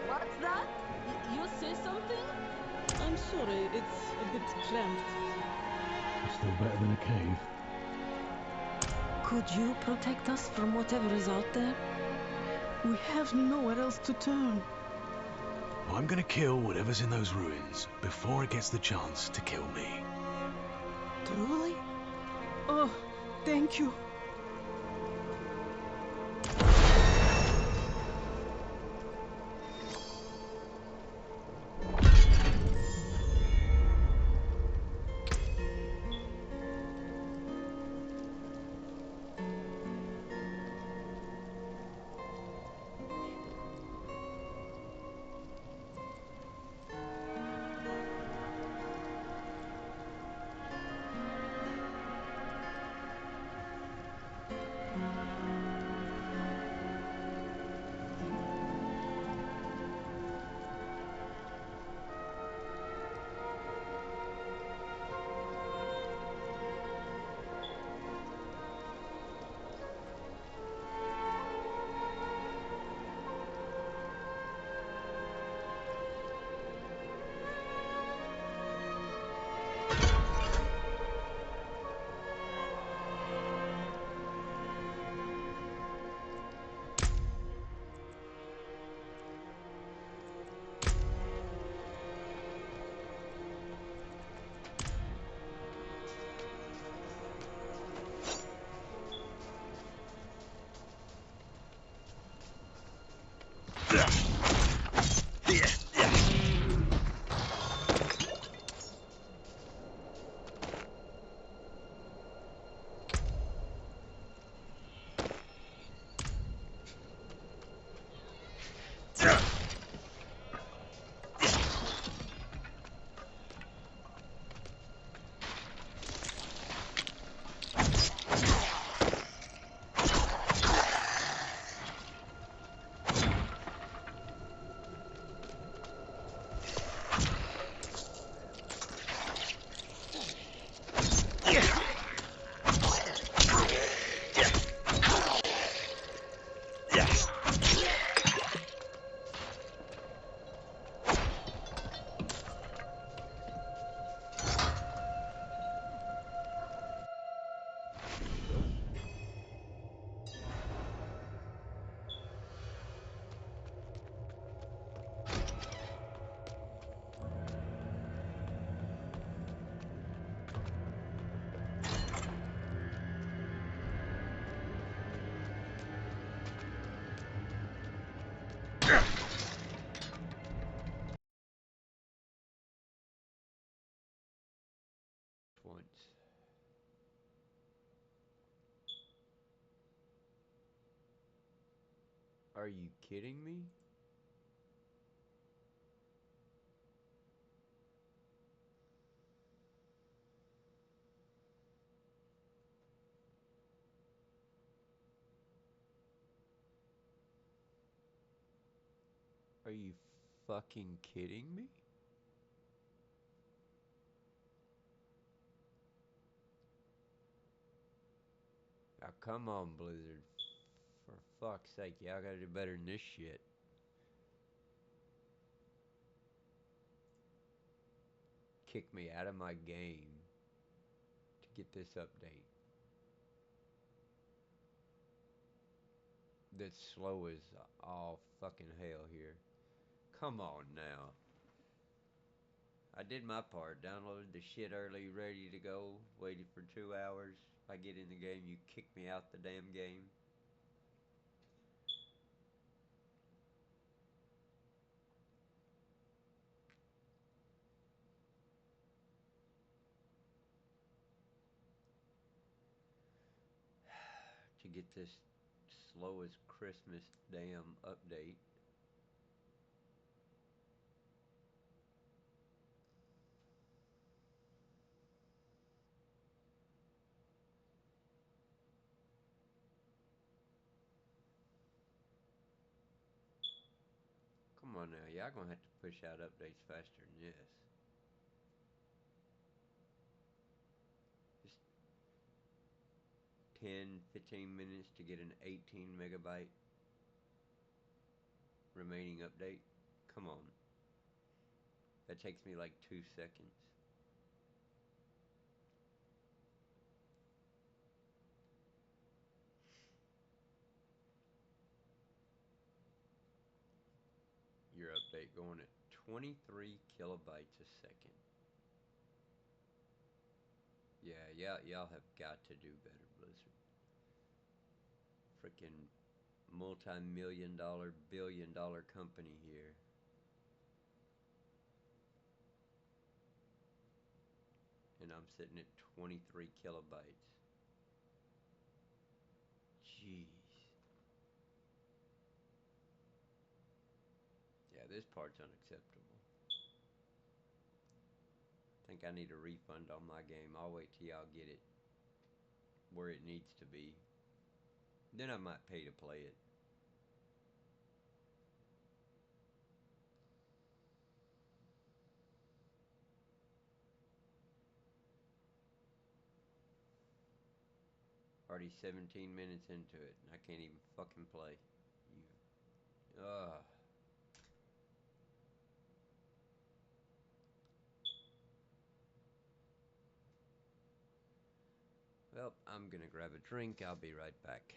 What's that? You say something? I'm sorry, it's a bit cramped. Still better than a cave. Could you protect us from whatever is out there? We have nowhere else to turn. I'm gonna kill whatever's in those ruins before it gets the chance to kill me. Truly? Oh, thank you. Once. Are you kidding me? Are you fucking kidding me? Now come on, Blizzard. For fuck's sake, y'all gotta do better than this shit. Kick me out of my game to get this update. That's slow as all fucking hell here. Come on now. I did my part. Downloaded the shit early, ready to go. Waited for 2 hours. If I get in the game, you kick me out the damn game. To get this slow as Christmas damn update. Come on now, y'all gonna have to push out updates faster than this. Just 10, 15 minutes to get an 18 megabyte remaining update. Come on. That takes me like 2 seconds. Your update going at 23 kilobytes a second. Yeah, y'all have got to do better, Blizzard. Freaking multi-million-dollar, billion-dollar company here. And I'm sitting at 23 kilobytes. Jeez. Yeah, this part's unacceptable. I think I need a refund on my game. I'll wait till y'all get it where it needs to be. Then I might pay to play it. Already 17 minutes into it, and I can't even fucking play. Ugh. Well, I'm gonna grab a drink. I'll be right back.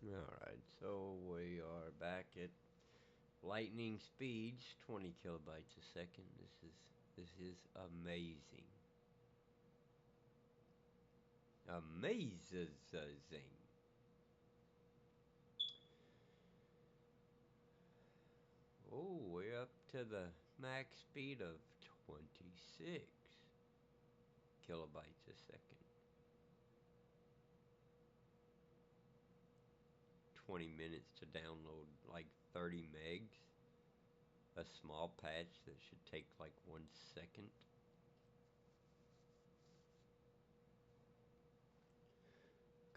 Alright, so we are back at lightning speeds, 20 kilobytes a second. This is amazing. Amazing. Oh, we're up to the max speed of 26 kilobytes a second. 20 minutes to download like 30 megs. A small patch that should take like 1 second.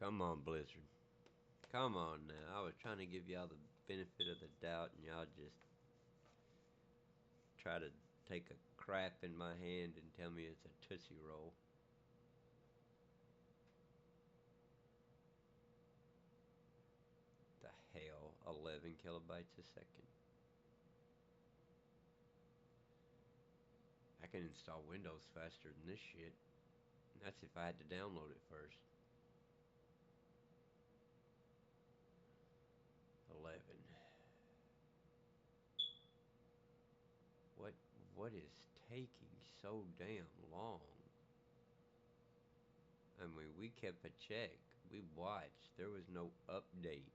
Come on, Blizzard. Come on now. I was trying to give y'all the benefit of the doubt, and y'all just try to take a crap in my hand and tell me it's a Tootsie Roll. The hell? 11 kilobytes a second. I can install Windows faster than this shit. That's if I had to download it first. 11. What is taking so damn long? I mean, we kept a check. We watched. There was no update.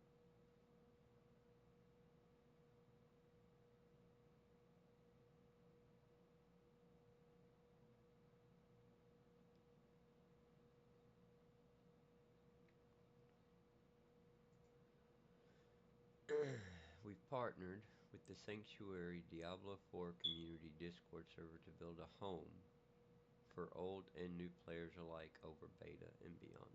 We've partnered with the Sanctuary Diablo 4 community Discord server to build a home for old and new players alike over beta and beyond.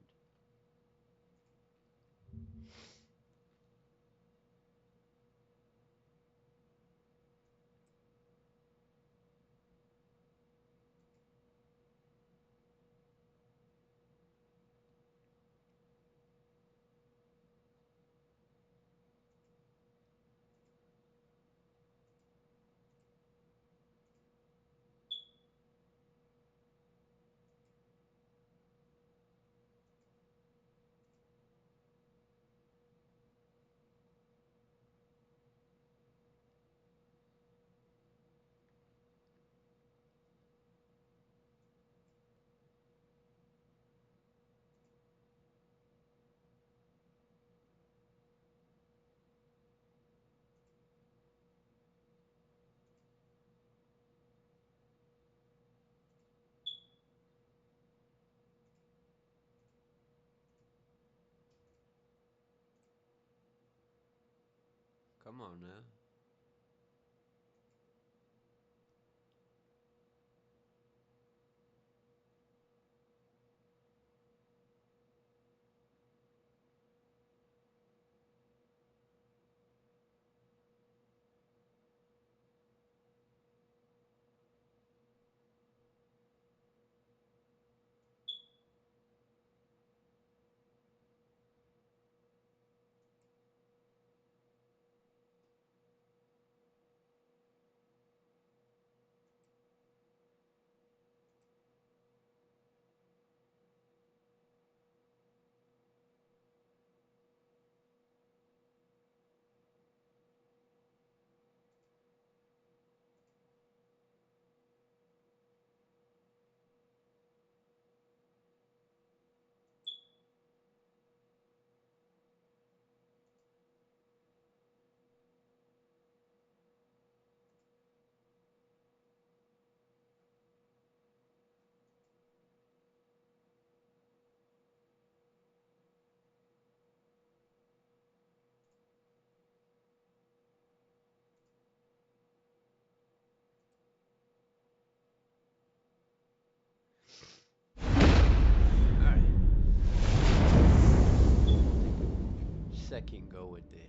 Come on now. Second go with this.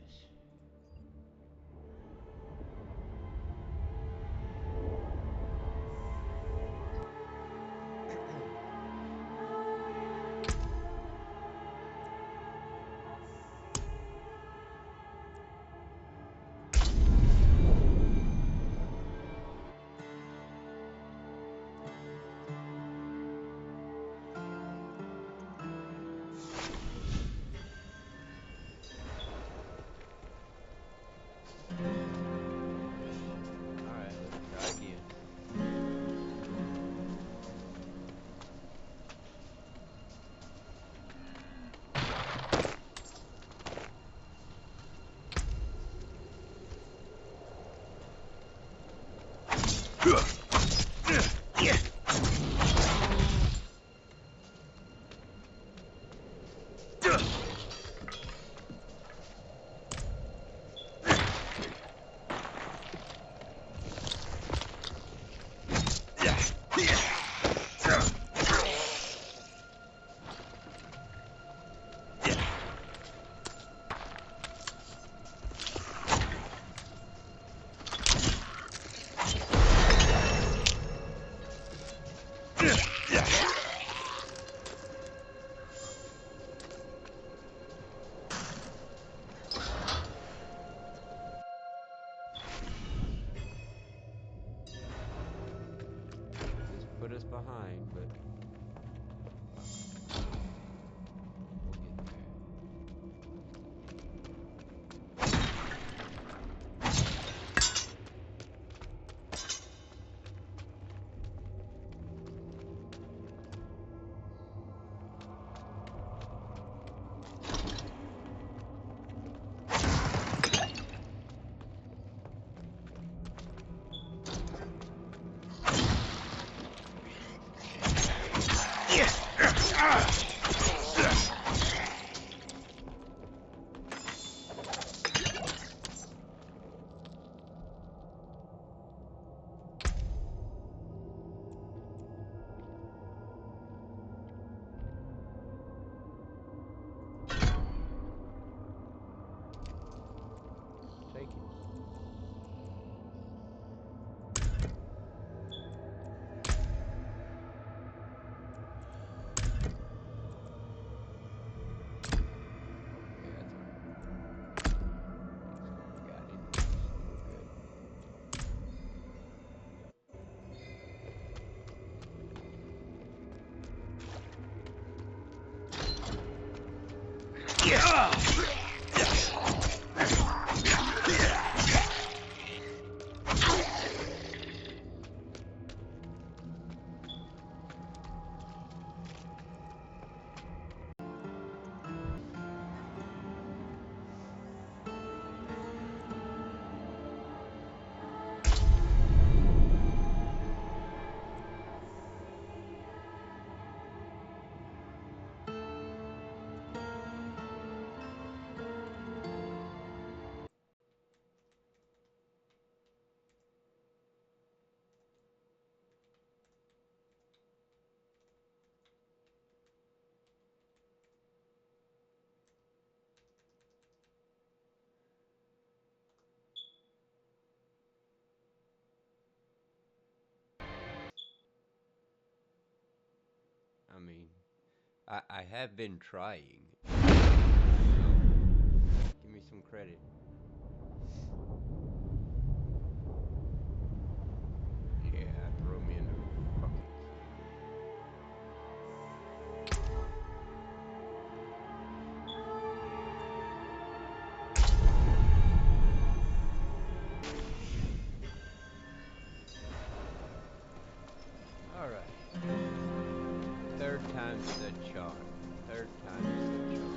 Put us behind, but take it. I mean, I have been trying. Give me some credit. Yeah, throw me in the bucket. Alright. Third time's the charm. Third time's the charm.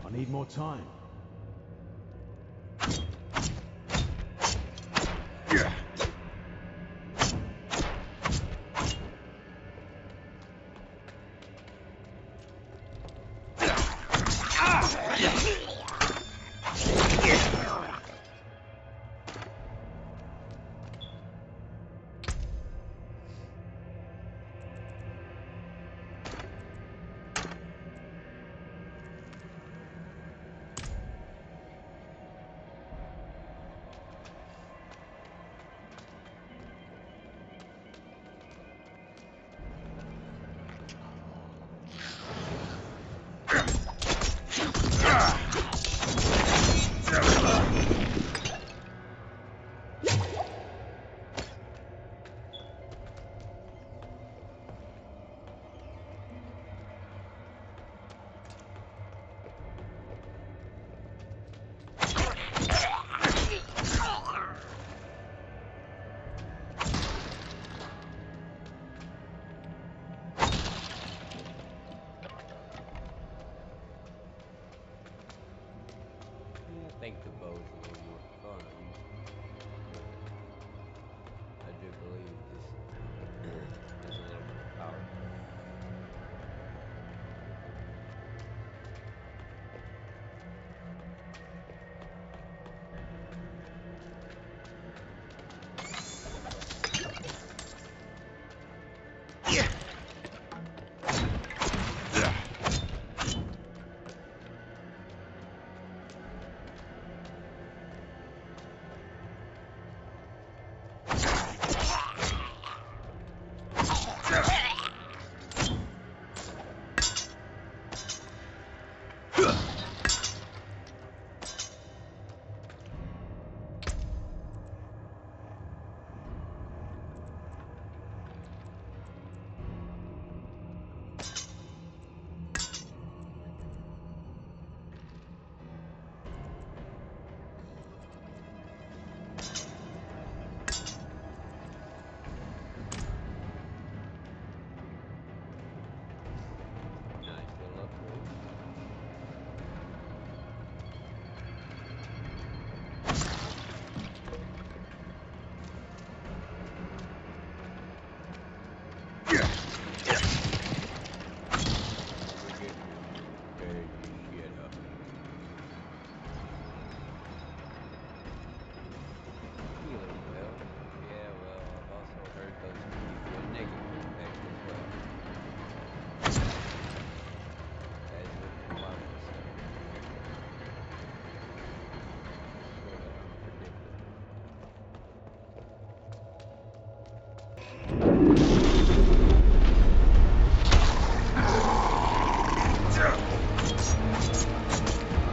I need more time.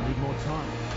Need more time.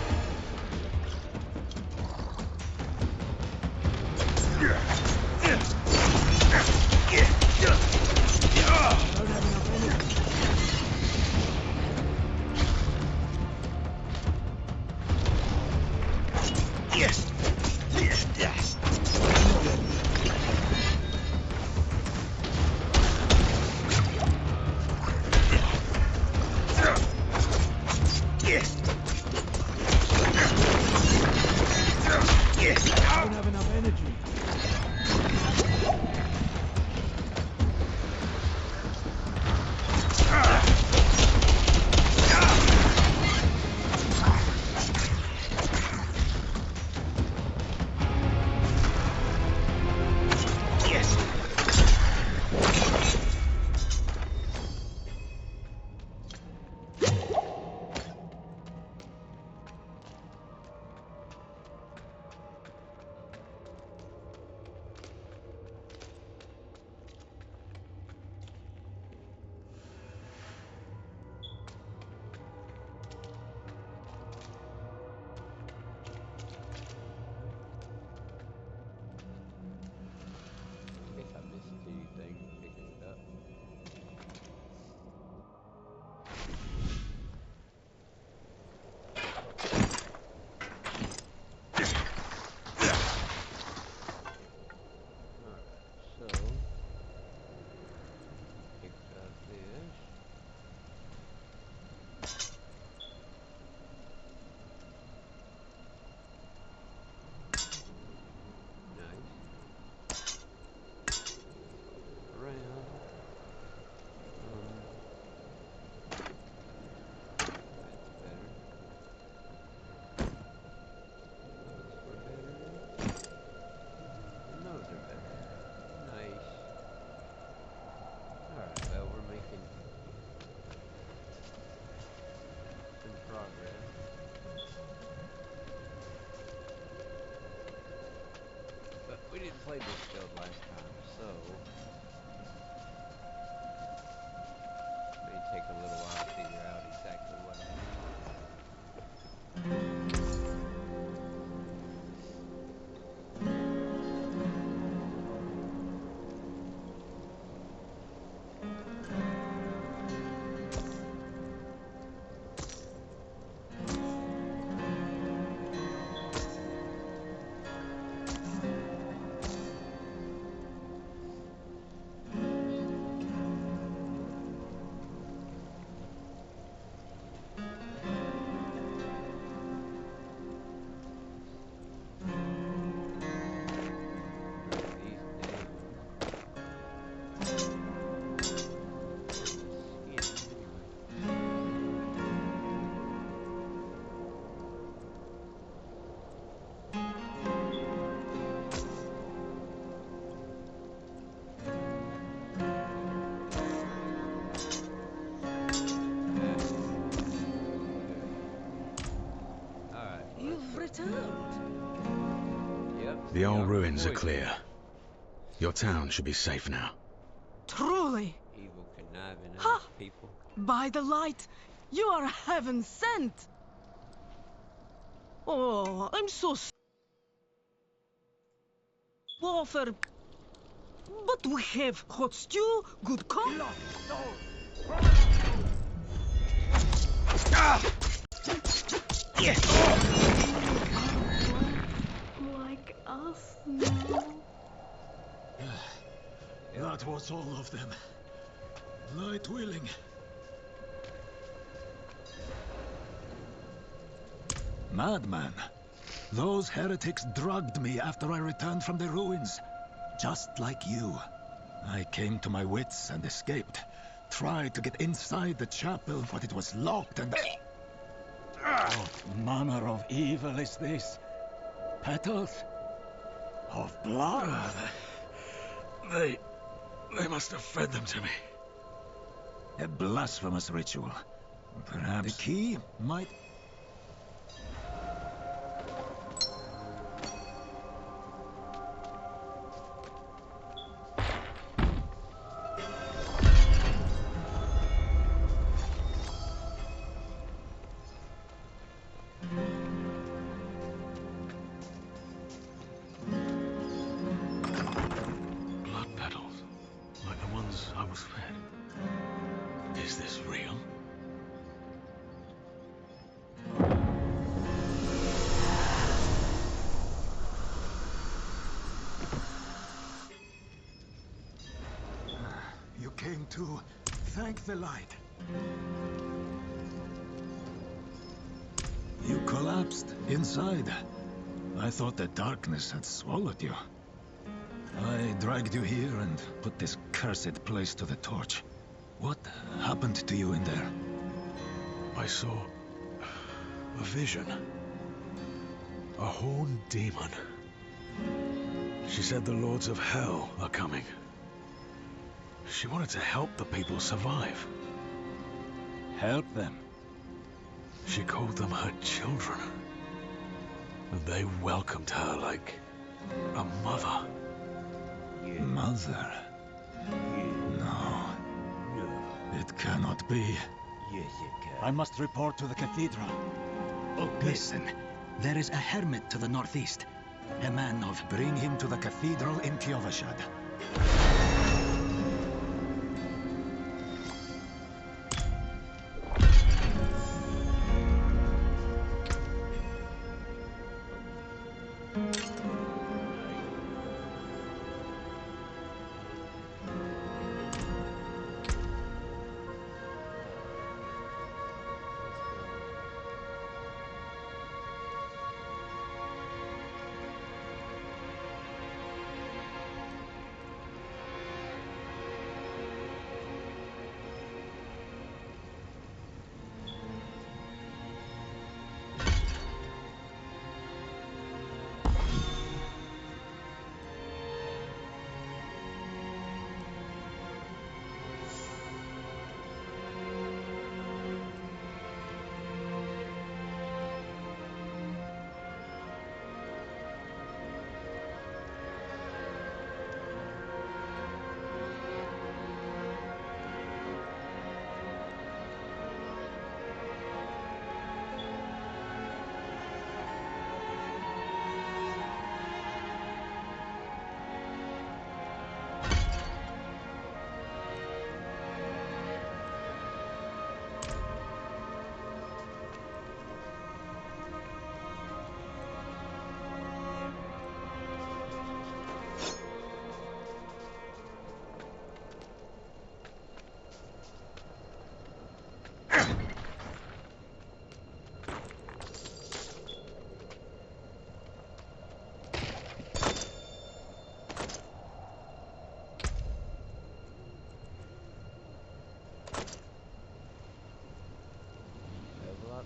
The old ruins are clear. Your town should be safe now. Truly, Evil, conniving Ha! ass people. by the light, you are heaven sent. Oh, I'm so offer. But we have hot stew, good cook. Like us now. That was all of them. Light willing. Madman. Those heretics drugged me after I returned from the ruins. Just like you. I came to my wits and escaped. Tried to get inside the chapel, but it was locked and... What manner of evil is this? Petals? Of blood? They must have fed them to me. A blasphemous ritual. Perhaps the key might... Blood petals, like the ones I was fed. Is this real? You came to thank the light. You collapsed inside. I thought the darkness had swallowed you. I dragged you here and put this cursed place to the torch. What happened to you in there? I saw a vision. A horned demon. She said the lords of hell are coming. She wanted to help the people survive. Help them? She called them her children. And they welcomed her like a mother. Mother? No. It cannot be. Yes, it can. I must report to the cathedral. Oh, listen. There is a hermit to the northeast. A man of... Bring him to the cathedral in Kiovashad.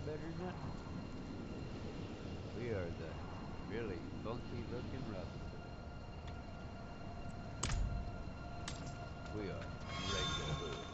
Better than that. We are the really funky looking rebels. We are regular hood.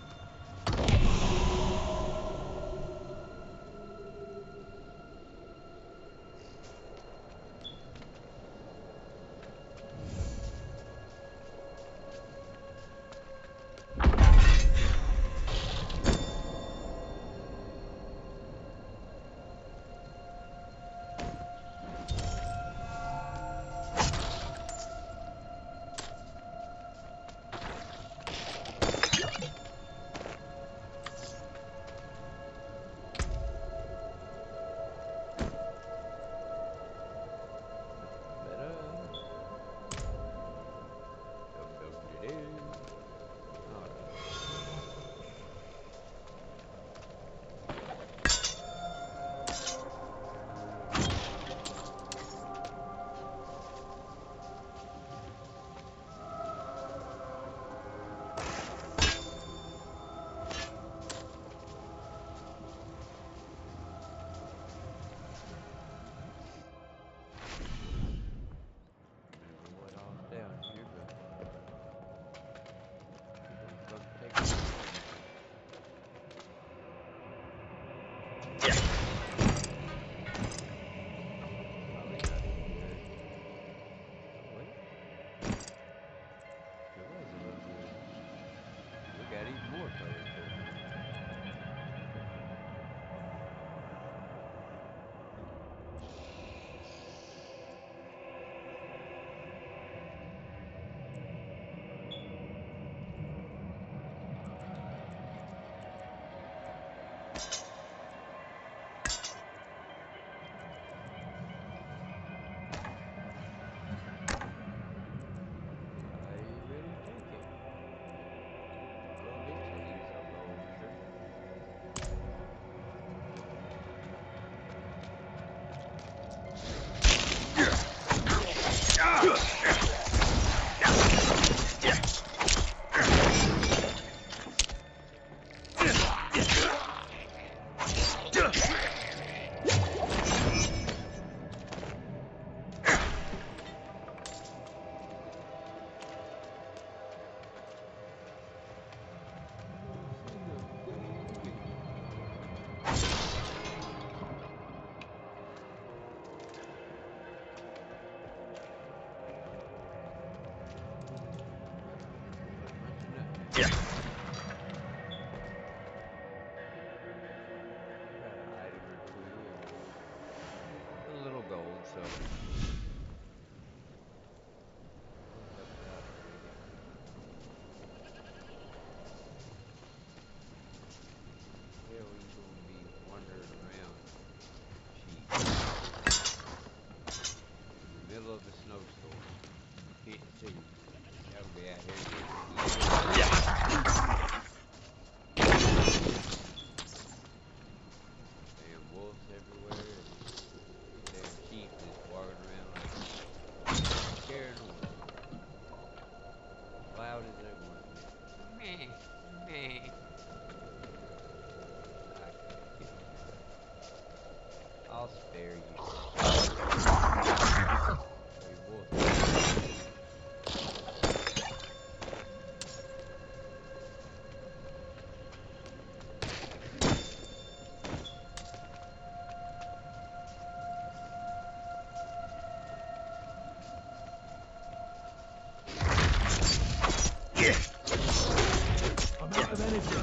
more colorful. A little gold, so yeah, we gonna be wandering around in the middle of a snowstorm. Can't see. Gotta be out here damn wolves everywhere and damn sheep just walking around like scaring the world. Loud as they want to be. Meh, meh. I'll spare you. You wolf. I'm out of energy.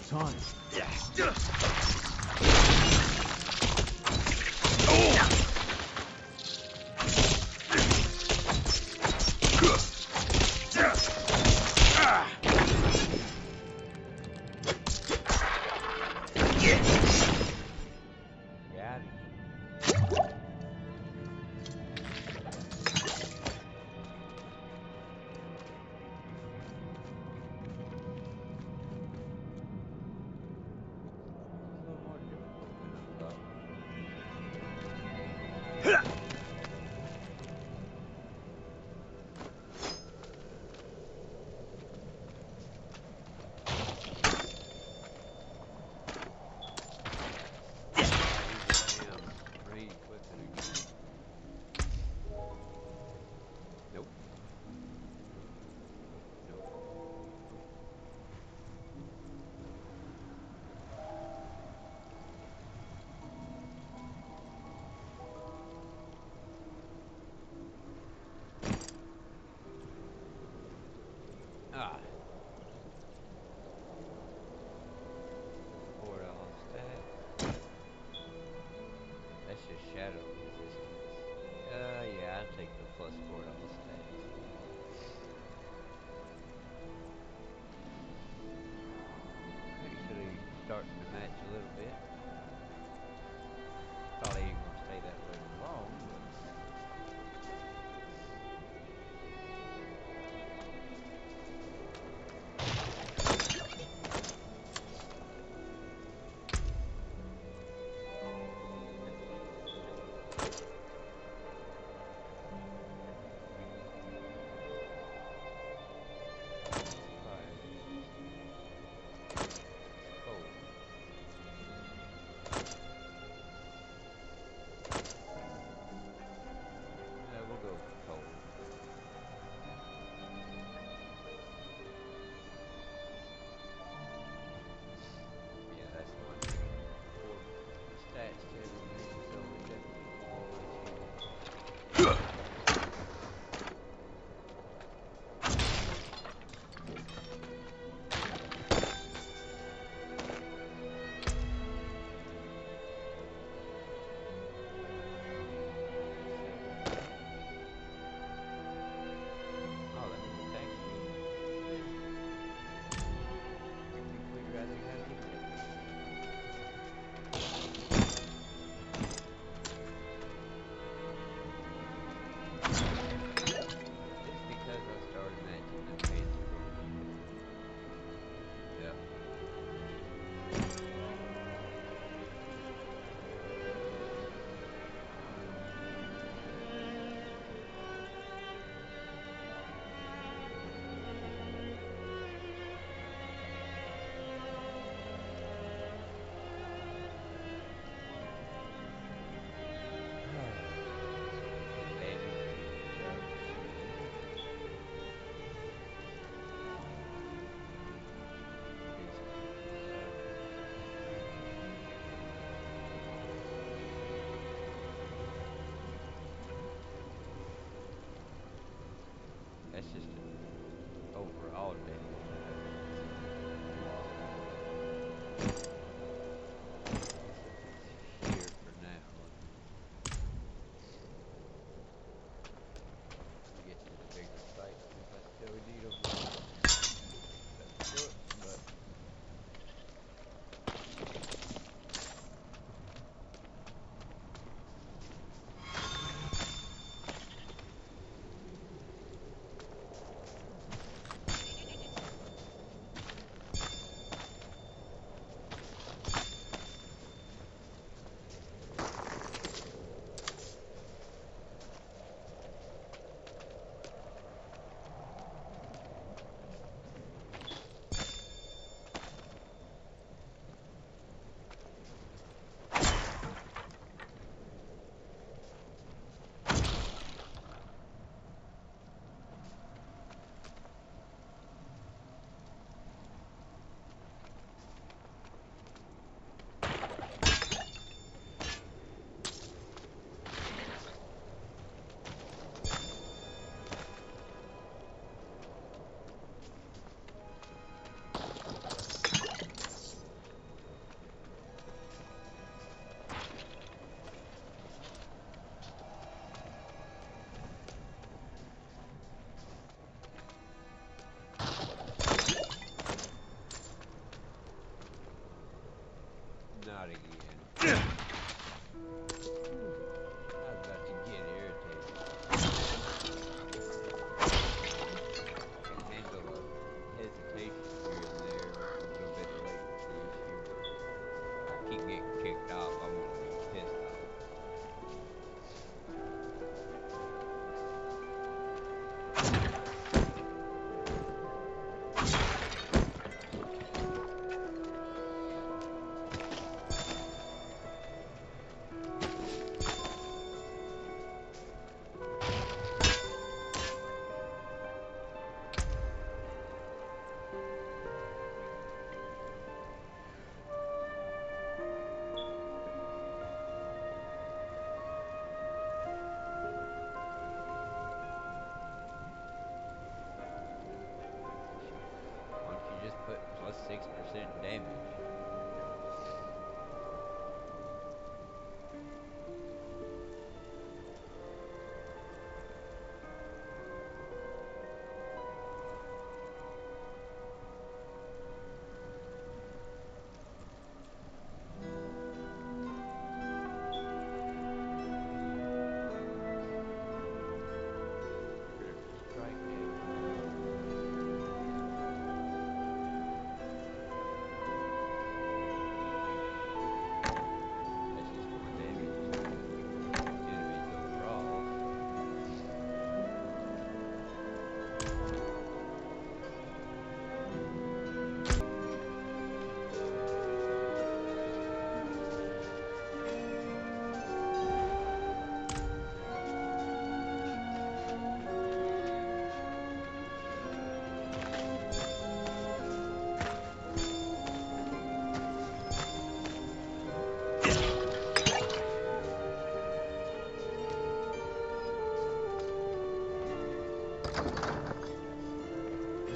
Time.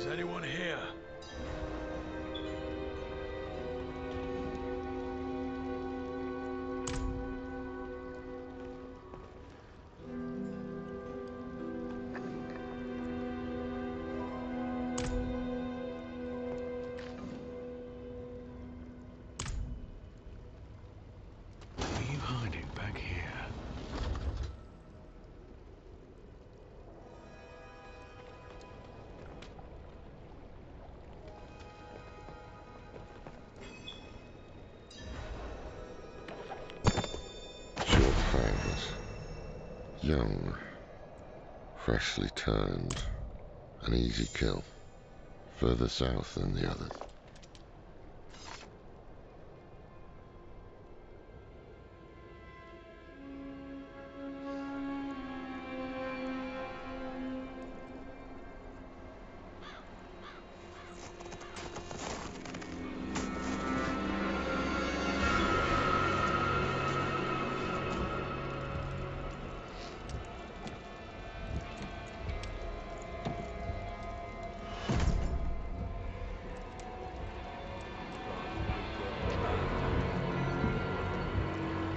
Is anyone here? What are you hiding back here? Short fangs. Young. Freshly turned. An easy kill. Further south than the others.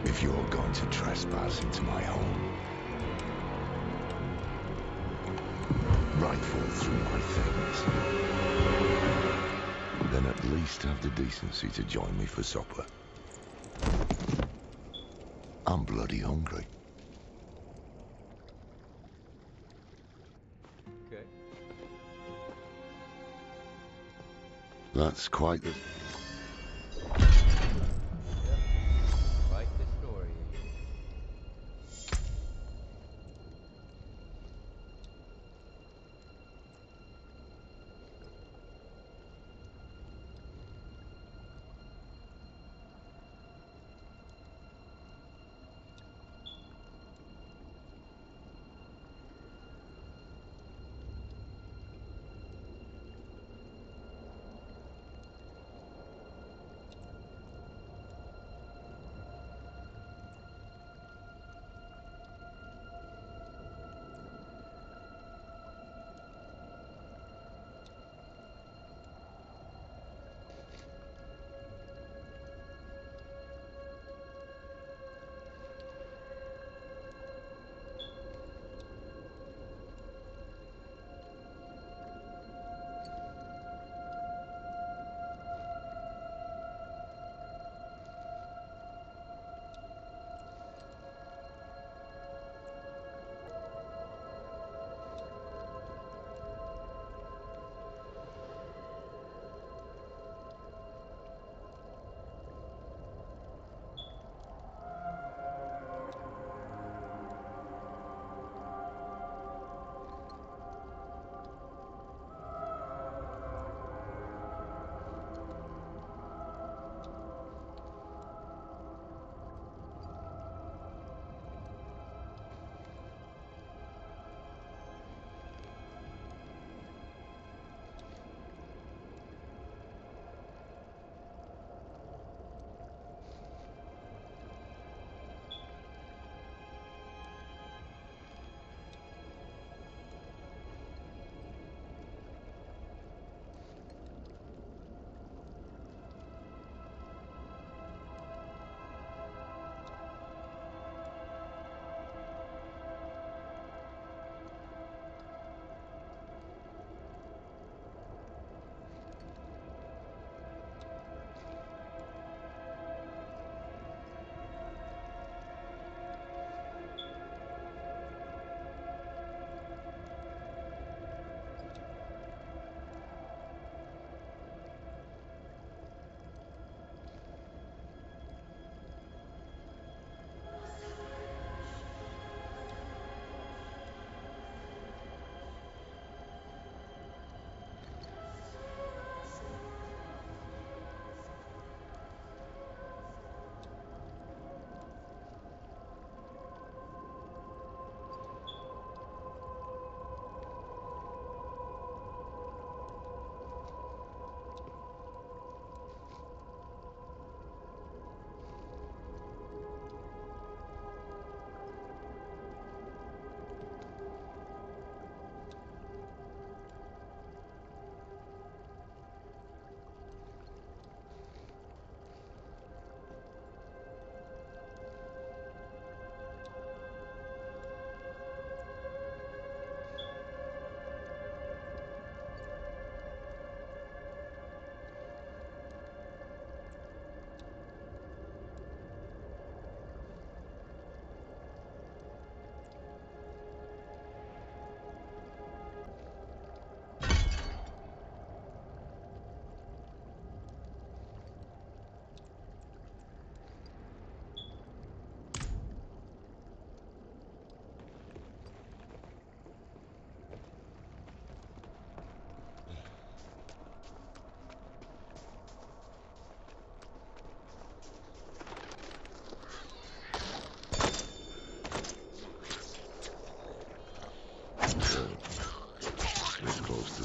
If you're going to trespass into my home, rifle through my things, then at least have the decency to join me for supper. I'm bloody hungry. Okay. That's quite the... Quite the story.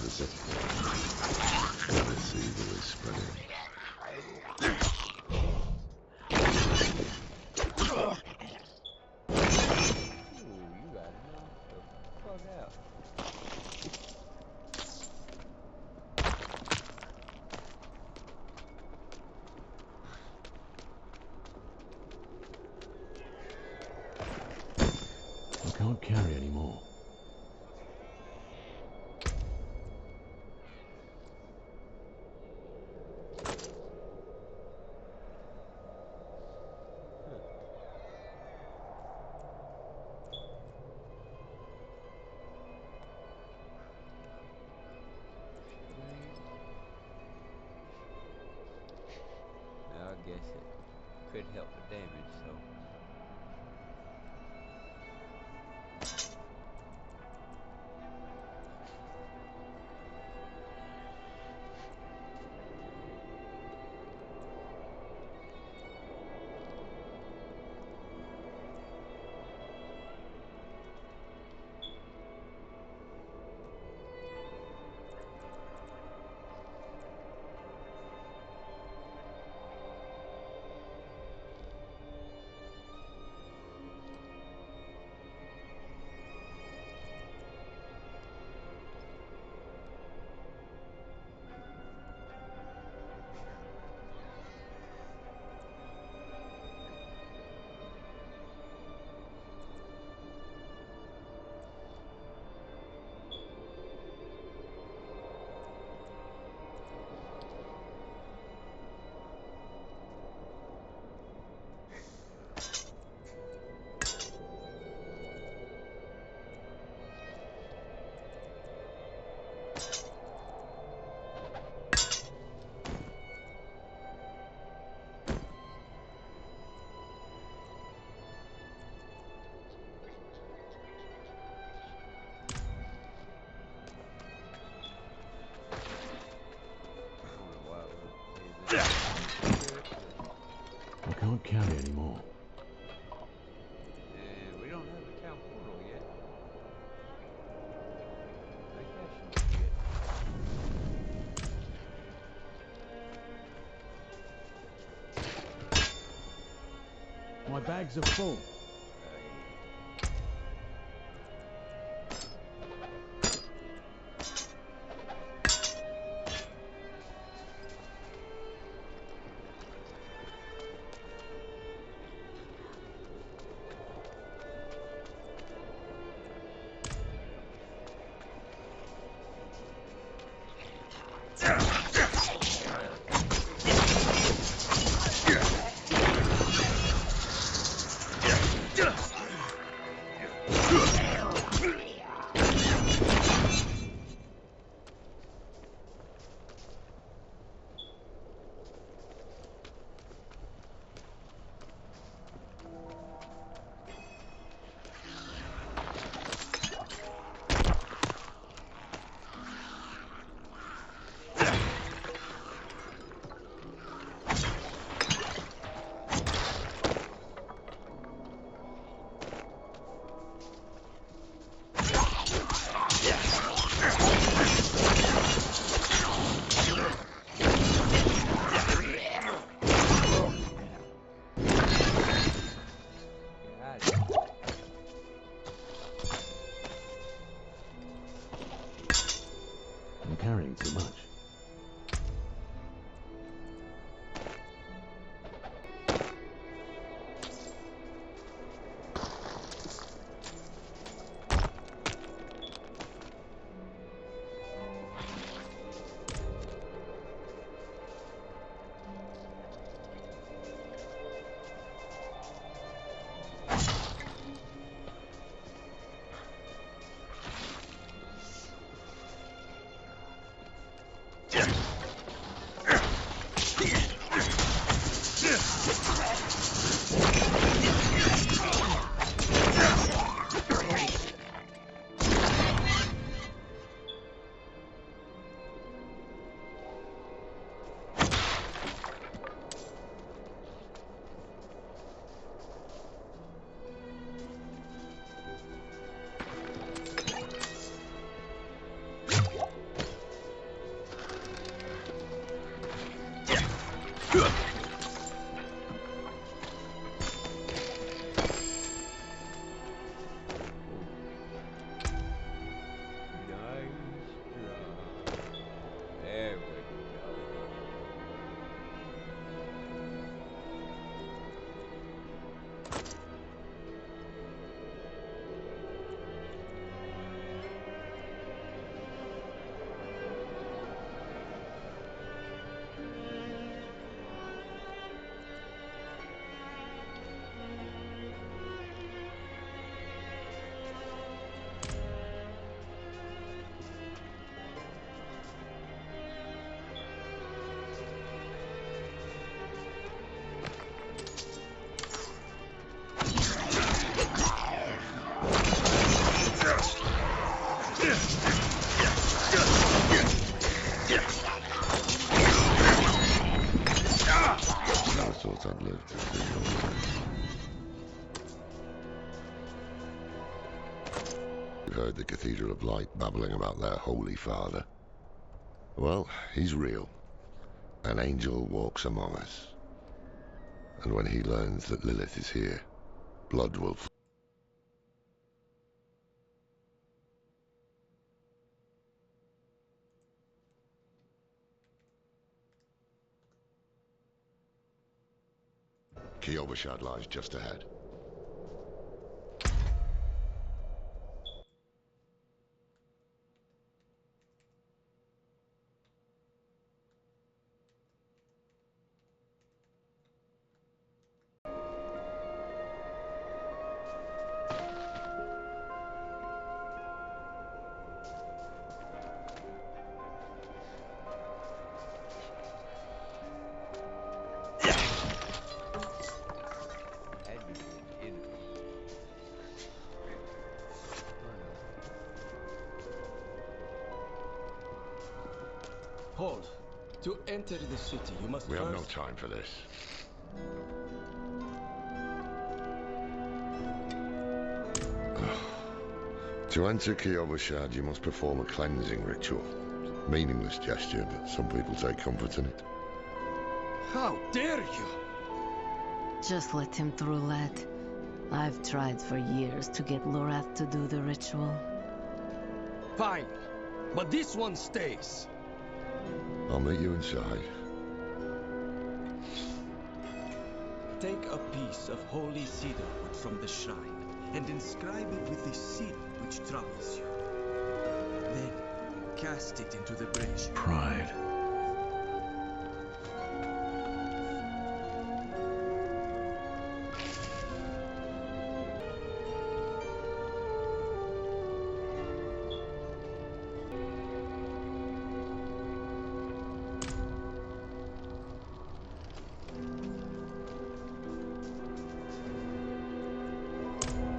is it? This evil is spreading. I can't carry anymore. I guess it could help with damage, so. I can't carry anymore. And we don't have a town portal yet. I think that should be it. My bags are full. I'm carrying too much. live to see your day. You've heard the Cathedral of Light babbling about their Holy Father. Well, he's real. An angel walks among us. And when he learns that Lilith is here, blood will flow. Kyovashad lies just ahead. Hold. To enter the city, you must We first... have no time for this. To enter Kyovashad, you must perform a cleansing ritual. Meaningless gesture, but some people take comfort in it. How dare you! Just let him through, lad. I've tried for years to get Lorath to do the ritual. Fine. But this one stays. I'll meet you inside. Take a piece of holy cedar wood from the shrine and inscribe it with the seal which troubles you. Then cast it into the breach. Pride.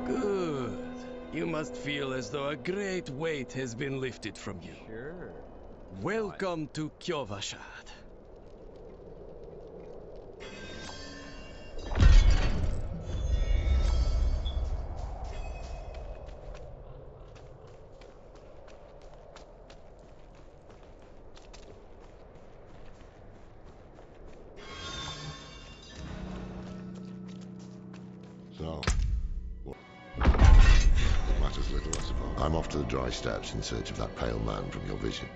Good. You must feel as though a great weight has been lifted from you. Sure. Welcome to Kyovashad. So, what? Matters little, I suppose. I'm off to the dry steppes in search of that pale man from your vision.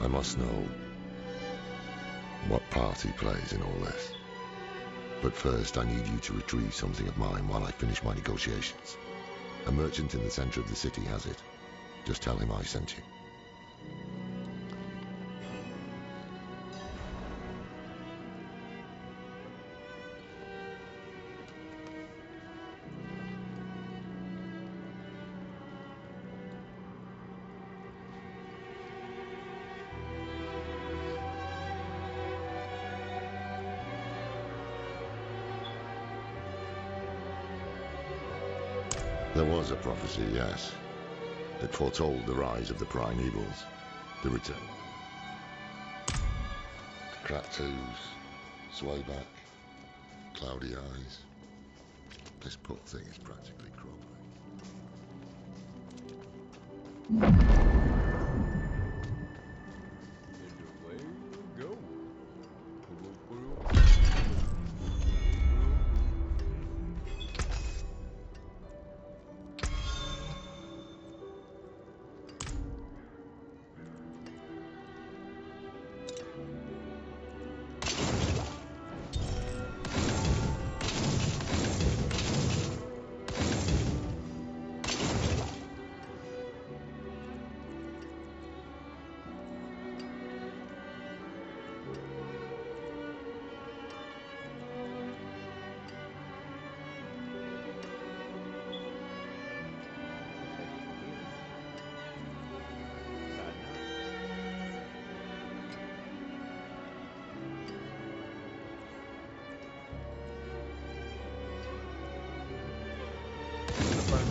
I must know what part he plays in all this. But first, I need you to retrieve something of mine while I finish my negotiations. A merchant in the center of the city has it. Just tell him I sent you. There was a prophecy, yes. It foretold the rise of the primeval, the return. Cracked toes, sway back, cloudy eyes. This poor thing is practically crumbling.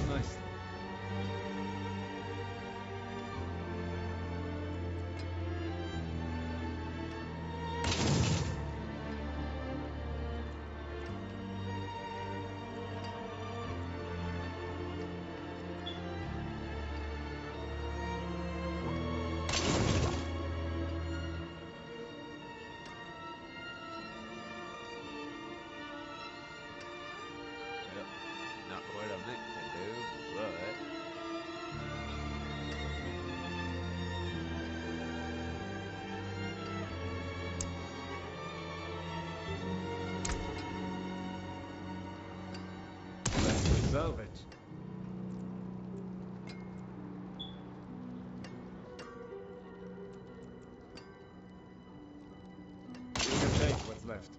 Nice. Salvage. You can take what's left.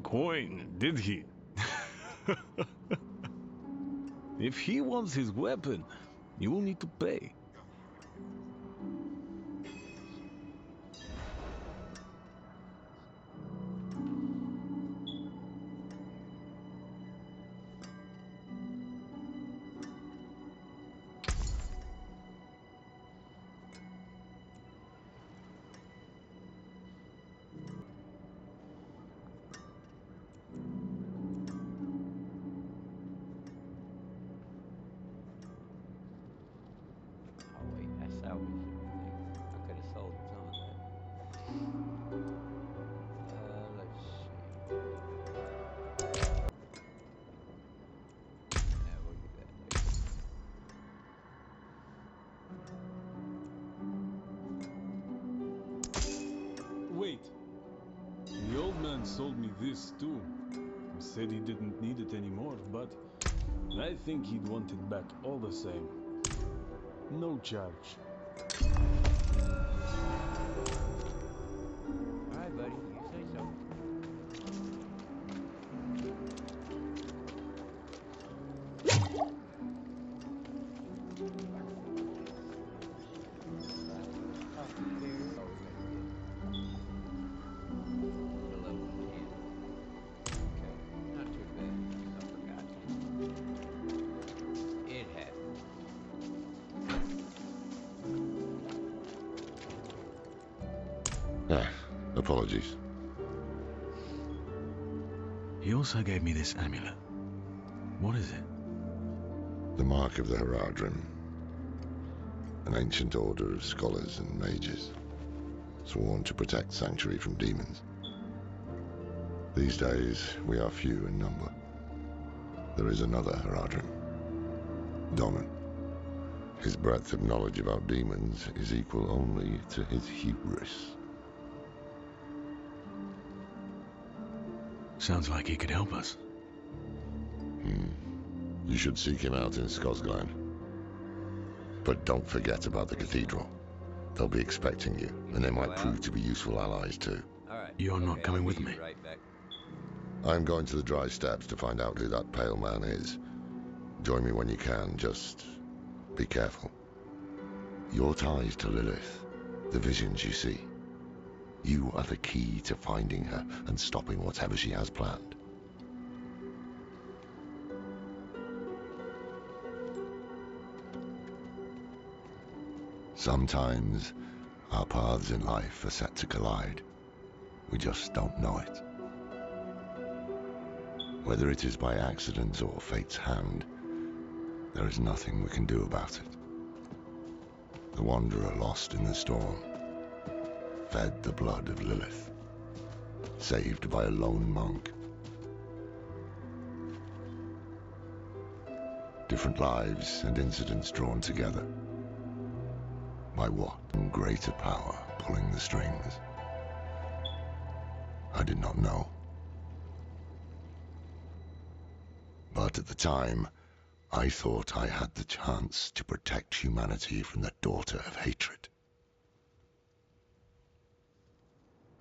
Coin, did he? If he wants his weapon, you will need to pay. Wait. The old man sold me this too. He said he didn't need it anymore, but I think he'd want it back all the same. No charge. Alright, buddy, you say so. Apologies. He also gave me this amulet. What is it? The Mark of the Haradrim. An ancient order of scholars and mages, sworn to protect Sanctuary from demons. These days, we are few in number. There is another Haradrim, Donan. His breadth of knowledge about demons is equal only to his hubris. Sounds like he could help us. You should seek him out in Skosglen. But don't forget about the cathedral. They'll be expecting you, and they might prove to be useful allies too. You're not coming with me. I'm going to the Dry Steppes to find out who that pale man is. Join me when you can, just be careful. Your ties to Lilith, the visions you see, you are the key to finding her and stopping whatever she has planned. Sometimes our paths in life are set to collide. We just don't know it. Whether it is by accident or fate's hand, there is nothing we can do about it. The wanderer lost in the storm, fed the blood of Lilith, saved by a lone monk. Different lives and incidents drawn together. By what? Greater power pulling the strings. I did not know. But at the time, I thought I had the chance to protect humanity from the daughter of hatred.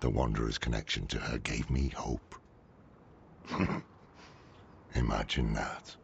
The Wanderer's connection to her gave me hope. Imagine that.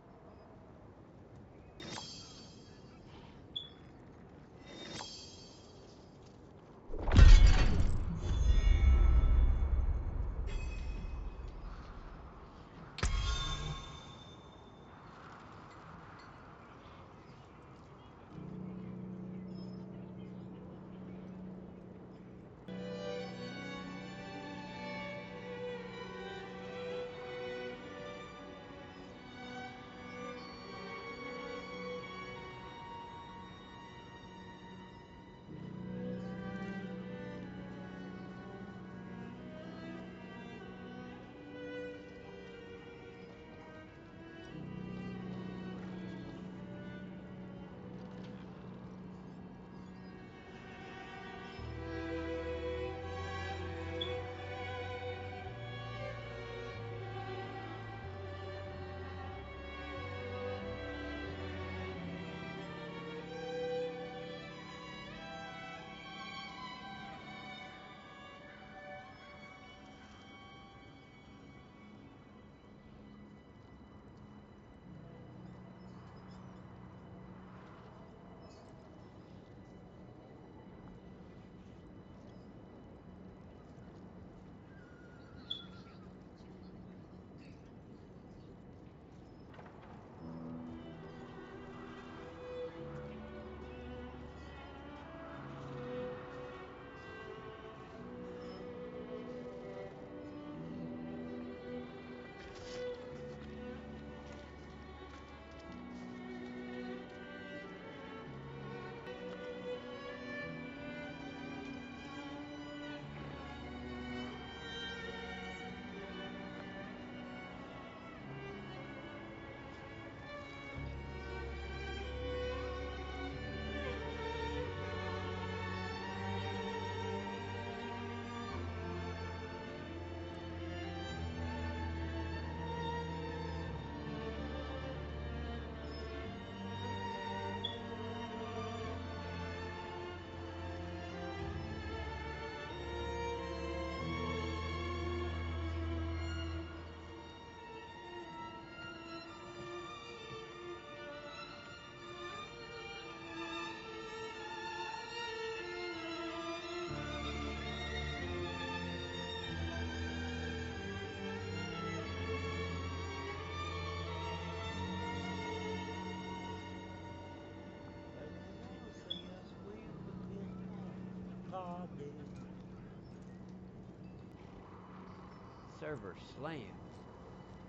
Server slammed.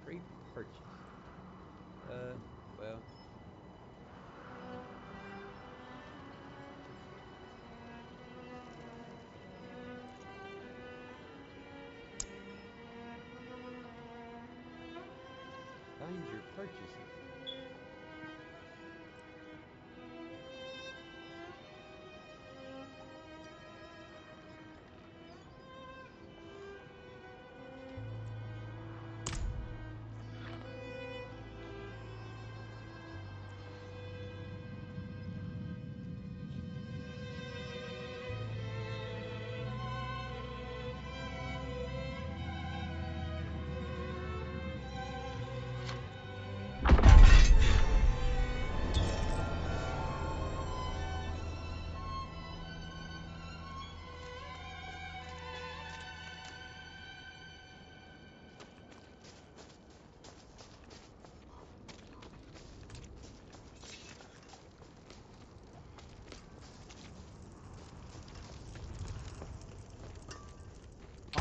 Pre-purchase. Well. Find your purchases.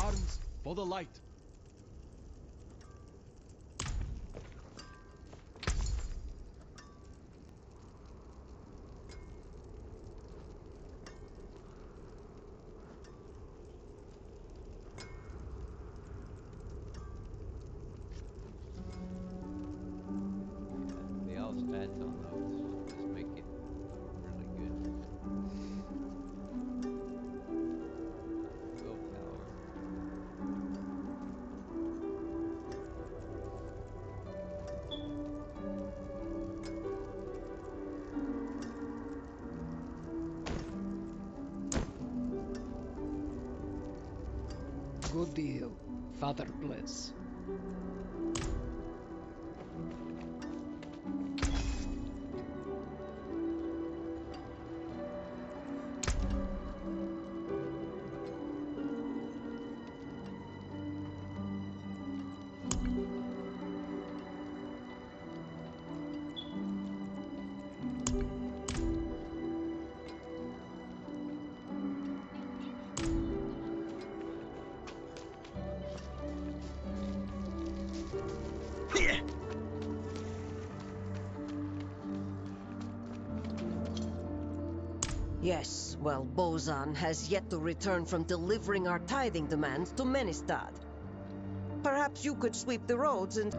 Arms for the light. The all stats on those just make it really good. Good deal. Father bless. Yes, well, Bozan has yet to return from delivering our tithing demands to Menestad. Perhaps you could sweep the roads and...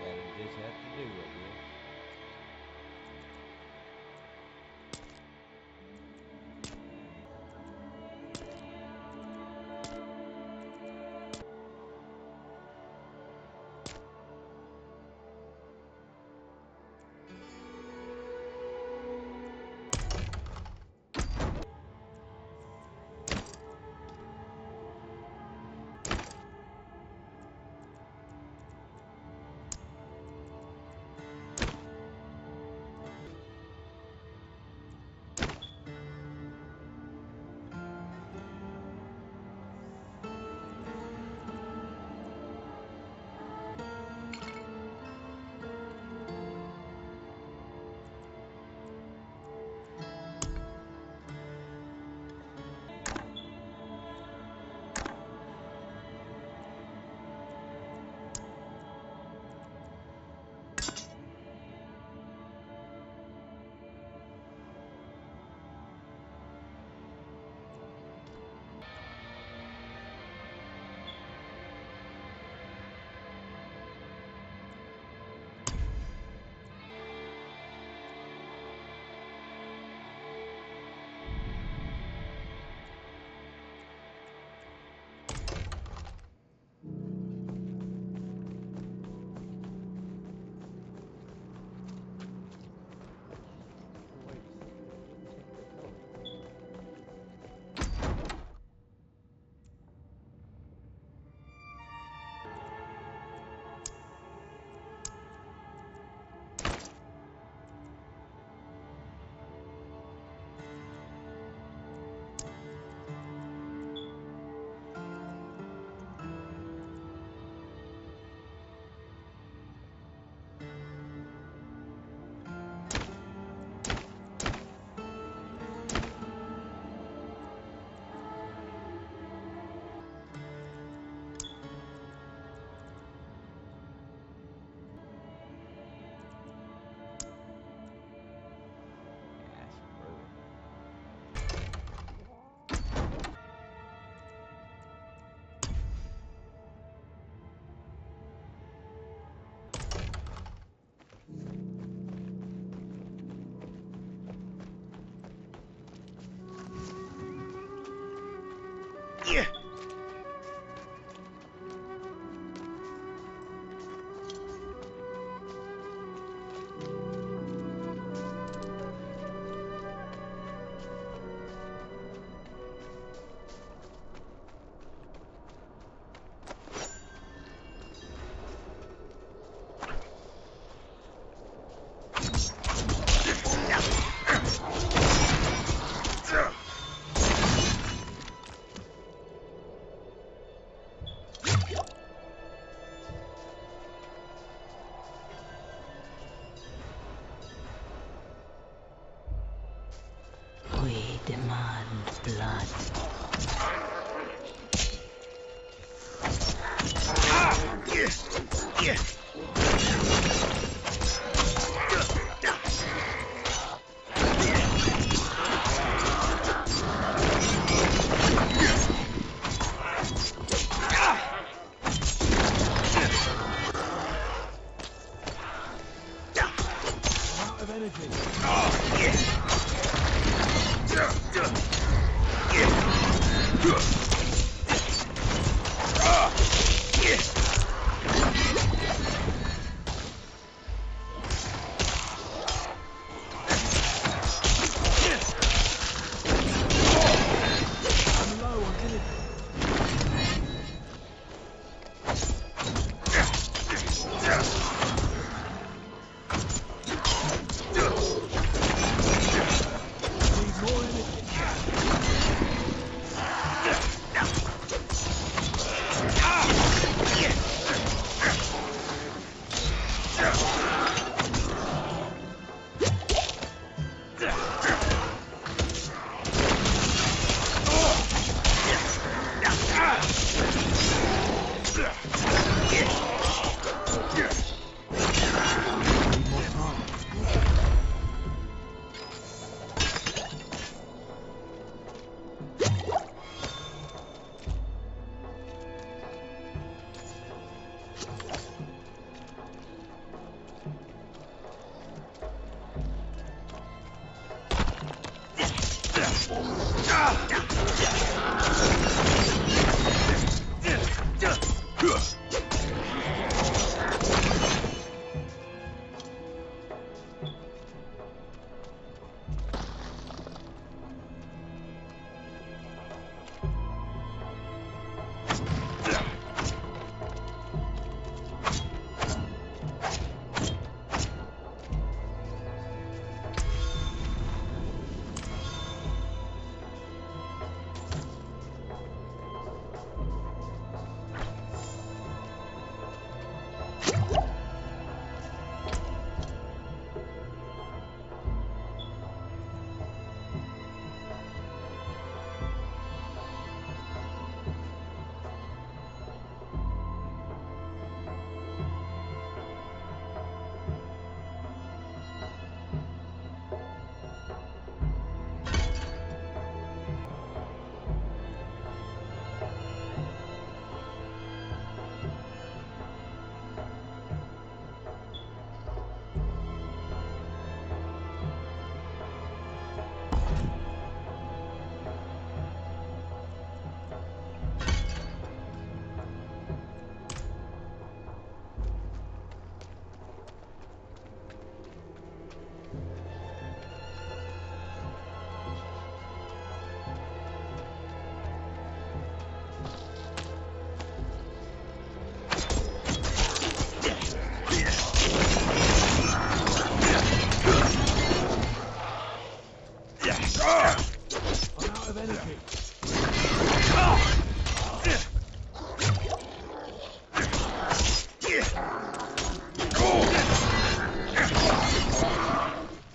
That'll just have to do, I guess. demand blood. Out of energy. I'm low on energy. Need more energy.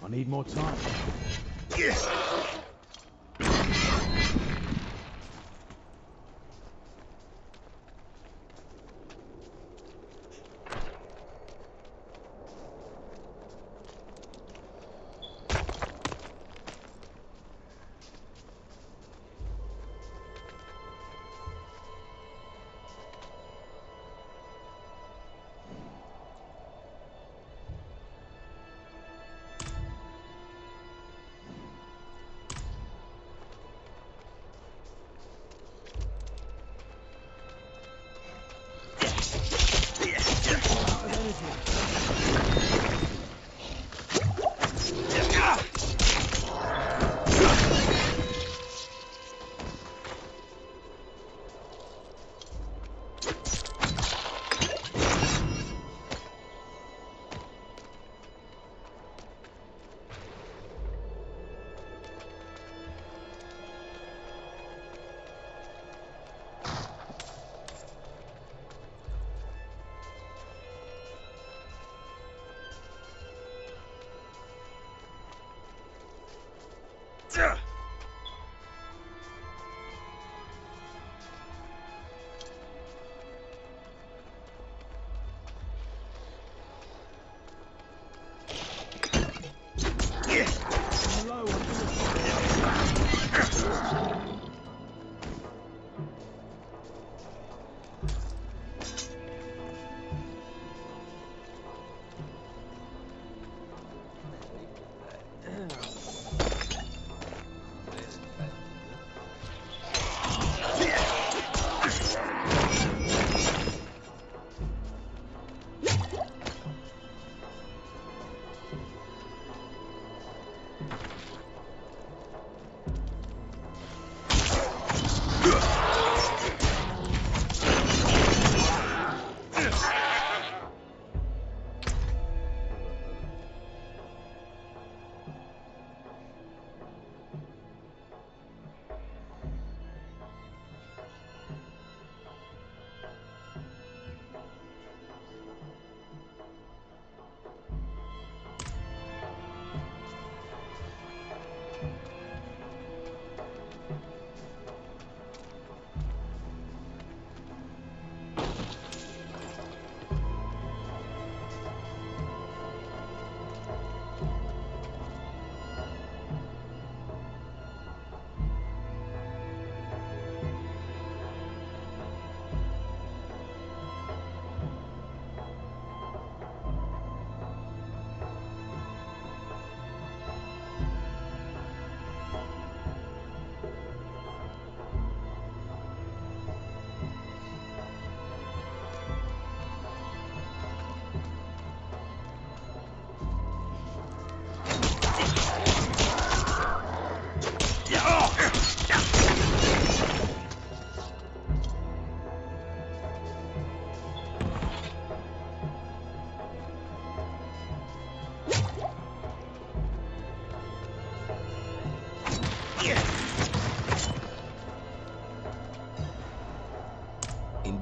I need more time.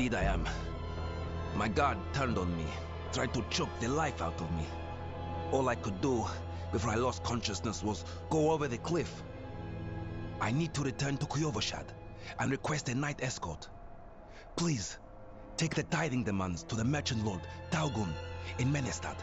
indeed I am. My god turned on me, tried to choke the life out of me. All I could do before I lost consciousness was go over the cliff. I need to return to Kyovashad and request a night escort. Please, take the tithing demands to the merchant lord Taugun in Menestad.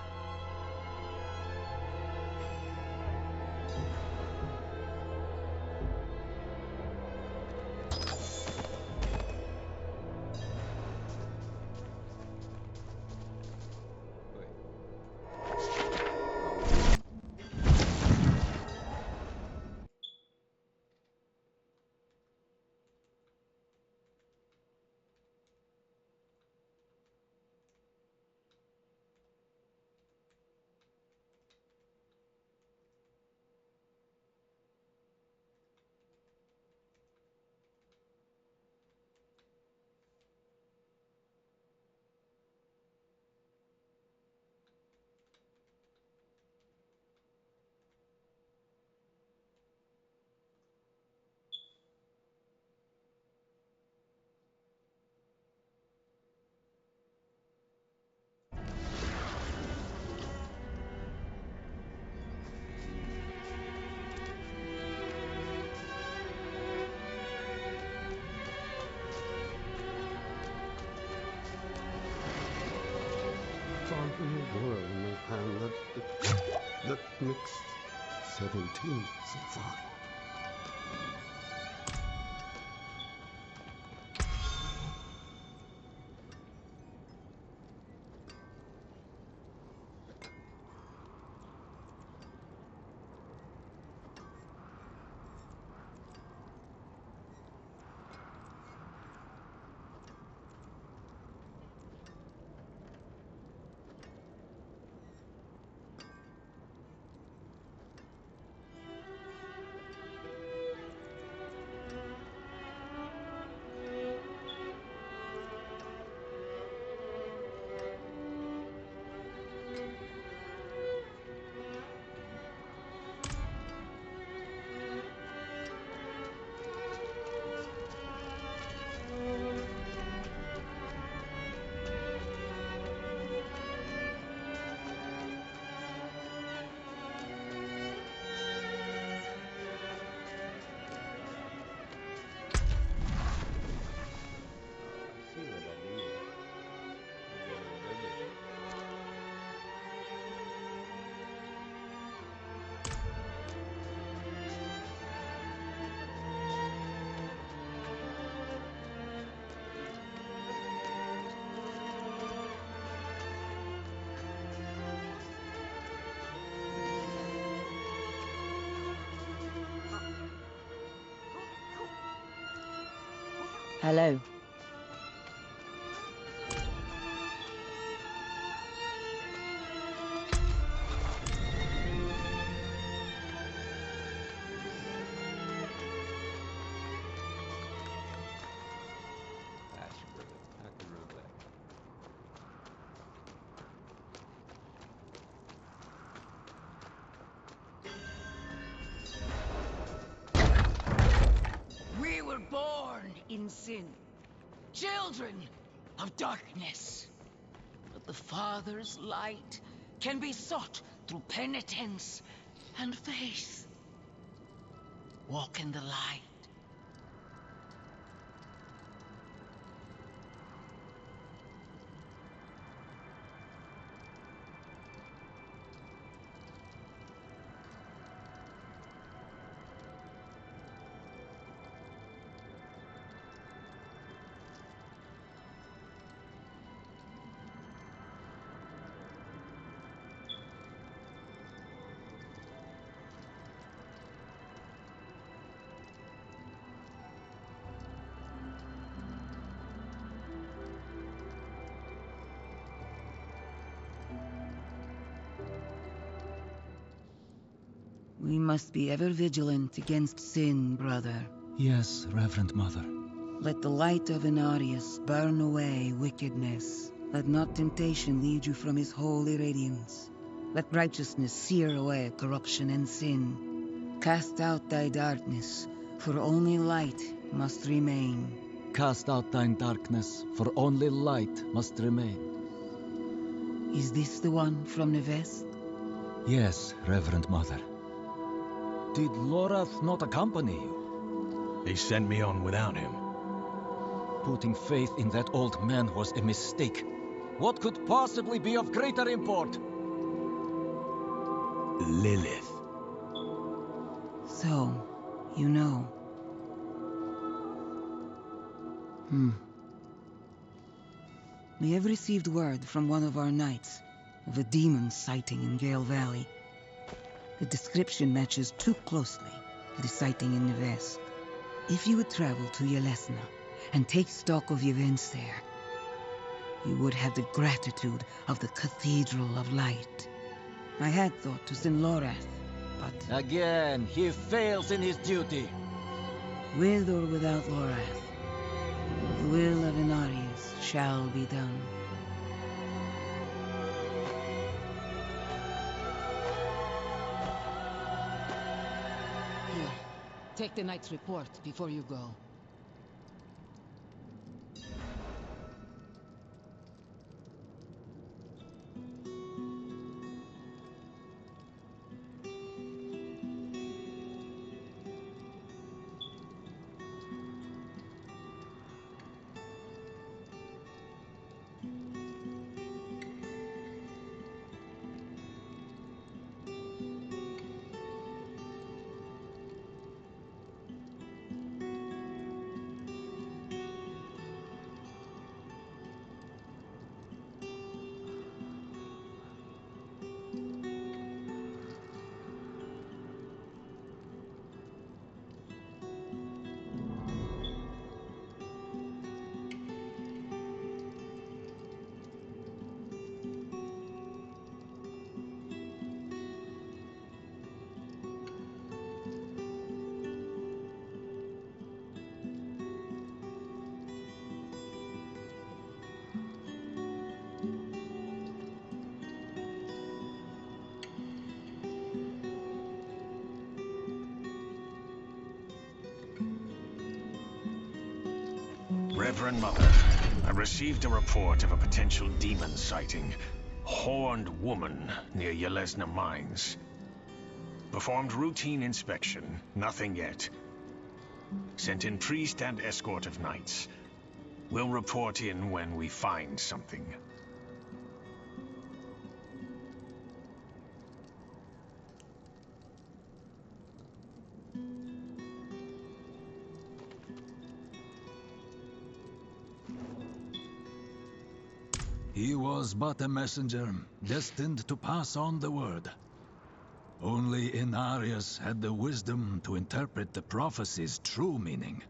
Far from the world in my hand. That makes 17 so far. Hello. I can run back. We were born in sin, children of darkness. But the Father's light can be sought through penitence and faith. Walk in the light. We must be ever vigilant against sin, brother. Yes, Reverend Mother. Let the light of Inarius burn away wickedness. Let not temptation lead you from his holy radiance. Let righteousness sear away corruption and sin. Cast out thy darkness, for only light must remain. Cast out thine darkness, for only light must remain. Is this the one from Neves? Yes, Reverend Mother. Did Lorath not accompany you? He sent me on without him. Putting faith in that old man was a mistake. What could possibly be of greater import? Lilith. So, you know. We have received word from one of our knights of a demon sighting in Gale Valley. The description matches too closely to the sighting in Neves. If you would travel to Yelesna and take stock of the events there, you would have the gratitude of the Cathedral of Light. I had thought to send Lorath, but... Again, he fails in his duty. With or without Lorath, the will of Inarius shall be done. Here, take the knight's report before you go. Reverend Mother, I received a report of a potential demon sighting. Horned woman near Yelesna Mines. Performed routine inspection, nothing yet. Sent in priest and escort of knights. We'll report in when we find something. He was but a messenger, destined to pass on the word. Only Inarius had the wisdom to interpret the prophecy's true meaning.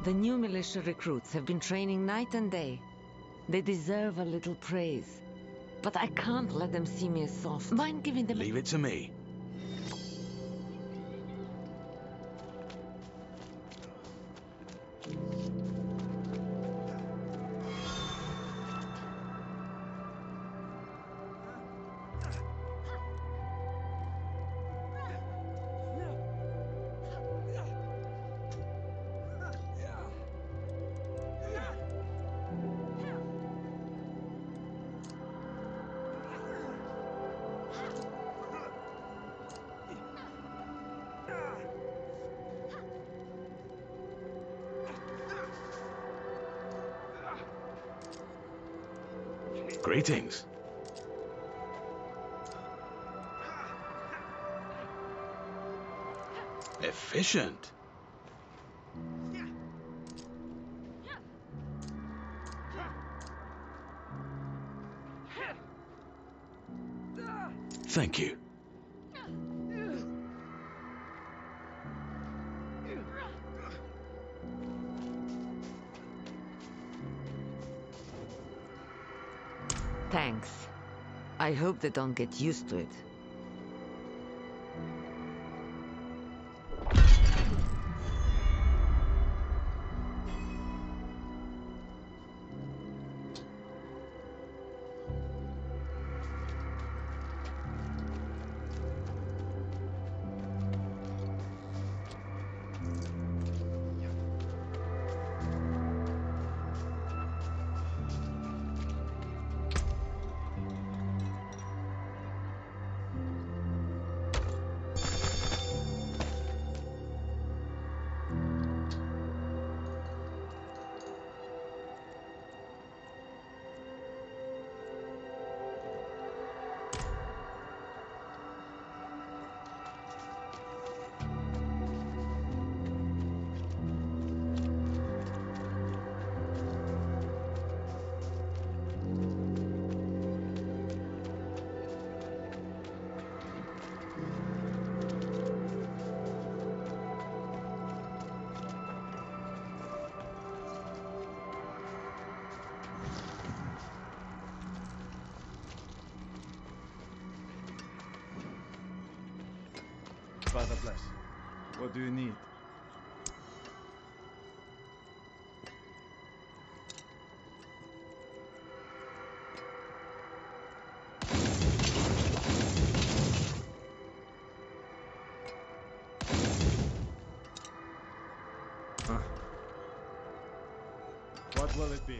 The new militia recruits have been training night and day. They deserve a little praise. But I can't let them see me as soft. Mind giving them... Leave it to me. Greetings. Efficient. Thank you. Thanks. I hope they don't get used to it. Father bless. What do you need? What will it be?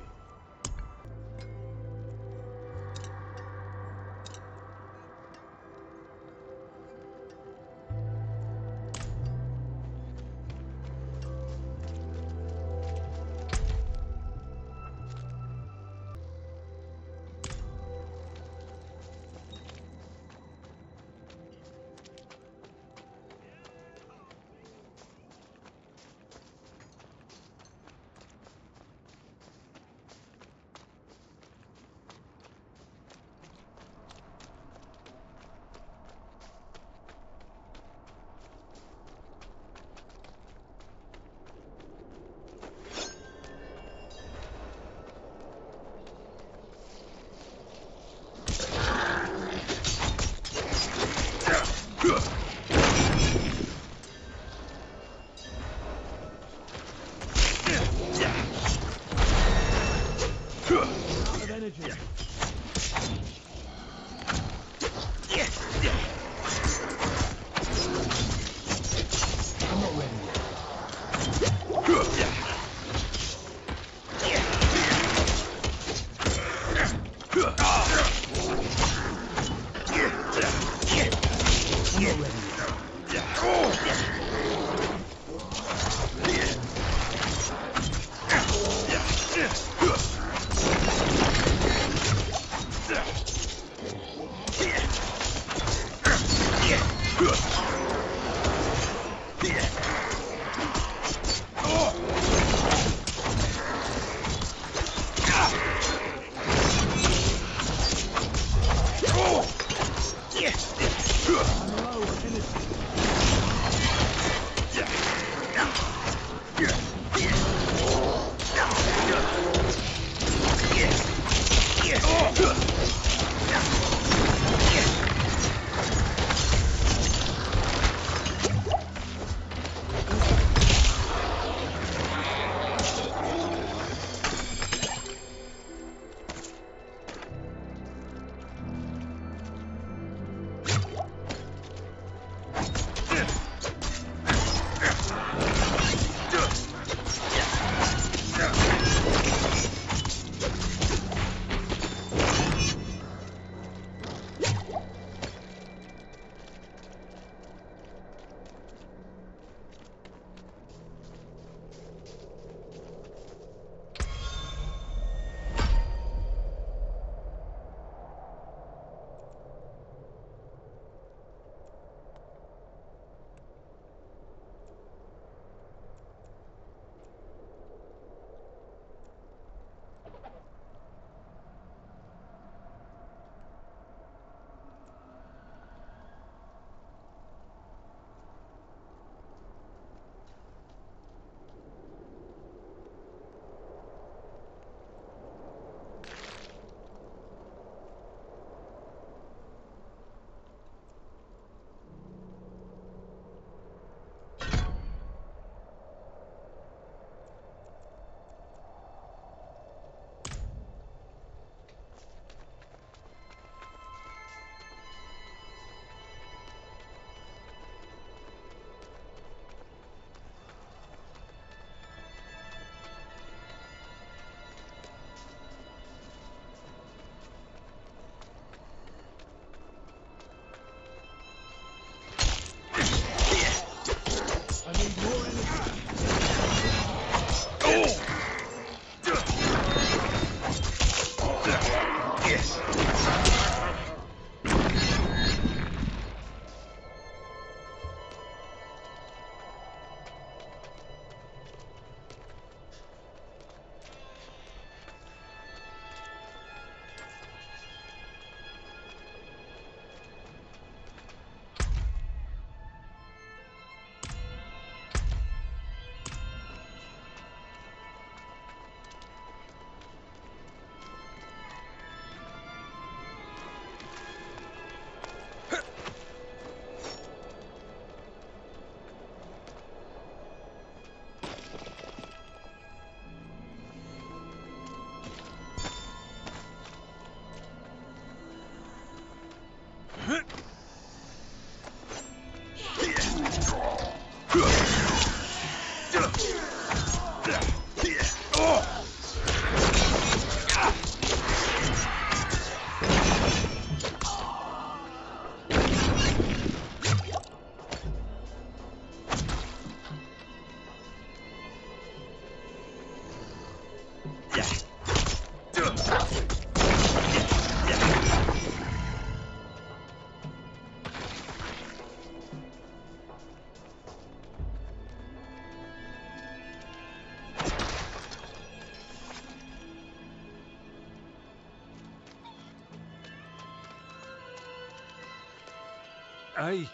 I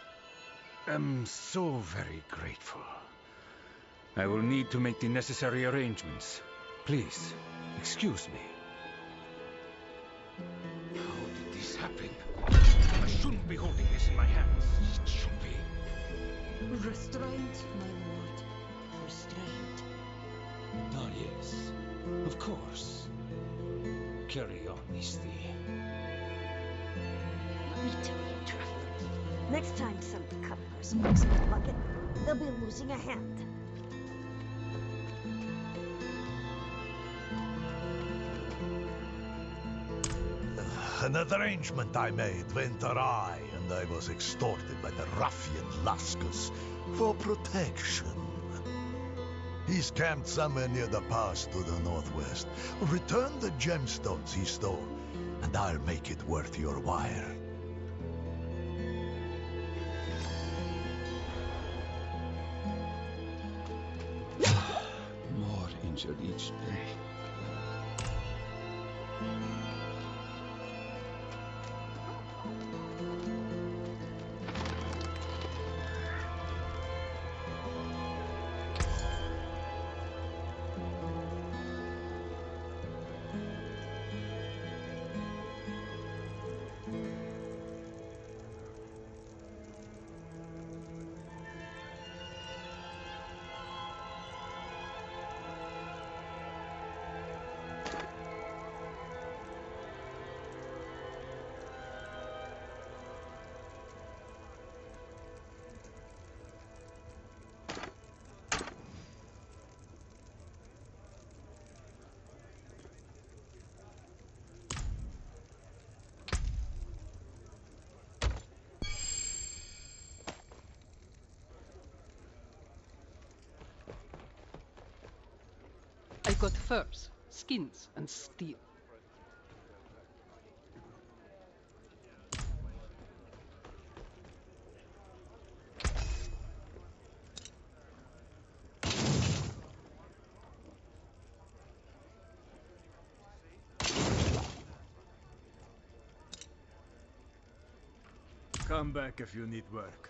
am so very grateful. I will need to make the necessary arrangements. Please, excuse me. How did this happen? I shouldn't be holding this in my hands. It should be. Restraint, my lord. Restraint. Ah, yes. Of course. Carry on, Misty. Let me tell you, traveler. Next time some cutpurse makes a bucket, they'll be losing a hand. An arrangement I made went awry, and I was extorted by the ruffian Laskus for protection. He's camped somewhere near the pass to the northwest. Return the gemstones he stole, and I'll make it worth your while. More injured each day. I got furs, skins, and steel. Come back if you need work.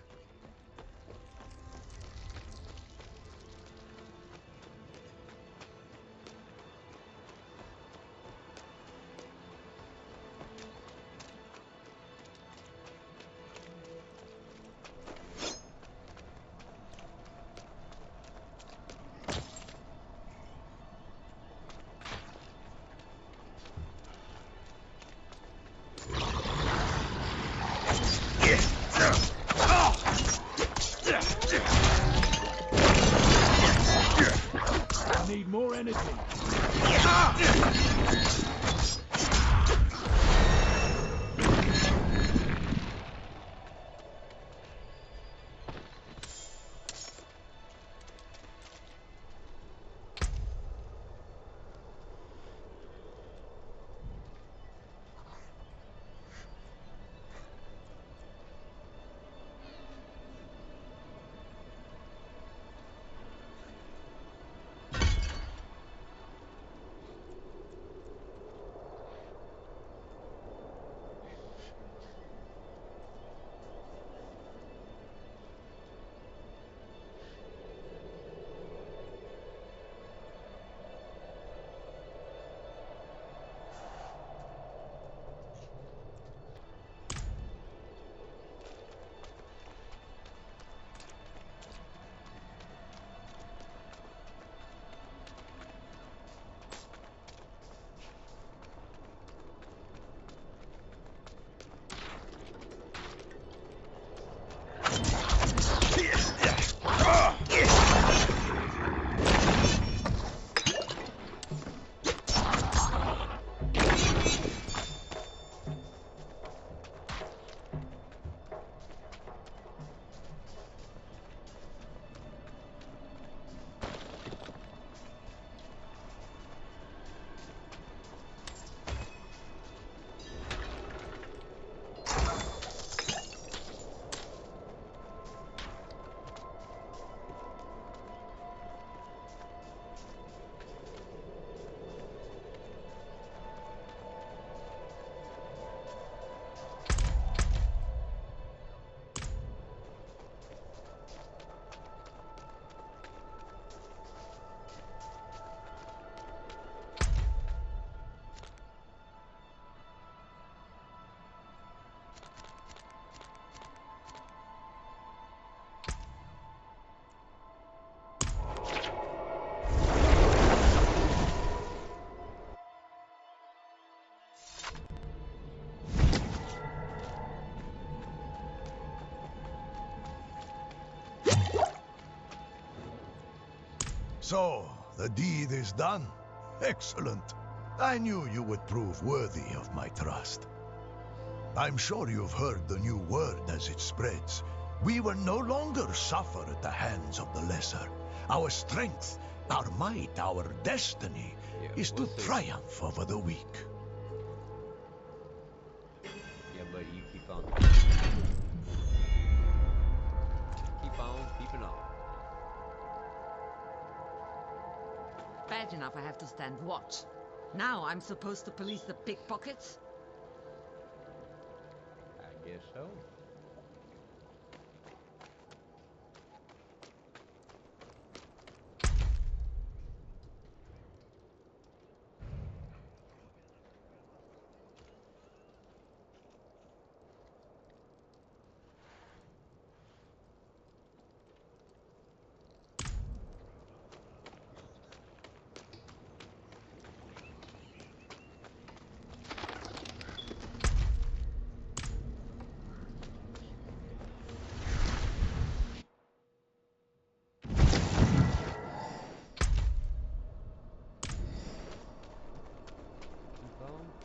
So, the deed is done. Excellent. I knew you would prove worthy of my trust. I'm sure you've heard the new word as it spreads. We will no longer suffer at the hands of the lesser. Our strength, our might, our destiny is to triumph over the weak. Yeah, but you keep on. Keep on keeping on. Bad enough I have to stand watch. Now I'm supposed to police the pickpockets? I guess so.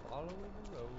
Following the road.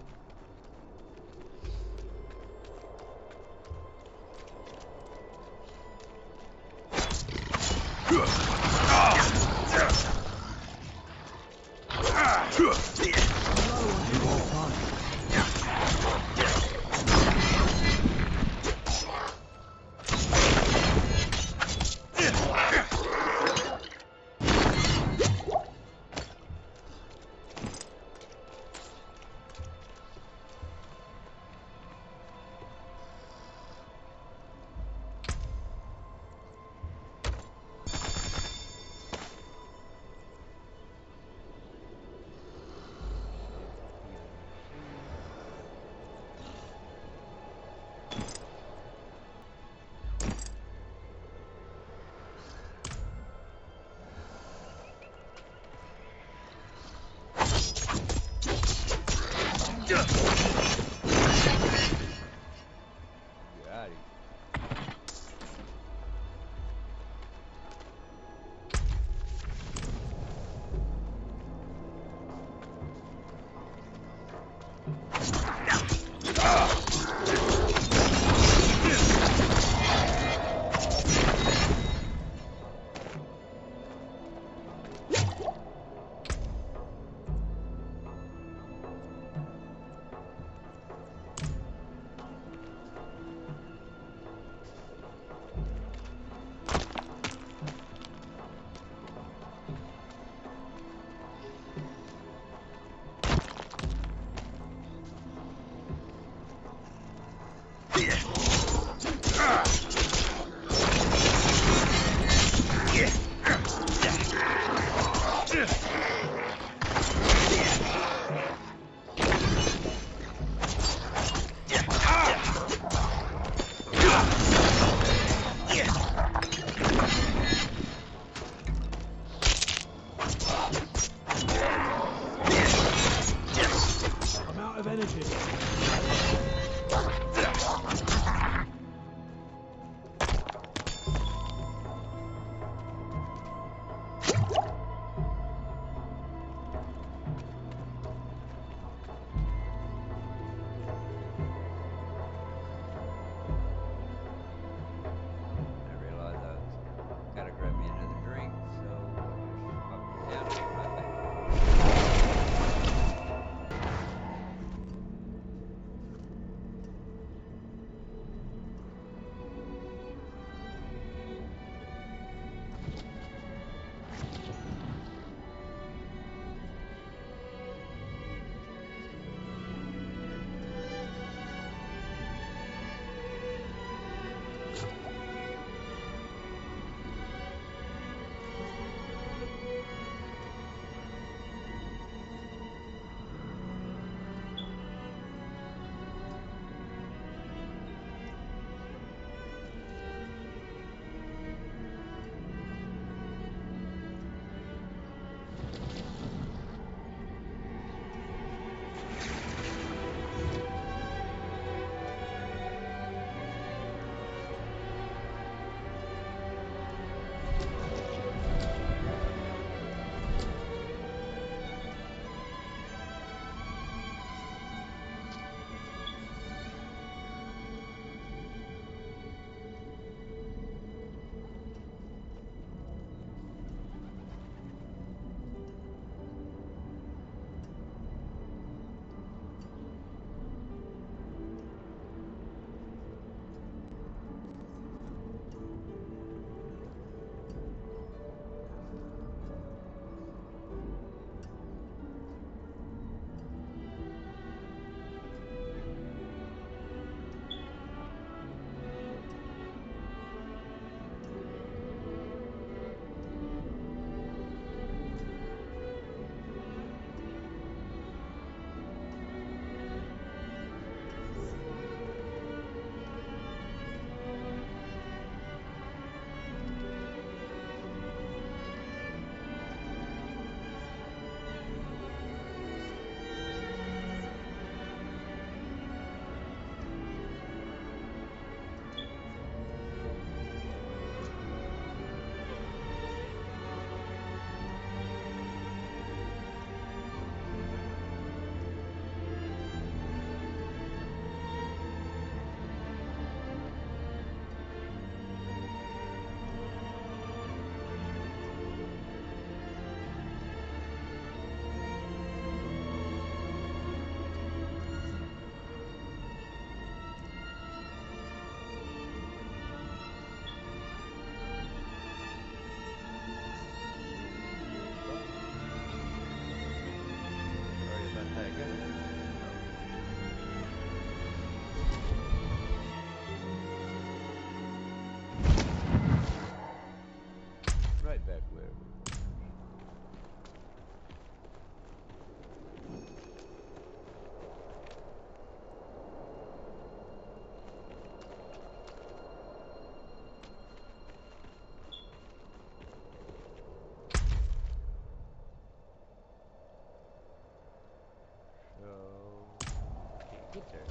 Get there.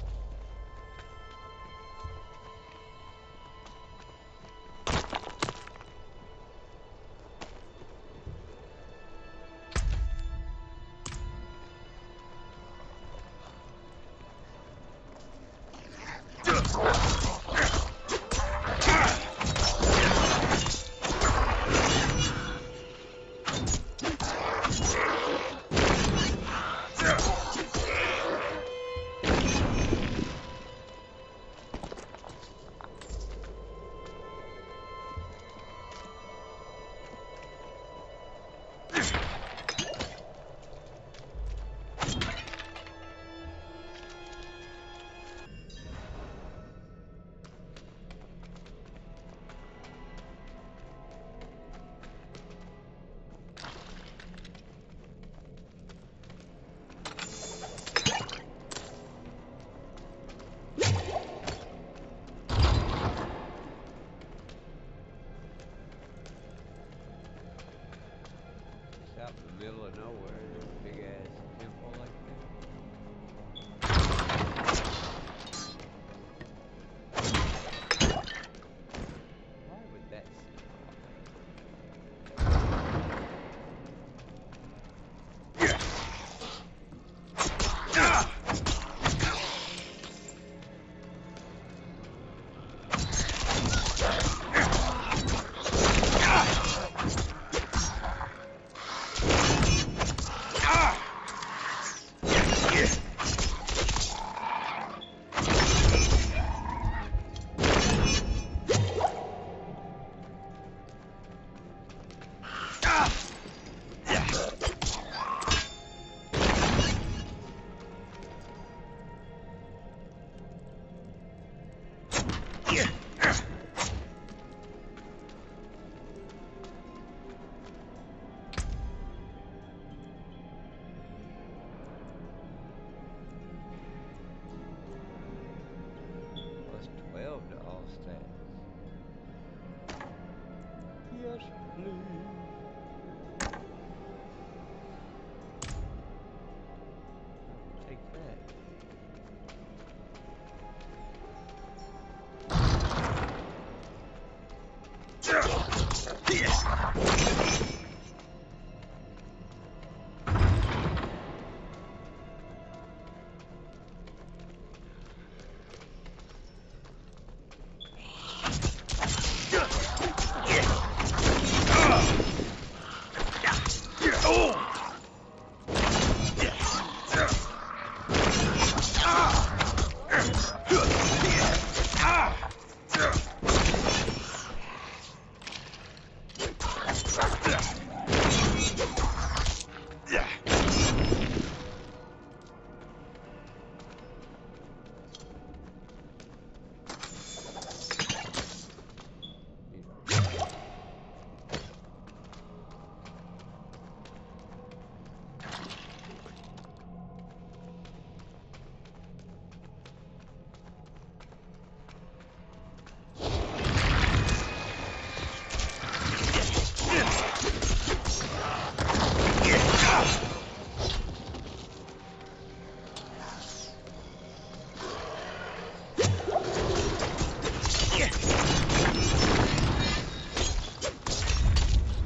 Out in the middle of nowhere, there's a big ass temple like that. Why would that plus 12 to all stats? Yes, please. Take that.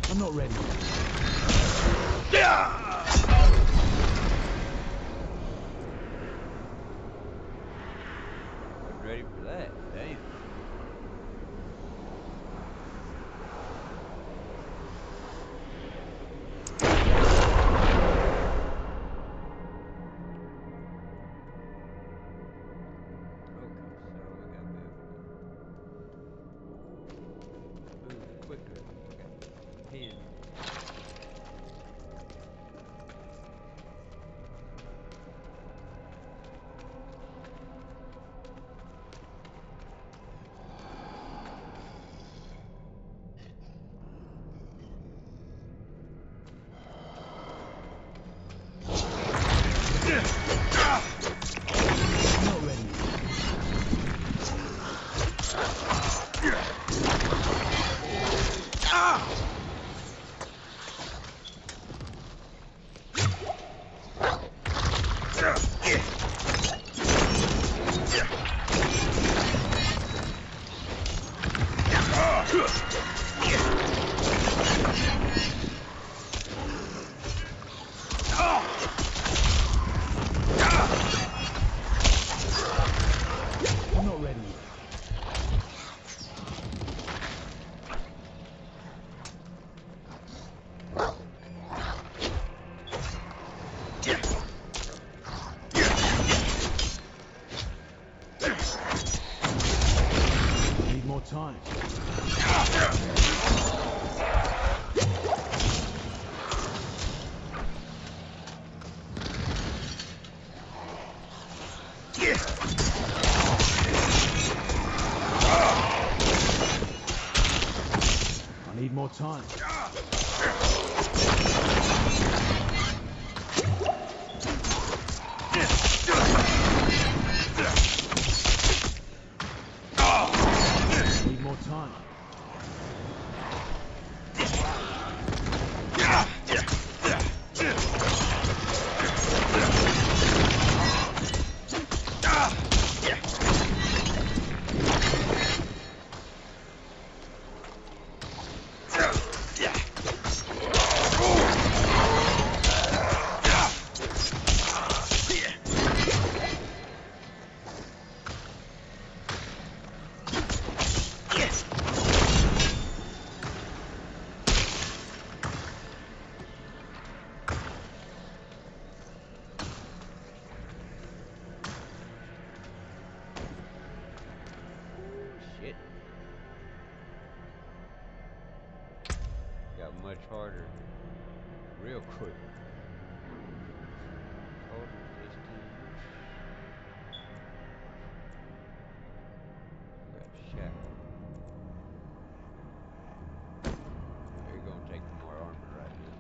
I'm not ready. Wasn't ready for that. Damn. I'm not ready yet. Need more time. I need more time. Need more time. Shit. Got much harder real quick. Hold distance. Got shackled. You're gonna take more armor right now.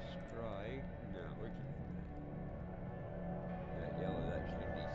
Strike. No, we can. That yellow's actually decent.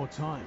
more time.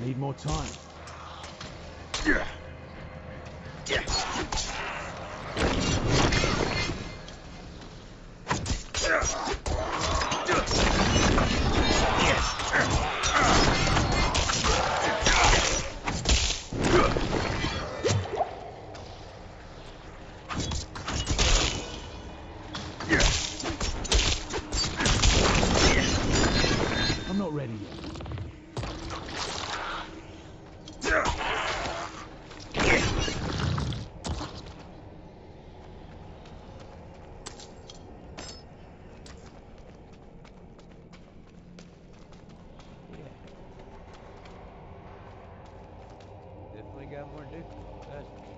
I need more time. I'm not ready yet. got more difficult, that's for sure.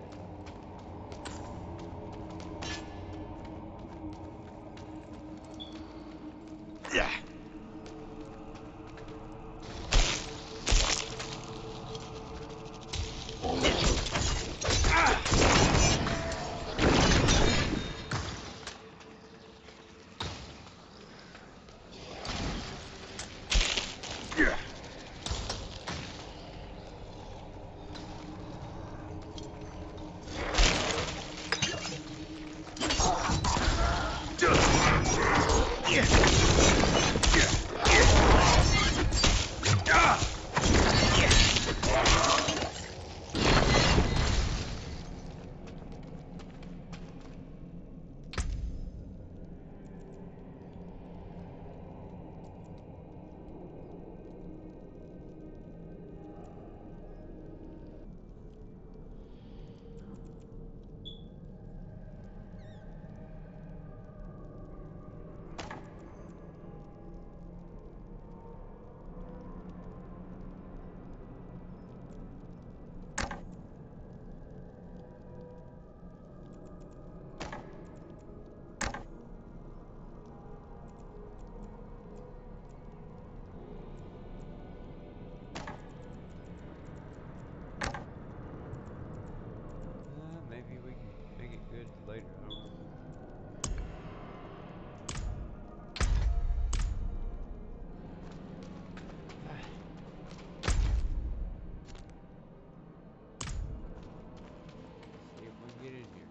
Maybe we can make it good later. I don't know. See if we can get in here.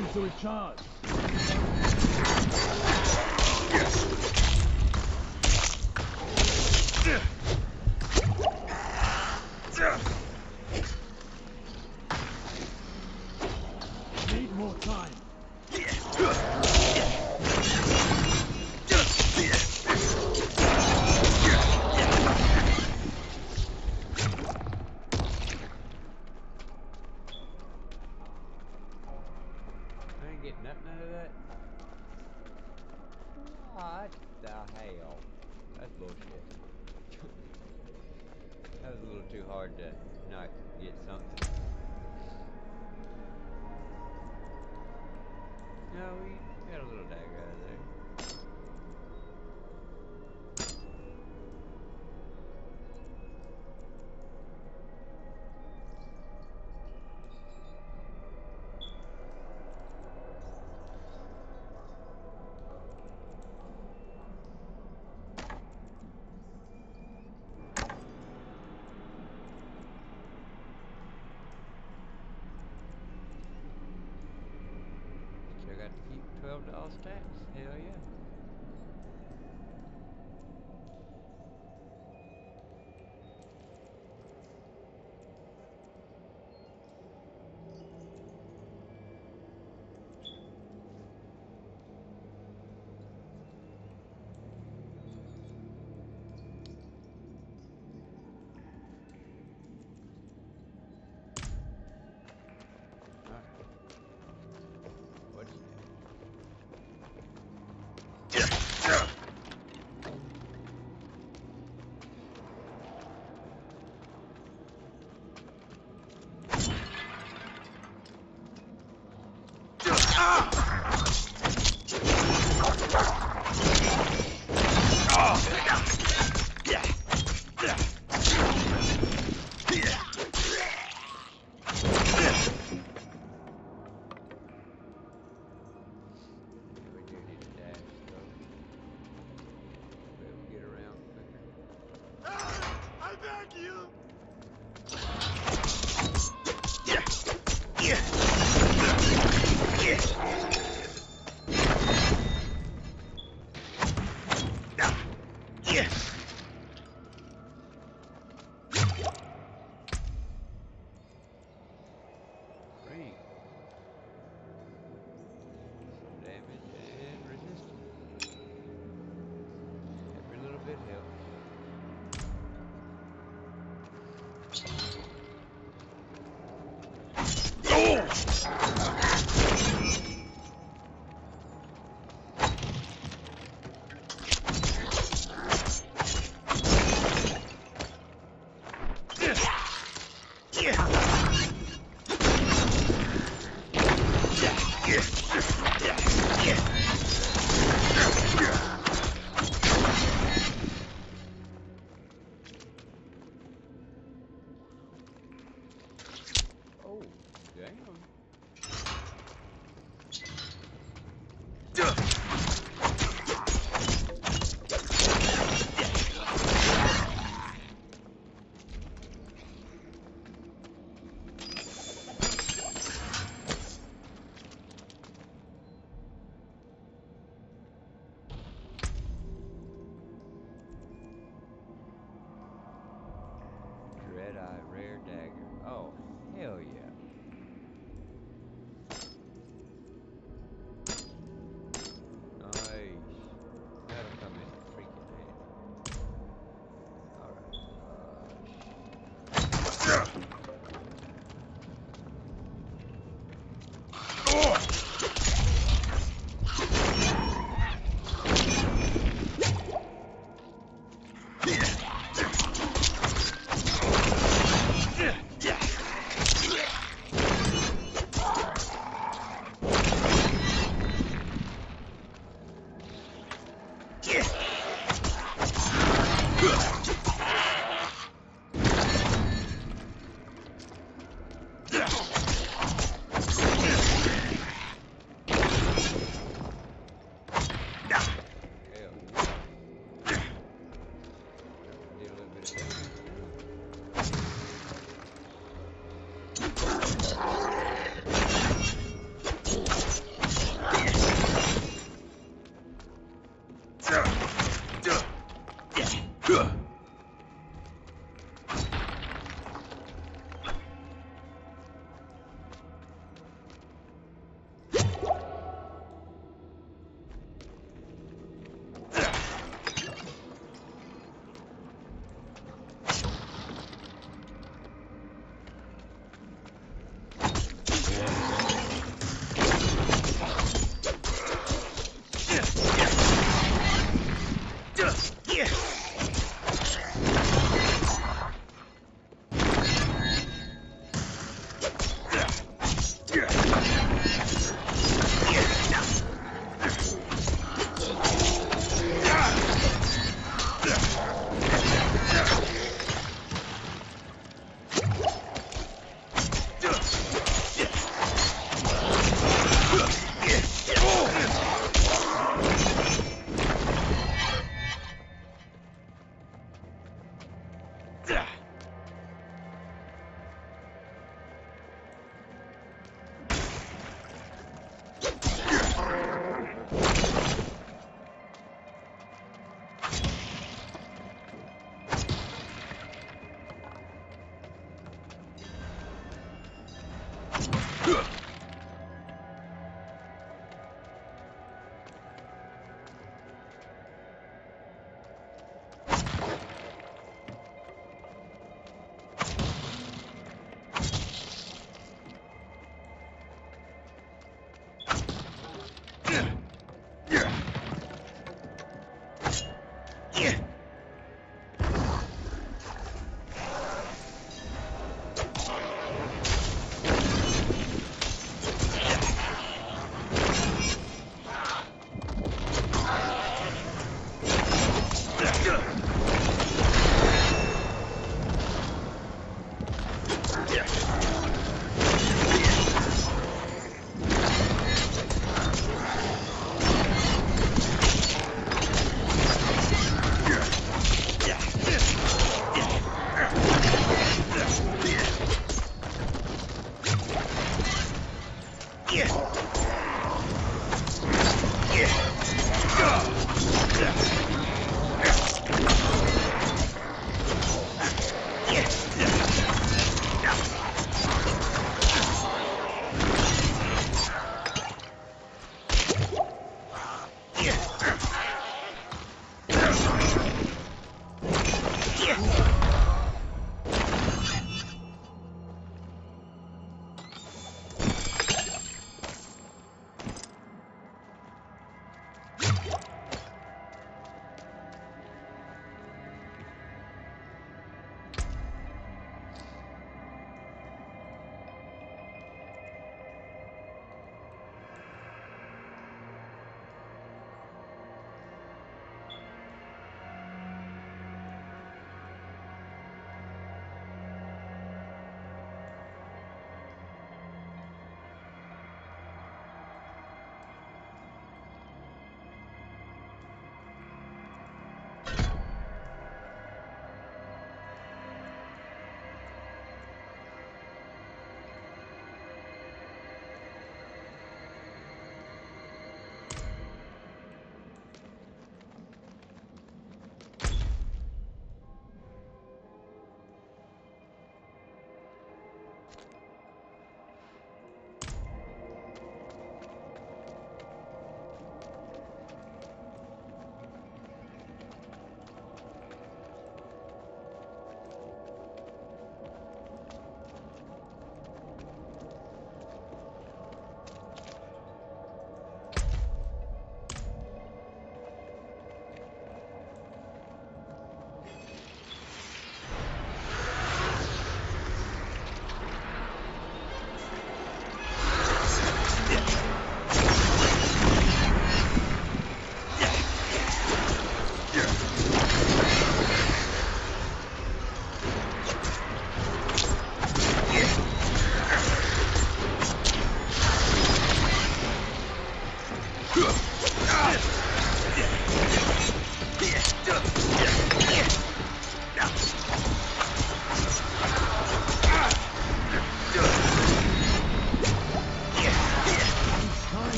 time to recharge. Need more time. I ain't getting nothing out of that. What the hell? That's bullshit. That was a little too hard to not get something. No, we got a little dagger out of there. Still got to keep $12 stacks. Hell yeah. What's we do need a dash, though. We'll get around quicker. I beg you! Free. Some damage and resistance. Every little bit helps. Oh, damn. Dread-Eye Rare Dagger. Oh, hell yeah. Nice. That'll come in freaking handy. Alright.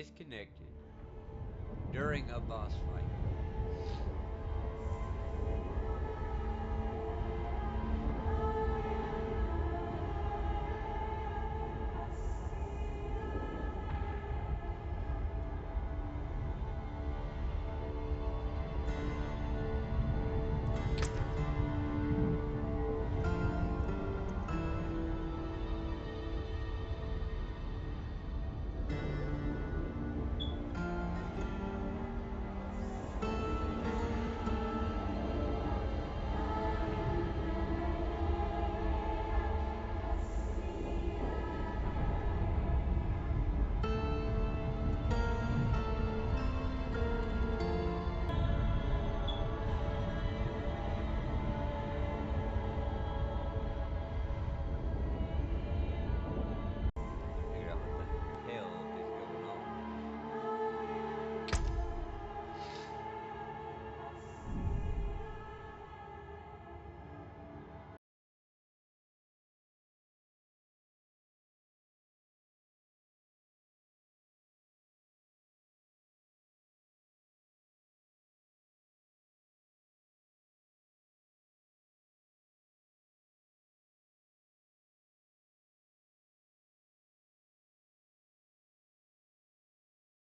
disconnected during a boss fight.